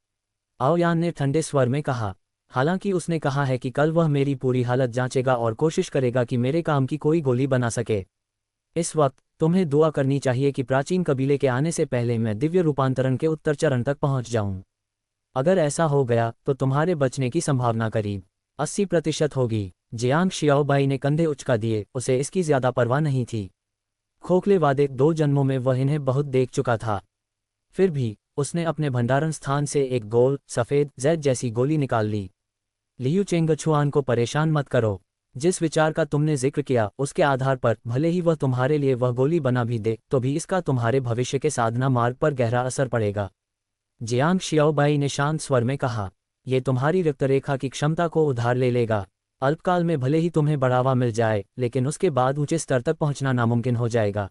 आओ यान ने ठंडे स्वर में कहा। हालांकि उसने कहा है कि कल वह मेरी पूरी हालत जांचेगा और कोशिश करेगा कि मेरे काम की कोई गोली बना सके। इस वक्त तुम्हें दुआ करनी चाहिए कि प्राचीन कबीले के आने से पहले मैं दिव्य रूपांतरण के उत्तर चरण तक पहुंच जाऊं। अगर ऐसा हो गया तो तुम्हारे बचने की संभावना करीब 80% होगी। जियांग शियाओबाई ने कंधे उचका दिए, उसे इसकी ज्यादा परवाह नहीं थी। खोखले वादे 2 जन्मों में वह इन्हें बहुत देख चुका था। फिर भी उसने अपने भंडारण स्थान से एक गोल सफ़ेद जेड जैसी गोली निकाल ली। लियू चेंगछुआन को परेशान मत करो। जिस विचार का तुमने जिक्र किया उसके आधार पर भले ही वह तुम्हारे लिए वह गोली बना भी दे तो भी इसका तुम्हारे भविष्य के साधना मार्ग पर गहरा असर पड़ेगा। जियांग शियाओबाई ने शांत स्वर में कहा, ये तुम्हारी रक्तरेखा की क्षमता को उधार ले लेगा। अल्पकाल में भले ही तुम्हें बढ़ावा मिल जाए, लेकिन उसके बाद ऊंचे स्तर तक पहुंचना नामुमकिन हो जाएगा।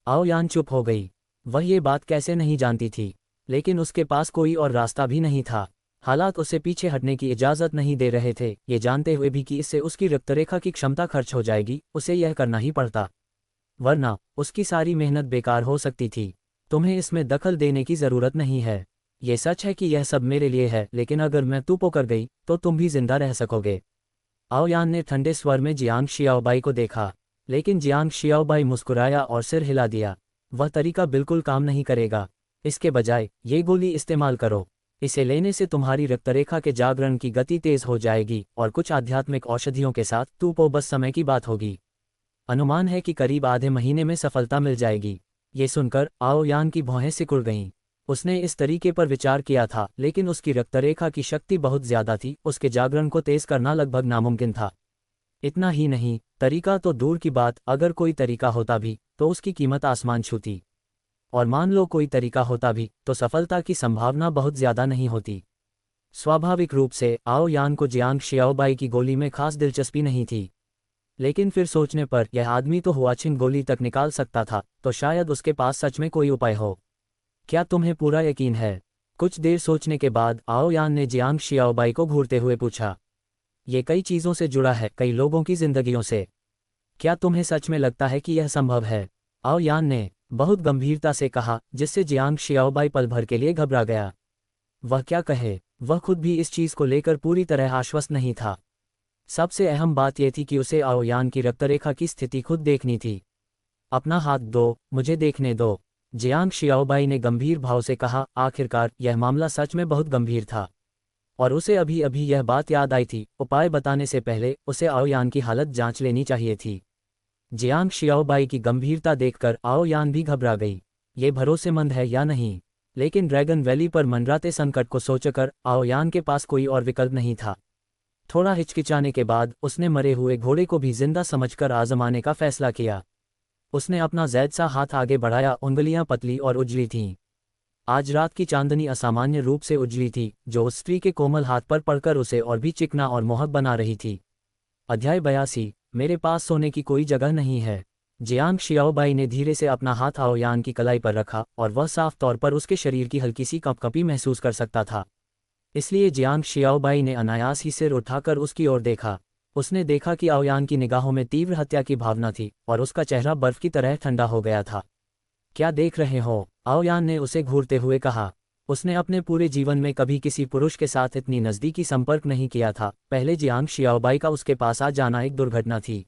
आओ यान चुप हो गई। वह ये बात कैसे नहीं जानती थी, लेकिन उसके पास कोई और रास्ता भी नहीं था। हालात उसे पीछे हटने की इजाज़त नहीं दे रहे थे। ये जानते हुए भी कि इससे उसकी रक्तरेखा की क्षमता खर्च हो जाएगी, उसे यह करना ही पड़ता, वरना उसकी सारी मेहनत बेकार हो सकती थी। तुम्हें इसमें दखल देने की ज़रूरत नहीं है। ये सच है कि यह सब मेरे लिए है, लेकिन अगर मैं तू पोकर गई तो तुम भी जिंदा रह सकोगे। आओ यान ने ठंडे स्वर में जियांग शियाओबाई को देखा, लेकिन जियांग शियाओबाई मुस्कुराया और सिर हिला दिया। वह तरीका बिल्कुल काम नहीं करेगा। इसके बजाय ये गोली इस्तेमाल करो। इसे लेने से तुम्हारी रक्तरेखा के जागरण की गति तेज हो जाएगी और कुछ आध्यात्मिक औषधियों के साथ तू पो बस समय की बात होगी। अनुमान है कि करीब आधे महीने में सफलता मिल जाएगी। ये सुनकर आओ यान की भौहें सिकुड़ गईं। उसने इस तरीके पर विचार किया था, लेकिन उसकी रक्तरेखा की शक्ति बहुत ज्यादा थी, उसके जागरण को तेज करना लगभग नामुमकिन था। इतना ही नहीं, तरीका तो दूर की बात, अगर कोई तरीका होता भी तो उसकी कीमत आसमान छूती। और मान लो कोई तरीका होता भी तो सफलता की संभावना बहुत ज्यादा नहीं होती। स्वाभाविक रूप से आओ यान को जियांग शियाओबाई की गोली में खास दिलचस्पी नहीं थी, लेकिन फिर सोचने पर यह आदमी तो हुआछिन गोली तक निकाल सकता था, तो शायद उसके पास सच में कोई उपाय हो। क्या तुम्हें पूरा यकीन है? कुछ देर सोचने के बाद आओ यान ने जियांग शियाओबाई को घूरते हुए पूछा। ये कई चीज़ों से जुड़ा है, कई लोगों की जिंदगियों से। क्या तुम्हें सच में लगता है कि यह संभव है? आओ यान ने बहुत गंभीरता से कहा, जिससे जियांग शियाओबाई पल भर के लिए घबरा गया। वह क्या कहे, वह खुद भी इस चीज़ को लेकर पूरी तरह आश्वस्त नहीं था। सबसे अहम बात यह थी कि उसे आओ यान की रक्तरेखा की स्थिति खुद देखनी थी। अपना हाथ दो, मुझे देखने दो, जियांग शियाओबाई ने गंभीर भाव से कहा। आखिरकार यह मामला सच में बहुत गंभीर था और उसे अभी अभी यह बात याद आई थी। उपाय बताने से पहले उसे आओ यान की हालत जांच लेनी चाहिए थी। जियांग शियाओबाई की गंभीरता देखकर आओ यान भी घबरा गई। ये भरोसेमंद है या नहीं? लेकिन ड्रैगन वैली पर मंडराते संकट को सोचकर आओ यान के पास कोई और विकल्प नहीं था। थोड़ा हिचकिचाने के बाद उसने मरे हुए घोड़े को भी जिंदा समझकर आजमाने का फैसला किया। उसने अपना जैद सा हाथ आगे बढ़ाया, उंगलियां पतली और उजली थीं। आज रात की चांदनी असामान्य रूप से उजली थी, जो उस स्त्री के कोमल हाथ पर पड़कर उसे और भी चिकना और मोहक बना रही थी। अध्याय 82। मेरे पास सोने की कोई जगह नहीं है। जियांग शियाओबाई ने धीरे से अपना हाथ आओ यान की कलाई पर रखा और वह साफ तौर पर उसके शरीर की हल्की सी कंपकंपी महसूस कर सकता था। इसलिए जियांग शियाओबाई ने अनायास ही सिर उठाकर उसकी ओर देखा। उसने देखा कि आओयान की निगाहों में तीव्र हत्या की भावना थी और उसका चेहरा बर्फ की तरह ठंडा हो गया था। क्या देख रहे हो? आओयान ने उसे घूरते हुए कहा। उसने अपने पूरे जीवन में कभी किसी पुरुष के साथ इतनी नज़दीकी संपर्क नहीं किया था। पहले जियांग शियाओबाई का उसके पास आ जाना एक दुर्घटना थी,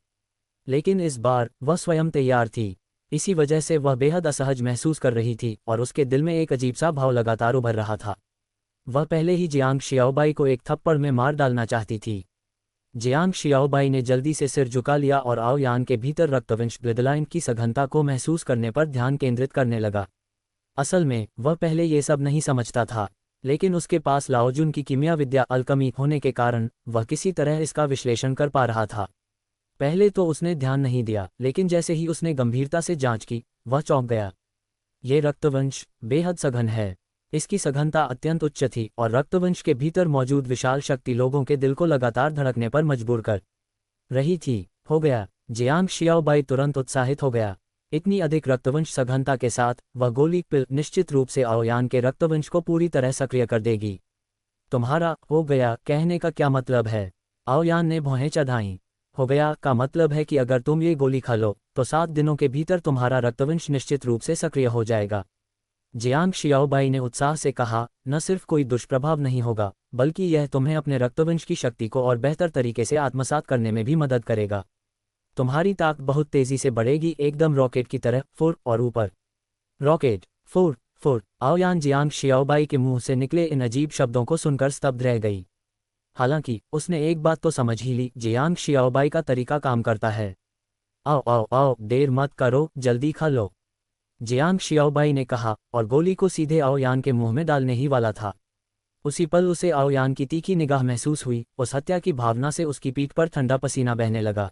लेकिन इस बार वह स्वयं तैयार थी। इसी वजह से वह बेहद असहज महसूस कर रही थी और उसके दिल में एक अजीब सा भाव लगातार उभर रहा था। वह पहले ही जियांग शियाओबाई को एक थप्पड़ में मार डालना चाहती थी। जियांग शियाओबाई ने जल्दी से सिर झुका लिया और आओयान के भीतर रक्तवंश ब्लडलाइन की सघनता को महसूस करने पर ध्यान केंद्रित करने लगा। असल में वह पहले ये सब नहीं समझता था, लेकिन उसके पास लाओजुन की कीमिया विद्या अल्कमी होने के कारण वह किसी तरह इसका विश्लेषण कर पा रहा था। पहले तो उसने ध्यान नहीं दिया, लेकिन जैसे ही उसने गंभीरता से जांच की, वह चौंक गया। ये रक्तवंश बेहद सघन है। इसकी सघनता अत्यंत उच्च थी और रक्तवंश के भीतर मौजूद विशाल शक्ति लोगों के दिल को लगातार धड़कने पर मजबूर कर रही थी। हो गया! जियांग शियाओबाई तुरंत उत्साहित हो गया। इतनी अधिक रक्तवंश सघनता के साथ वह गोली पिल निश्चित रूप से आओयान के रक्तवंश को पूरी तरह सक्रिय कर देगी। तुम्हारा हो गया कहने का क्या मतलब है? आओयान ने भौहें चढ़ाईं। हो गया का मतलब है कि अगर तुम ये गोली खा लो तो 7 दिनों के भीतर तुम्हारा रक्तवंश निश्चित रूप से सक्रिय हो जाएगा। जियांग शियाओबाई ने उत्साह से कहा, न सिर्फ कोई दुष्प्रभाव नहीं होगा, बल्कि यह तुम्हें अपने रक्तवंश की शक्ति को और बेहतर तरीके से आत्मसात करने में भी मदद करेगा। तुम्हारी ताकत बहुत तेजी से बढ़ेगी, एकदम रॉकेट की तरह, फुर और ऊपर। रॉकेट, फुर फुर। आओयान जियांग शियाओबाई के मुंह से निकले इन अजीब शब्दों को सुनकर स्तब्ध रह गई। हालांकि उसने एक बात तो समझ ही ली, जियांग शियाओबाई का तरीका काम करता है। आओ आओ आओ, देर मत करो, जल्दी खा लो, जियांग शियाओबाई ने कहा और गोली को सीधे आओयान के मुंह में डालने ही वाला था। उसी पल उसे आओयान की तीखी निगाह महसूस हुई। उस हत्या की भावना से उसकी पीठ पर ठंडा पसीना बहने लगा।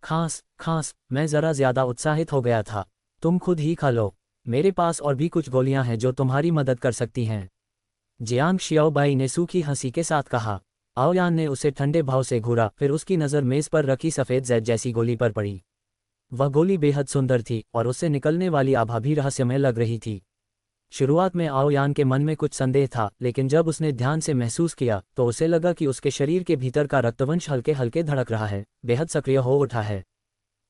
खांस खांस, मैं जरा ज्यादा उत्साहित हो गया था। तुम खुद ही खा लो, मेरे पास और भी कुछ गोलियां हैं जो तुम्हारी मदद कर सकती हैं, जियांग शियाओबाई ने सूखी हंसी के साथ कहा। आओयान ने उसे ठंडे भाव से घूरा, फिर उसकी नज़र मेज पर रखी सफ़ेद जेड जैसी गोली पर पड़ी। वह गोली बेहद सुंदर थी और उससे निकलने वाली आभा भी रहस्यमय लग रही थी। शुरुआत में आओयान के मन में कुछ संदेह था, लेकिन जब उसने ध्यान से महसूस किया तो उसे लगा कि उसके शरीर के भीतर का रक्तवंश हल्के हल्के धड़क रहा है, बेहद सक्रिय हो उठा है।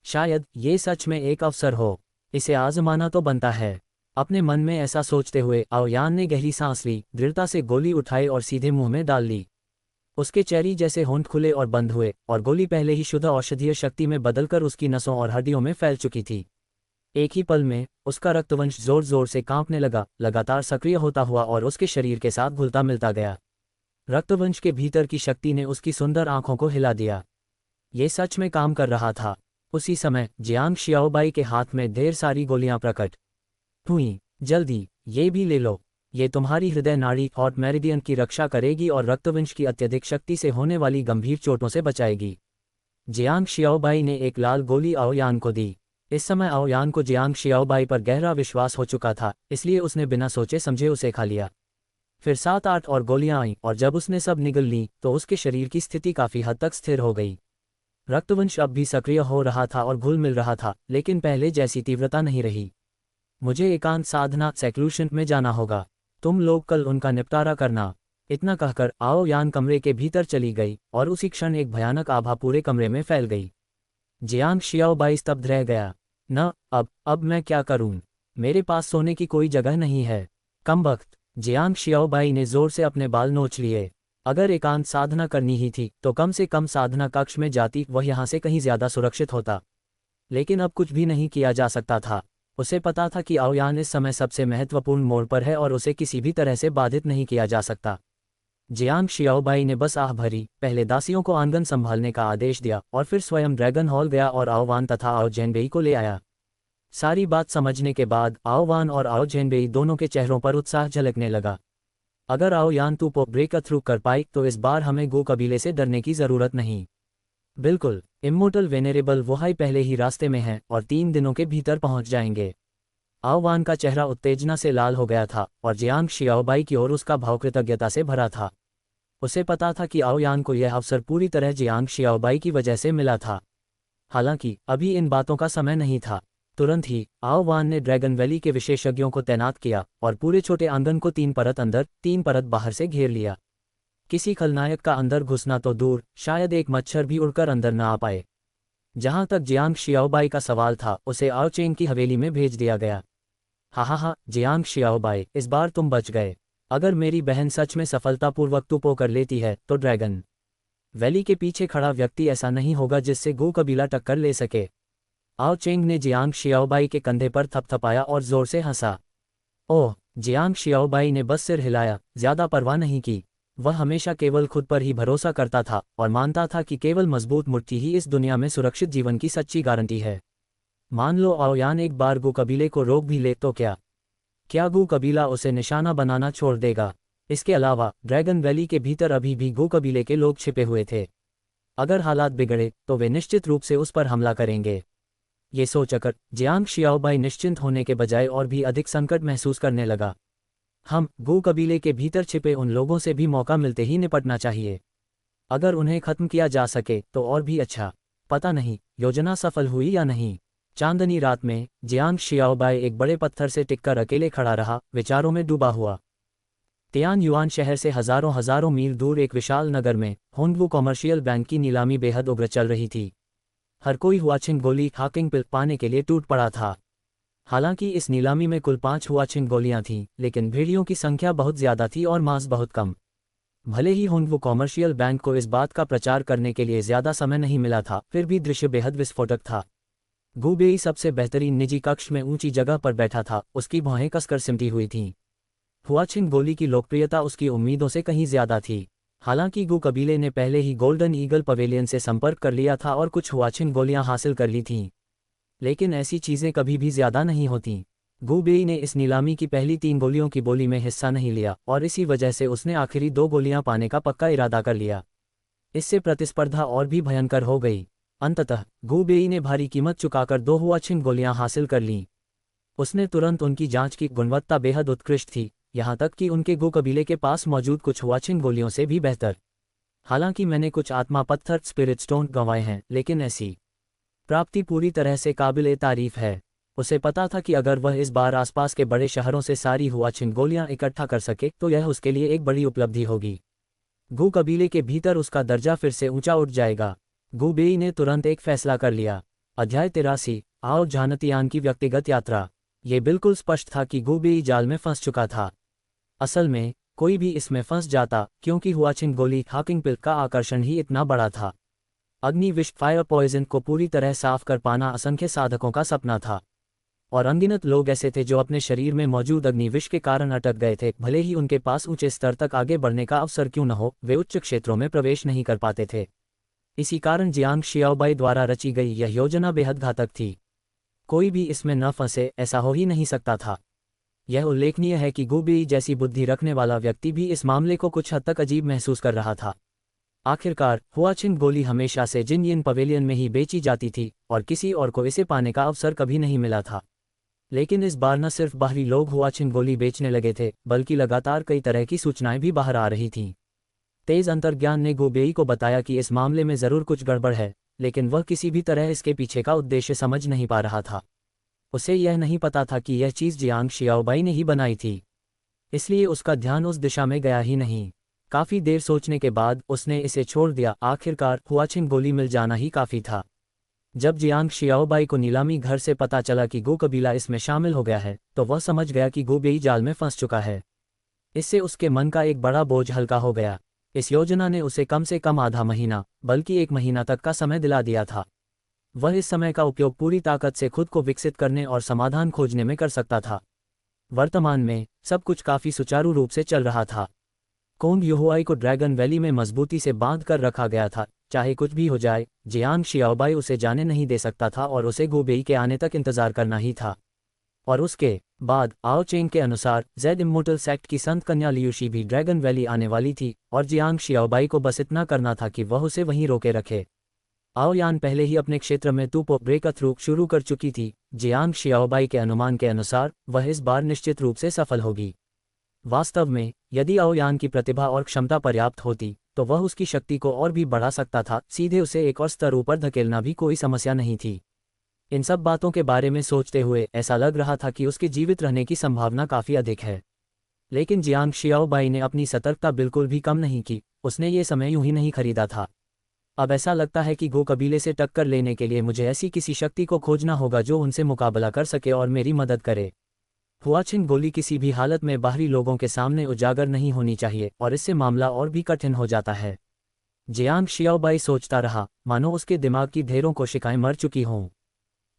शायद ये सच में एक अवसर हो, इसे आजमाना तो बनता है। अपने मन में ऐसा सोचते हुए आओयान ने गहरी सांस ली, दृढ़ता से गोली उठाई और सीधे मुंह में डाल ली। उसके चेहरे जैसे होंठ खुले और बंद हुए और गोली पहले ही शुद्ध औषधीय शक्ति में बदलकर उसकी नसों और हड्डियों में फैल चुकी थी। एक ही पल में उसका रक्तवंश जोर जोर से कांपने लगा, लगातार सक्रिय होता हुआ और उसके शरीर के साथ घुलता मिलता गया। रक्तवंश के भीतर की शक्ति ने उसकी सुंदर आंखों को हिला दिया। ये सच में काम कर रहा था। उसी समय जियांग शियाओबाई के हाथ में ढेर सारी गोलियां प्रकट हुईं। जल्दी, ये भी ले लो, ये तुम्हारी हृदय नाड़ी और मेरिडियन की रक्षा करेगी और रक्तवंश की अत्यधिक शक्ति से होने वाली गंभीर चोटों से बचाएगी। जियांग शियाओबाई ने एक लाल गोली आओयान को दी। इस समय आओयान को जियांग शियाओबाई पर गहरा विश्वास हो चुका था, इसलिए उसने बिना सोचे समझे उसे खा लिया। फिर 7-8 और गोलियां आईं और जब उसने सब निगल ली तो उसके शरीर की स्थिति काफी हद तक स्थिर हो गई। रक्तवंश अब भी सक्रिय हो रहा था और घुल मिल रहा था, लेकिन पहले जैसी तीव्रता नहीं रही। मुझे एकांत साधना सेक्लूशन में जाना होगा, तुम लोग कल उनका निपटारा करना। इतना कहकर आओयान कमरे के भीतर चली गई और उसी क्षण एक भयानक आभा पूरे कमरे में फैल गई। जियांग शियाओबाई स्तब्ध रह गया। न, अब मैं क्या करूं? मेरे पास सोने की कोई जगह नहीं है। कमबख्त! जियांग शियाओबाई ने जोर से अपने बाल नोच लिए। अगर एकांत साधना करनी ही थी तो कम से कम साधना कक्ष में जाती, वह यहाँ से कहीं ज्यादा सुरक्षित होता। लेकिन अब कुछ भी नहीं किया जा सकता था। उसे पता था कि आओयान इस समय सबसे महत्वपूर्ण मोड़ पर है और उसे किसी भी तरह से बाधित नहीं किया जा सकता। जियांग शियाओबाई ने बस आह भरी, पहले दासियों को आंगन संभालने का आदेश दिया और फिर स्वयं ड्रैगन हॉल गया और आओवान तथा आओ जेनबेई को ले आया। सारी बात समझने के बाद आओवान और आओ जेनबेई दोनों के चेहरों पर उत्साह झलकने लगा। अगर आओयान तू को ब्रेक थ्रू कर पाई तो इस बार हमें गो कबीले से डरने की जरूरत नहीं। बिल्कुल, इम्मोर्टल वेनेरेबल वोहाई पहले ही रास्ते में हैं और 3 दिनों के भीतर पहुंच जाएंगे। आओवान का चेहरा उत्तेजना से लाल हो गया था और जियांग शियाओबाई की ओर उसका भाव कृतज्ञता से भरा था। उसे पता था कि आओयान को यह अवसर पूरी तरह जियांग शियाओबाई की वजह से मिला था। हालांकि अभी इन बातों का समय नहीं था। तुरंत ही आओवान ने ड्रैगन वैली के विशेषज्ञों को तैनात किया और पूरे छोटे आंगन को 3 परत अंदर 3 परत बाहर से घेर लिया। किसी खलनायक का अंदर घुसना तो दूर, शायद एक मच्छर भी उड़कर अंदर न आ पाए। जहां तक जियांग शियाओबाई का सवाल था, उसे आओ चेंग की हवेली में भेज दिया गया। हा जियांग शियाओबाई, इस बार तुम बच गए। अगर मेरी बहन सच में सफलतापूर्वक तुपो कर लेती है तो ड्रैगन वैली के पीछे खड़ा व्यक्ति ऐसा नहीं होगा जिससे गू कबीला टक्कर ले सके। आओ चेंग ने जियांग शियाओबाई के कंधे पर थपथपाया और जोर से हंसा। ओह, जियांग शियाओबाई ने बस सिर हिलाया, ज्यादा परवाह नहीं की। वह हमेशा केवल खुद पर ही भरोसा करता था और मानता था कि केवल मजबूत मुट्ठी ही इस दुनिया में सुरक्षित जीवन की सच्ची गारंटी है। मान लो आओयान एक बार गू कबीले को रोक भी ले तो क्या गू कबीला उसे निशाना बनाना छोड़ देगा? इसके अलावा ड्रैगन वैली के भीतर अभी भी गू कबीले के लोग छिपे हुए थे। अगर हालात बिगड़े तो वे निश्चित रूप से उस पर हमला करेंगे। ये सोचकर जियांग शियाओबाई निश्चिंत होने के बजाय और भी अधिक संकट महसूस करने लगा। हम गू कबीले के भीतर छिपे उन लोगों से भी मौका मिलते ही निपटना चाहिए। अगर उन्हें खत्म किया जा सके तो और भी अच्छा। पता नहीं योजना सफल हुई या नहीं। चांदनी रात में जियांग शियाओबाई एक बड़े पत्थर से टिककर अकेले खड़ा रहा, विचारों में डूबा हुआ। तियान युआन शहर से हजारों मील दूर एक विशाल नगर में होंगवू कॉमर्शियल बैंक की नीलामी बेहद उग्र चल रही थी। हर कोई हुआचिन गोली हाकिंग पिल पाने के लिए टूट पड़ा था। हालांकि इस नीलामी में कुल 5 हुआचिन गोलियां थीं, लेकिन भेड़ियों की संख्या बहुत ज्यादा थी और मांस बहुत कम। भले ही होंगवू कॉमर्शियल बैंक को इस बात का प्रचार करने के लिए ज्यादा समय नहीं मिला था, फिर भी दृश्य बेहद विस्फोटक था। गू बेई सबसे बेहतरीन निजी कक्ष में ऊंची जगह पर बैठा था, उसकी भौहें कसकर सिमटी हुई थीं। हुआचिन गोली की लोकप्रियता उसकी उम्मीदों से कहीं ज्यादा थी। हालांकि गू कबीले ने पहले ही गोल्डन ईगल पवेलियन से संपर्क कर लिया था और कुछ हुआचिन गोलियां हासिल कर ली थीं, लेकिन ऐसी चीजें कभी भी ज्यादा नहीं होतीं। गू बेई ने इस नीलामी की पहली 3 गोलियों की बोली में हिस्सा नहीं लिया और इसी वजह से उसने आखिरी 2 गोलियां पाने का पक्का इरादा कर लिया। इससे प्रतिस्पर्धा और भी भयंकर हो गई। अंततः गू बेई ने भारी कीमत चुकाकर 2 हुआचिन गोलियां हासिल कर लीं। उसने तुरंत उनकी जांच की, गुणवत्ता बेहद उत्कृष्ट थी, यहाँ तक कि उनके गू कबीले के पास मौजूद कुछ हुआचिन गोलियों से भी बेहतर। हालांकि मैंने कुछ आत्मा पत्थर स्पिरिट स्टोन गंवाए हैं, लेकिन ऐसी प्राप्ति पूरी तरह से काबिले तारीफ है। उसे पता था कि अगर वह इस बार आसपास के बड़े शहरों से सारी हुआचिन गोलियां इकट्ठा कर सके तो यह उसके लिए एक बड़ी उपलब्धि होगी। गू कबीले के भीतर उसका दर्जा फिर से ऊंचा उठ जाएगा। गू बेई ने तुरंत एक फैसला कर लिया। अध्याय 83, आओ झानतियान की व्यक्तिगत यात्रा। ये बिल्कुल स्पष्ट था कि गू बेई जाल में फंस चुका था। असल में कोई भी इसमें फंस जाता, क्योंकि हुआचिन गोली हाकिंग पिल का आकर्षण ही इतना बड़ा था। अग्नि विष फायर पॉइजन को पूरी तरह साफ कर पाना असंख्य साधकों का सपना था, और अनगिनत लोग ऐसे थे जो अपने शरीर में मौजूद अग्नि विष के कारण अटक गए थे। भले ही उनके पास ऊंचे स्तर तक आगे बढ़ने का अवसर क्यों न हो, वे उच्च क्षेत्रों में प्रवेश नहीं कर पाते थे। इसी कारण जियांग शियाओबाई द्वारा रची गई यह योजना बेहद घातक थी। कोई भी इसमें न फंसे, ऐसा हो ही नहीं सकता था। यह उल्लेखनीय है कि गू बेई जैसी बुद्धि रखने वाला व्यक्ति भी इस मामले को कुछ हद तक अजीब महसूस कर रहा था। आखिरकार हुआचिन गोली हमेशा से जिनयिन पवेलियन में ही बेची जाती थी और किसी और को इसे पाने का अवसर कभी नहीं मिला था। लेकिन इस बार न सिर्फ बाहरी लोग हुआचिन गोली बेचने लगे थे, बल्कि लगातार कई तरह की सूचनाएं भी बाहर आ रही थीं। तेज अंतर्ज्ञान ने गू बेई को बताया कि इस मामले में जरूर कुछ गड़बड़ है, लेकिन वह किसी भी तरह इसके पीछे का उद्देश्य समझ नहीं पा रहा था। उसे यह नहीं पता था कि यह चीज़ जियांग शियाओबाई ने ही बनाई थी, इसलिए उसका ध्यान उस दिशा में गया ही नहीं। काफ़ी देर सोचने के बाद उसने इसे छोड़ दिया। आखिरकार हुआचिन गोली मिल जाना ही काफ़ी था। जब जियांग शियाओबाई को नीलामी घर से पता चला कि गू कबीला इसमें शामिल हो गया है, तो वह समझ गया कि गू बेई जाल में फंस चुका है। इससे उसके मन का एक बड़ा बोझ हल्का हो गया। इस योजना ने उसे कम से कम आधा महीना, बल्कि 1 महीना तक का समय दिला दिया था। वह इस समय का उपयोग पूरी ताकत से खुद को विकसित करने और समाधान खोजने में कर सकता था। वर्तमान में सब कुछ काफ़ी सुचारू रूप से चल रहा था। कोंग युहुआई को ड्रैगन वैली में मजबूती से बांध कर रखा गया था। चाहे कुछ भी हो जाए, जियांग शियाओबाई उसे जाने नहीं दे सकता था और उसे गू बेई के आने तक इंतजार करना ही था। और उसके बाद आओ चेंग के अनुसार जेड इम्मोर्टल सेक्ट की संत कन्या लियूशी भी ड्रैगन वैली आने वाली थी और जियांग शियाओबाई को बस इतना करना था कि वह उसे वहीं रोके रखे। आओ यान पहले ही अपने क्षेत्र में टूपो ब्रेक थ्रू शुरू कर चुकी थी। जियांग शियाओबाई के अनुमान के अनुसार वह इस बार निश्चित रूप से सफल होगी। वास्तव में यदि आओ यान की प्रतिभा और क्षमता पर्याप्त होती तो वह उसकी शक्ति को और भी बढ़ा सकता था। सीधे उसे एक और स्तर ऊपर धकेलना भी कोई समस्या नहीं थी। इन सब बातों के बारे में सोचते हुए ऐसा लग रहा था कि उसके जीवित रहने की संभावना काफ़ी अधिक है। लेकिन जियांग शियाओबाई ने अपनी सतर्कता बिल्कुल भी कम नहीं की। उसने ये समय यूं ही नहीं खरीदा था। अब ऐसा लगता है कि गो कबीले से टक्कर लेने के लिए मुझे ऐसी किसी शक्ति को खोजना होगा जो उनसे मुकाबला कर सके और मेरी मदद करे। हुआचिन गोली किसी भी हालत में बाहरी लोगों के सामने उजागर नहीं होनी चाहिए और इससे मामला और भी कठिन हो जाता है। जियांग शियाओबाई सोचता रहा, मानो उसके दिमाग की ढेरों कोशिकाएं मर चुकी हों।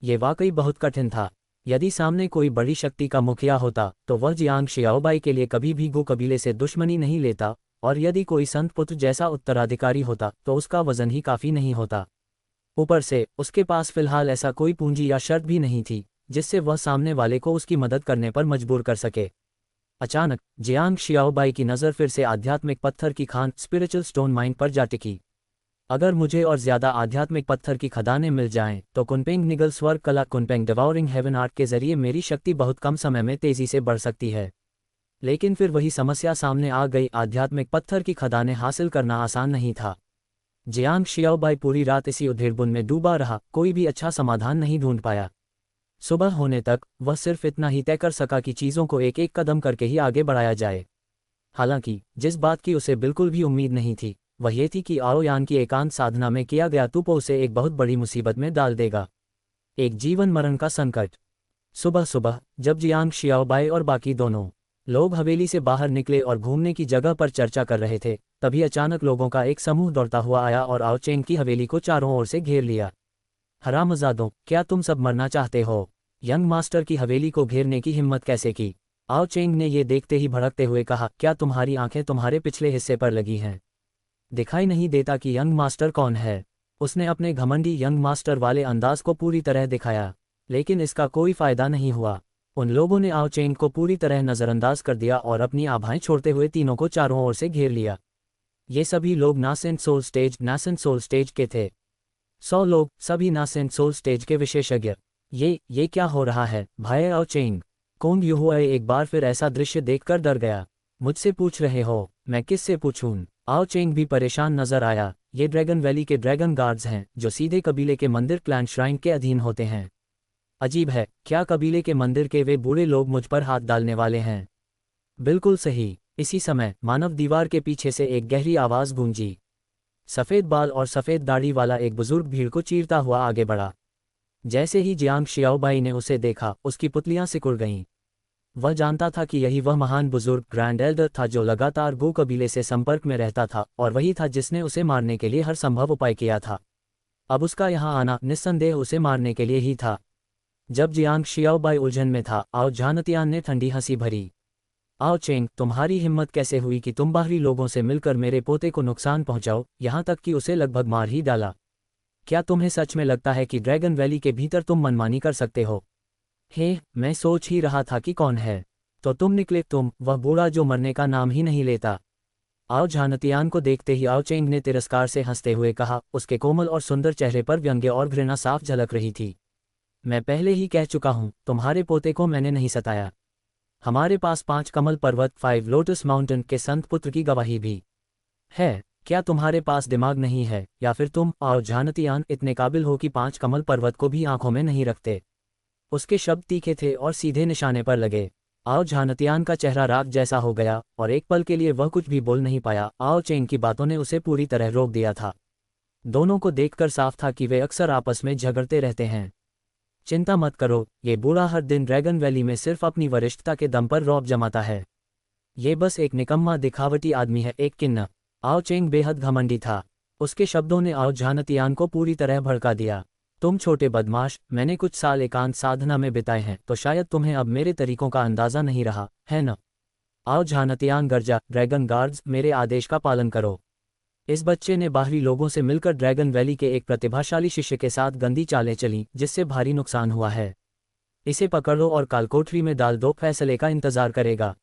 ये वाकई बहुत कठिन था। यदि सामने कोई बड़ी शक्ति का मुखिया होता तो वह जियांग शियाओबाई के लिए कभी भी गो कबीले से दुश्मनी नहीं लेता, और यदि कोई संत पुत्र जैसा उत्तराधिकारी होता तो उसका वजन ही काफ़ी नहीं होता। ऊपर से उसके पास फिलहाल ऐसा कोई पूंजी या शर्त भी नहीं थी जिससे वह सामने वाले को उसकी मदद करने पर मजबूर कर सके। अचानक जियांग शियाओबाई की नज़र फिर से आध्यात्मिक पत्थर की खान स्पिरिचुअल स्टोन माइन पर जा टिकी। अगर मुझे और ज़्यादा आध्यात्मिक पत्थर की खदानें मिल जाएं तो कुनपेंग निगल स्वर्ग कला कुनपेंग डिवाउरिंग हेवन आर्ट के जरिए मेरी शक्ति बहुत कम समय में तेज़ी से बढ़ सकती है। लेकिन फिर वही समस्या सामने आ गई, आध्यात्मिक पत्थर की खदानें हासिल करना आसान नहीं था। जियांग शियाओबाई पूरी रात इसी उधेड़बुन में डूबा रहा, कोई भी अच्छा समाधान नहीं ढूंढ पाया। सुबह होने तक वह सिर्फ इतना ही तय कर सका कि चीज़ों को एक एक कदम करके ही आगे बढ़ाया जाए। हालांकि जिस बात की उसे बिल्कुल भी उम्मीद नहीं थी वह ये थी कि आओयान की एकांत साधना में किया गया तुपो उसे एक बहुत बड़ी मुसीबत में डाल देगा, एक जीवन मरण का संकट। सुबह सुबह जब जियांग शियाओबाई और बाकी दोनों लोग हवेली से बाहर निकले और घूमने की जगह पर चर्चा कर रहे थे, तभी अचानक लोगों का एक समूह दौड़ता हुआ आया और आओ चेंग की हवेली को चारों ओर से घेर लिया। हरामजादों, क्या तुम सब मरना चाहते हो? यंग मास्टर की हवेली को घेरने की हिम्मत कैसे की? आओ चेंग ने ये देखते ही भड़कते हुए कहा, क्या तुम्हारी आंखें तुम्हारे पिछले हिस्से पर लगी हैं? दिखाई नहीं देता कि यंग मास्टर कौन है? उसने अपने घमंडी यंग मास्टर वाले अंदाज को पूरी तरह दिखाया, लेकिन इसका कोई फायदा नहीं हुआ। उन लोगों ने आओ चेंग को पूरी तरह नज़रअंदाज कर दिया और अपनी आभाएं छोड़ते हुए तीनों को चारों ओर से घेर लिया। ये सभी लोग नासेंट सोल स्टेज के थे। 100 लोग, सभी नासेंट सोल स्टेज के विशेषज्ञ। ये क्या हो रहा है भाई आओ चेंग? कोंग यूहुए एक बार फिर ऐसा दृश्य देखकर डर गया। मुझसे पूछ रहे हो? मैं किससे पूछूं? आओ चेंग भी परेशान नजर आया। ये ड्रैगन वैली के ड्रैगन गार्ड्स हैं जो सीधे कबीले के मंदिर क्लैन श्राइन के अधीन होते हैं। अजीब है, क्या कबीले के मंदिर के वे बूढ़े लोग मुझ पर हाथ डालने वाले हैं? बिल्कुल सही। इसी समय मानव दीवार के पीछे से एक गहरी आवाज़ गूंजी। सफ़ेद बाल और सफ़ेद दाढ़ी वाला एक बुजुर्ग भीड़ को चीरता हुआ आगे बढ़ा। जैसे ही जियांग शियाओबाई ने उसे देखा उसकी पुतलियां सिकुड़ गईं। वह जानता था कि यही वह महान बुजुर्ग ग्रैंड एल्डर था जो लगातार गो कबीले से संपर्क में रहता था और वही था जिसने उसे मारने के लिए हर संभव उपाय किया था। अब उसका यहाँ आना निस्संदेह उसे मारने के लिए ही था। जब जियांग शियाओबाई उलझन में था, आओ झानतियान ने ठंडी हंसी भरी। आओ चेंग, तुम्हारी हिम्मत कैसे हुई कि तुम बाहरी लोगों से मिलकर मेरे पोते को नुकसान पहुंचाओ, यहाँ तक कि उसे लगभग मार ही डाला। क्या तुम्हें सच में लगता है कि ड्रैगन वैली के भीतर तुम मनमानी कर सकते हो? हे, मैं सोच ही रहा था कि कौन है तो तुम निकले, तुम वह बूढ़ा जो मरने का नाम ही नहीं लेता। आओ झानतियान को देखते ही आओ चेंग ने तिरस्कार से हंसते हुए कहा। उसके कोमल और सुंदर चेहरे पर व्यंग्य और घृणा साफ झलक रही थी। मैं पहले ही कह चुका हूँ, तुम्हारे पोते को मैंने नहीं सताया। हमारे पास 5 कमल पर्वत 5 लोटस माउंटेन के संत पुत्र की गवाही भी है। क्या तुम्हारे पास दिमाग नहीं है, या फिर तुम आओ झानतियान इतने काबिल हो कि 5 कमल पर्वत को भी आंखों में नहीं रखते? उसके शब्द तीखे थे और सीधे निशाने पर लगे। आओ झानतियान का चेहरा राख जैसा हो गया और एक पल के लिए वह कुछ भी बोल नहीं पाया। आओ चेंग की बातों ने उसे पूरी तरह रोक दिया था। दोनों को देखकर साफ था कि वे अक्सर आपस में झगड़ते रहते हैं। चिंता मत करो, ये बूढ़ा हर दिन ड्रैगन वैली में सिर्फ अपनी वरिष्ठता के दम पर रौब जमाता है। ये बस एक निकम्मा दिखावटी आदमी है, एक किन्ना। आओ चेंग बेहद घमंडी था। उसके शब्दों ने आओ झानतियान को पूरी तरह भड़का दिया। तुम छोटे बदमाश, मैंने कुछ साल एकांत साधना में बिताए हैं तो शायद तुम्हें अब मेरे तरीकों का अंदाजा नहीं रहा है न? आओ झानतियान गर्जा। ड्रैगन गार्ड्स, मेरे आदेश का पालन करो। इस बच्चे ने बाहरी लोगों से मिलकर ड्रैगन वैली के एक प्रतिभाशाली शिष्य के साथ गंदी चालें चली जिससे भारी नुकसान हुआ है। इसे पकड़ो और कालकोठरी में डाल दो, फैसले का इंतजार करेगा।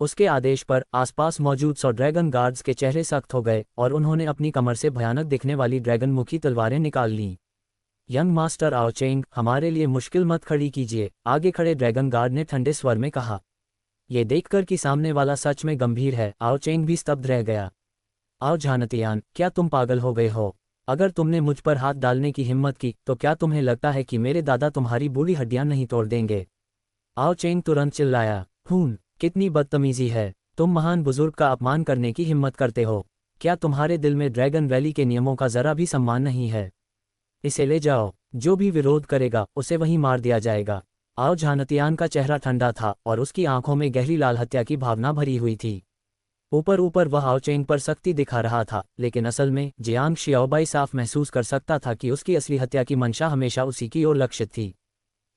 उसके आदेश पर आसपास मौजूद 100 ड्रैगन गार्ड्स के चेहरे सख्त हो गए और उन्होंने अपनी कमर से भयानक दिखने वाली ड्रैगन मुखी तलवारें निकाल लीं। यंग मास्टर आओ चेंग, हमारे लिए मुश्किल मत खड़ी कीजिए, आगे खड़े ड्रैगन गार्ड ने ठंडे स्वर में कहा। ये देखकर कि सामने वाला सच में गंभीर है, आओ चेंग भी स्तब्ध रह गया। आओ झानतियान, क्या तुम पागल हो गए हो? अगर तुमने मुझ पर हाथ डालने की हिम्मत की तो क्या तुम्हें लगता है कि मेरे दादा तुम्हारी बूढ़ी हड्डियां नहीं तोड़ देंगे? आओ चेंग तुरंत चिल्लाया। खून, कितनी बदतमीजी है, तुम महान बुजुर्ग का अपमान करने की हिम्मत करते हो। क्या तुम्हारे दिल में ड्रैगन वैली के नियमों का जरा भी सम्मान नहीं है? इसे ले जाओ, जो भी विरोध करेगा उसे वहीं मार दिया जाएगा। आओ झानतियान का चेहरा ठंडा था और उसकी आंखों में गहरी लाल हत्या की भावना भरी हुई थी। ऊपर ऊपर वह आओ चेंग पर सख्ती दिखा रहा था, लेकिन असल में जियांग शियाओबाई साफ महसूस कर सकता था कि उसकी असली हत्या की मंशा हमेशा उसी की ओर लक्षित थी।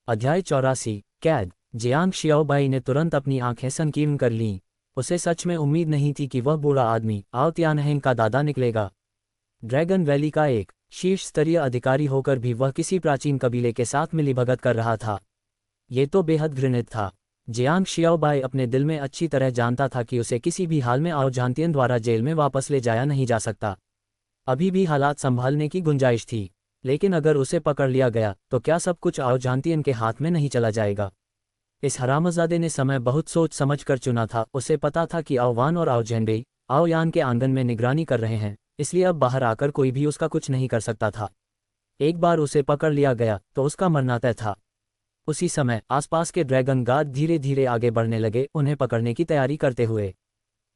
अध्याय 84 कैद। जियांग शियाओबाई ने तुरंत अपनी आंखें संकीर्ण कर लीं। उसे सच में उम्मीद नहीं थी कि वह बूढ़ा आदमी आओ तियानहेंग का दादा निकलेगा। ड्रैगन वैली का एक शीर्ष स्तरीय अधिकारी होकर भी वह किसी प्राचीन कबीले के साथ मिलीभगत कर रहा था। ये तो बेहद घृणित था। जियांग शियाओबाई अपने दिल में अच्छी तरह जानता था कि उसे किसी भी हाल में आओ झानतियन द्वारा जेल में वापस ले जाया नहीं जा सकता। अभी भी हालात संभालने की गुंजाइश थी, लेकिन अगर उसे पकड़ लिया गया तो क्या सब कुछ आओ झानतियन के हाथ में नहीं चला जाएगा? इस हरामजादे ने समय बहुत सोच समझ कर चुना था। उसे पता था कि आओ वान और आओ झेंबेई आओ यान के आंगन में निगरानी कर रहे हैं, इसलिए अब बाहर आकर कोई भी उसका कुछ नहीं कर सकता था। एक बार उसे पकड़ लिया गया तो उसका मरना तय था। उसी समय आसपास के ड्रैगन गार्ड धीरे धीरे आगे बढ़ने लगे, उन्हें पकड़ने की तैयारी करते हुए।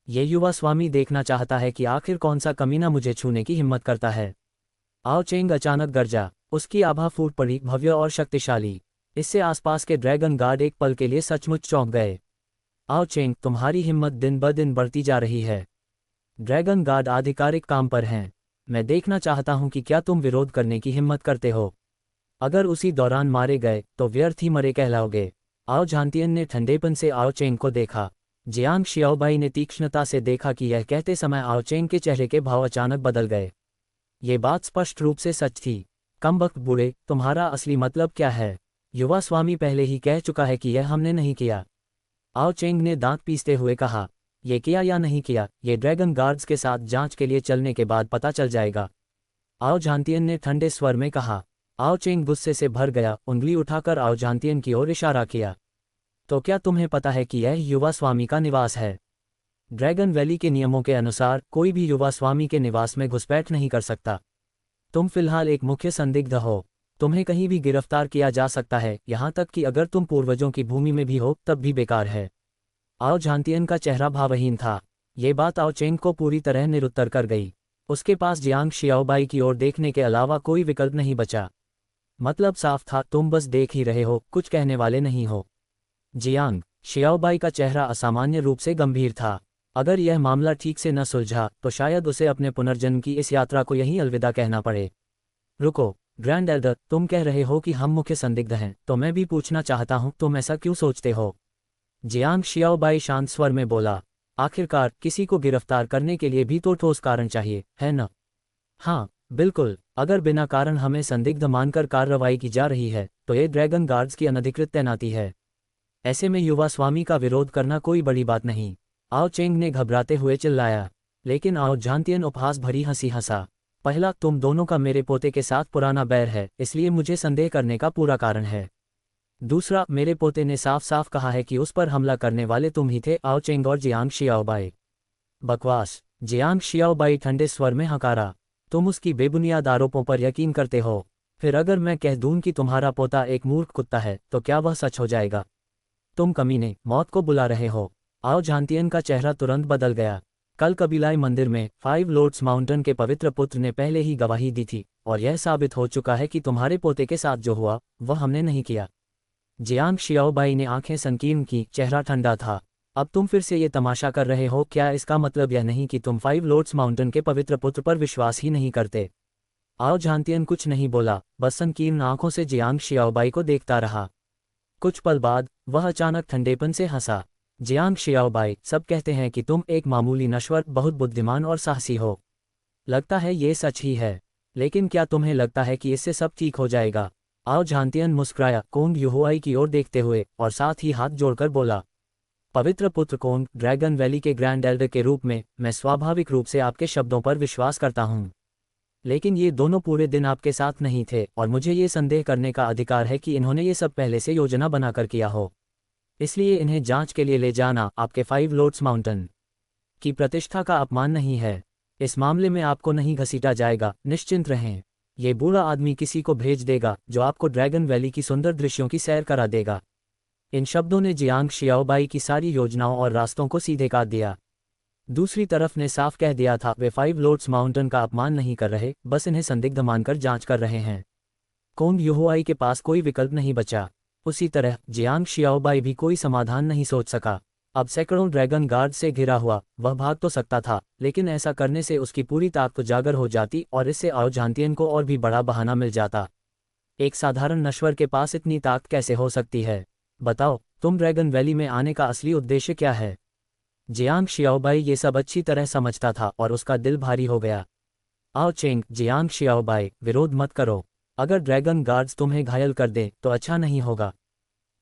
ये युवा स्वामी देखना चाहता है कि आखिर कौन सा कमीना मुझे छूने की हिम्मत करता है। आओ चेंग अचानक गरजा। उसकी आभा फूट पड़ी, भव्य और शक्तिशाली। इससे आसपास के ड्रैगन गार्ड एक पल के लिए सचमुच चौंक गए। आओ चेंग, तुम्हारी हिम्मत दिन ब दिन बढ़ती जा रही है। ड्रैगन गार्ड आधिकारिक काम पर हैं। मैं देखना चाहता हूं कि क्या तुम विरोध करने की हिम्मत करते हो। अगर उसी दौरान मारे गए तो व्यर्थ ही मरे कहलाओगे। आओ झानतियन ने ठंडेपन से आओ चेंग को देखा। जियांग शियाओबाई ने तीक्ष्णता से देखा कि यह कहते समय आओ चेंग के चेहरे के भाव अचानक बदल गए। ये बात स्पष्ट रूप से सच थी। कमबख्त बूढ़े, तुम्हारा असली मतलब क्या है? युवा स्वामी पहले ही कह चुका है कि यह हमने नहीं किया। आओ चेंग ने दांत पीसते हुए कहा, ये किया या नहीं किया ये ड्रैगन गार्ड्स के साथ जांच के लिए चलने के बाद पता चल जाएगा। आओ झानतियन ने ठंडे स्वर में कहा। आओ चेंग गुस्से से भर गया, उंगली उठाकर आओ झानतियन की ओर इशारा किया। तो क्या तुम्हें पता है कि यह युवा स्वामी का निवास है? ड्रैगन वैली के नियमों के अनुसार कोई भी युवा स्वामी के निवास में घुसपैठ नहीं कर सकता। तुम फिलहाल एक मुख्य संदिग्ध हो। तुम्हें कहीं भी गिरफ्तार किया जा सकता है, यहाँ तक कि अगर तुम पूर्वजों की भूमि में भी हो तब भी बेकार है। आओ झानतियन का चेहरा भावहीन था। ये बात आओ चेंग को पूरी तरह निरुत्तर कर गई। उसके पास जियांग शियाओबाई की ओर देखने के अलावा कोई विकल्प नहीं बचा। मतलब साफ था, तुम बस देख ही रहे हो, कुछ कहने वाले नहीं हो। जियांग शियाओबाई का चेहरा असामान्य रूप से गंभीर था। अगर यह मामला ठीक से न सुलझा तो शायद उसे अपने पुनर्जन्म की इस यात्रा को यहीं अलविदा कहना पड़े। रुको ग्रैंड एल्डर, तुम कह रहे हो कि हम मुख्य संदिग्ध हैं, तो मैं भी पूछना चाहता हूं, तुम ऐसा क्यों सोचते हो? जियांग शियाओबाई शांत स्वर में बोला, आखिरकार किसी को गिरफ्तार करने के लिए भी तो ठोस कारण चाहिए, है न? हाँ बिल्कुल, अगर बिना कारण हमें संदिग्ध मानकर कार्रवाई की जा रही है तो ये ड्रैगन गार्ड्स की अनधिकृत तैनाती है। ऐसे में युवा स्वामी का विरोध करना कोई बड़ी बात नहीं। आओ चेंग ने घबराते हुए चिल्लाया। लेकिन आओ झानतियन उपहास भरी हंसी हंसा। पहला, तुम दोनों का मेरे पोते के साथ पुराना बैर है, इसलिए मुझे संदेह करने का पूरा कारण है। दूसरा, मेरे पोते ने साफ साफ कहा है कि उस पर हमला करने वाले तुम ही थे, आओ चेंग और जियांग शियाओबाई। बकवास। जियांग शियाओबाई ठंडे स्वर में हकारा। तुम उसकी बेबुनियाद आरोपों पर यकीन करते हो। फिर अगर मैं कह दूं कि तुम्हारा पोता एक मूर्ख कुत्ता है तो क्या वह सच हो जाएगा? तुम कमीने, मौत को बुला रहे हो। आओ झानतियन का चेहरा तुरंत बदल गया। कल कबीलाई मंदिर में 5 लोर्ड्स माउंटेन के पवित्र पुत्र ने पहले ही गवाही दी थी और यह साबित हो चुका है कि तुम्हारे पोते के साथ जो हुआ वह हमने नहीं किया। जियांग शियाओबाई ने आंखें संकीर्ण की, चेहरा ठंडा था। अब तुम फिर से ये तमाशा कर रहे हो क्या? इसका मतलब यह नहीं कि तुम 5 लोर्ड्स माउंटेन के पवित्र पुत्र पर विश्वास ही नहीं करते? आओ झानतियन कुछ नहीं बोला, बस संकीर्ण आंखों से जियांग शियाओबाई को देखता रहा। कुछ पल बाद वह अचानक ठंडेपन से हंसा। जियांग शियाओबाई, सब कहते हैं कि तुम एक मामूली नश्वर, बहुत बुद्धिमान और साहसी हो। लगता है ये सच ही है, लेकिन क्या तुम्हें लगता है कि इससे सब ठीक हो जाएगा? आओ झानतियन मुस्कुराया कोंग युहुआई की ओर देखते हुए और साथ ही हाथ जोड़कर बोला, पवित्र पुत्र कोंग, ड्रैगन वैली के ग्रैंड एल्डर के रूप में मैं स्वाभाविक रूप से आपके शब्दों पर विश्वास करता हूँ। लेकिन ये दोनों पूरे दिन आपके साथ नहीं थे और मुझे ये संदेह करने का अधिकार है कि इन्होंने ये सब पहले से योजना बनाकर किया हो। इसलिए इन्हें जांच के लिए ले जाना आपके 5 लोर्ड्स माउंटेन की प्रतिष्ठा का अपमान नहीं है। इस मामले में आपको नहीं घसीटा जाएगा, निश्चिंत रहें। ये बूढ़ा आदमी किसी को भेज देगा जो आपको ड्रैगन वैली की सुंदर दृश्यों की सैर करा देगा। इन शब्दों ने जियांग शियाओबाई की सारी योजनाओं और रास्तों को सीधे काट दिया। दूसरी तरफ ने साफ कह दिया था वे 5 लोर्ड्स माउंटेन का अपमान नहीं कर रहे, बस इन्हें संदिग्ध मानकर जांच कर रहे हैं। कोंग युहुआई के पास कोई विकल्प नहीं बचा। उसी तरह जियांग शियाओबाई भी कोई समाधान नहीं सोच सका। अब सैकड़ों ड्रैगन गार्ड से घिरा हुआ वह भाग तो सकता था, लेकिन ऐसा करने से उसकी पूरी ताकत उजागर हो जाती और इससे आओ झांतियन को और भी बड़ा बहाना मिल जाता। एक साधारण नश्वर के पास इतनी ताकत कैसे हो सकती है? बताओ, तुम ड्रैगन वैली में आने का असली उद्देश्य क्या है? जियांग शियाओबाई ये सब अच्छी तरह समझता था और उसका दिल भारी हो गया। आओ चेंग, जियांग शियाओबाई, विरोध मत करो। अगर ड्रैगन गार्ड्स तुम्हें घायल कर दें तो अच्छा नहीं होगा।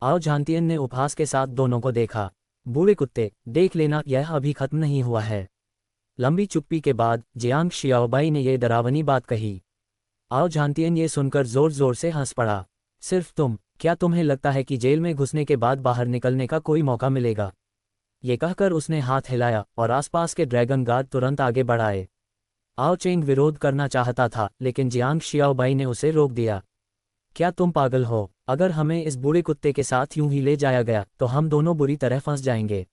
आओ झांतियन ने उपहास के साथ दोनों को देखा। बूढ़े कुत्ते, देख लेना, यह अभी खत्म नहीं हुआ है। लंबी चुप्पी के बाद जियांग शियाओबाई ने यह डरावनी बात कही। आओ झांतियन ये सुनकर जोर जोर से हंस पड़ा। सिर्फ तुम? क्या तुम्हें लगता है कि जेल में घुसने के बाद बाहर निकलने का कोई मौका मिलेगा? ये कहकर उसने हाथ हिलाया और आसपास के ड्रैगन गार्ड तुरंत आगे बढ़ाए। आओ चेंग विरोध करना चाहता था, लेकिन जियांग शियाओबाई ने उसे रोक दिया। क्या तुम पागल हो? अगर हमें इस बूढ़े कुत्ते के साथ यूं ही ले जाया गया तो हम दोनों बुरी तरह फंस जाएंगे।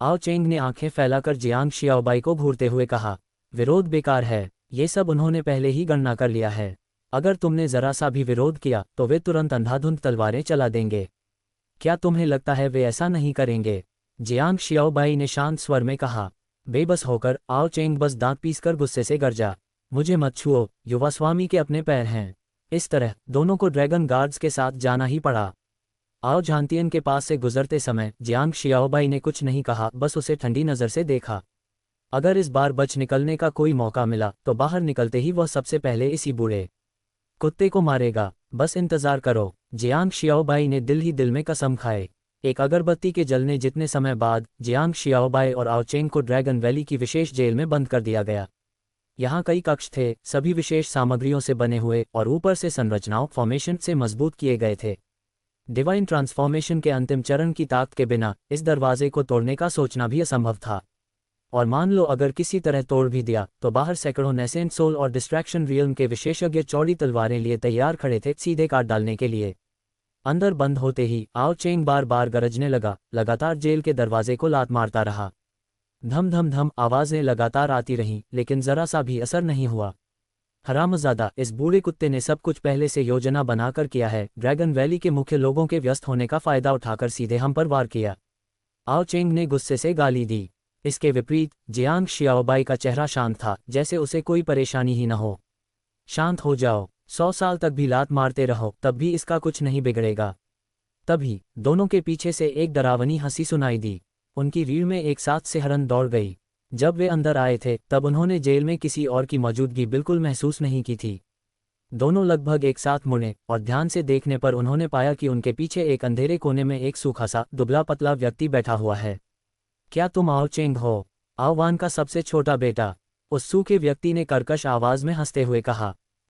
आओ चेंग ने आंखें फैलाकर जियांग शियाओबाई को घूरते हुए कहा। विरोध बेकार है, ये सब उन्होंने पहले ही गणना कर लिया है। अगर तुमने जरा सा भी विरोध किया तो वे तुरंत अंधाधुंध तलवारें चला देंगे। क्या तुम्हें लगता है वे ऐसा नहीं करेंगे? जियांग शियाओबाई ने शांत स्वर में कहा। बेबस होकर आओ चेंग बस दांत पीसकर गुस्से से गरजा। मुझे मत छुओ, युवा स्वामी के अपने पैर हैं। इस तरह दोनों को ड्रैगन गार्ड्स के साथ जाना ही पड़ा। आओ झांतियन के पास से गुजरते समय जियांग शियाओबाई ने कुछ नहीं कहा, बस उसे ठंडी नज़र से देखा। अगर इस बार बच निकलने का कोई मौका मिला तो बाहर निकलते ही वह सबसे पहले इसी बूढ़े कुत्ते को मारेगा। बस इंतजार करो। जियांग शियाओबाई ने दिल ही दिल में कसम खाए। एक अगरबत्ती के जलने जितने समय बाद जियांग शियाओबाई और आओ चेंग को ड्रैगन वैली की विशेष जेल में बंद कर दिया गया। यहाँ कई कक्ष थे, सभी विशेष सामग्रियों से बने हुए और ऊपर से संरचनाओं फॉर्मेशन से मजबूत किए गए थे। डिवाइन ट्रांसफॉर्मेशन के अंतिम चरण की ताकत के बिना इस दरवाजे को तोड़ने का सोचना भी असंभव था। और मान लो अगर किसी तरह तोड़ भी दिया तो बाहर सैकड़ों नेसेंट सोल और डिस्ट्रैक्शन रियल्म के विशेषज्ञ चौड़ी तलवारें लिए तैयार खड़े थे, सीधे काट डालने के लिए। अंदर बंद होते ही आओ चेंग बार बार गरजने लगा, लगातार जेल के दरवाजे को लात मारता रहा। धम धम धम आवाजें लगातार आती रहीं, लेकिन जरा सा भी असर नहीं हुआ। हरामजादा, इस बूढ़े कुत्ते ने सब कुछ पहले से योजना बनाकर किया है। ड्रैगन वैली के मुख्य लोगों के व्यस्त होने का फायदा उठाकर सीधे हम पर वार किया। आओ चेंग ने गुस्से से गाली दी। इसके विपरीत जियांग शियाओबाई का चेहरा शांत था, जैसे उसे कोई परेशानी ही न हो। शांत हो जाओ, 100 साल तक भी लात मारते रहो तब भी इसका कुछ नहीं बिगड़ेगा। तभी दोनों के पीछे से एक डरावनी हंसी सुनाई दी। उनकी रीढ़ में एक साथ सिहरन दौड़ गई। जब वे अंदर आए थे तब उन्होंने जेल में किसी और की मौजूदगी बिल्कुल महसूस नहीं की थी। दोनों लगभग एक साथ मुड़े और ध्यान से देखने पर उन्होंने पाया कि उनके पीछे एक अंधेरे कोने में एक सूखा सा दुबला पतला व्यक्ति बैठा हुआ है। क्या तुम आओ चेंग हो? आओ वान का सबसे छोटा बेटा, उस सूखे व्यक्ति ने कर्कश आवाज में हंसते हुए कहा।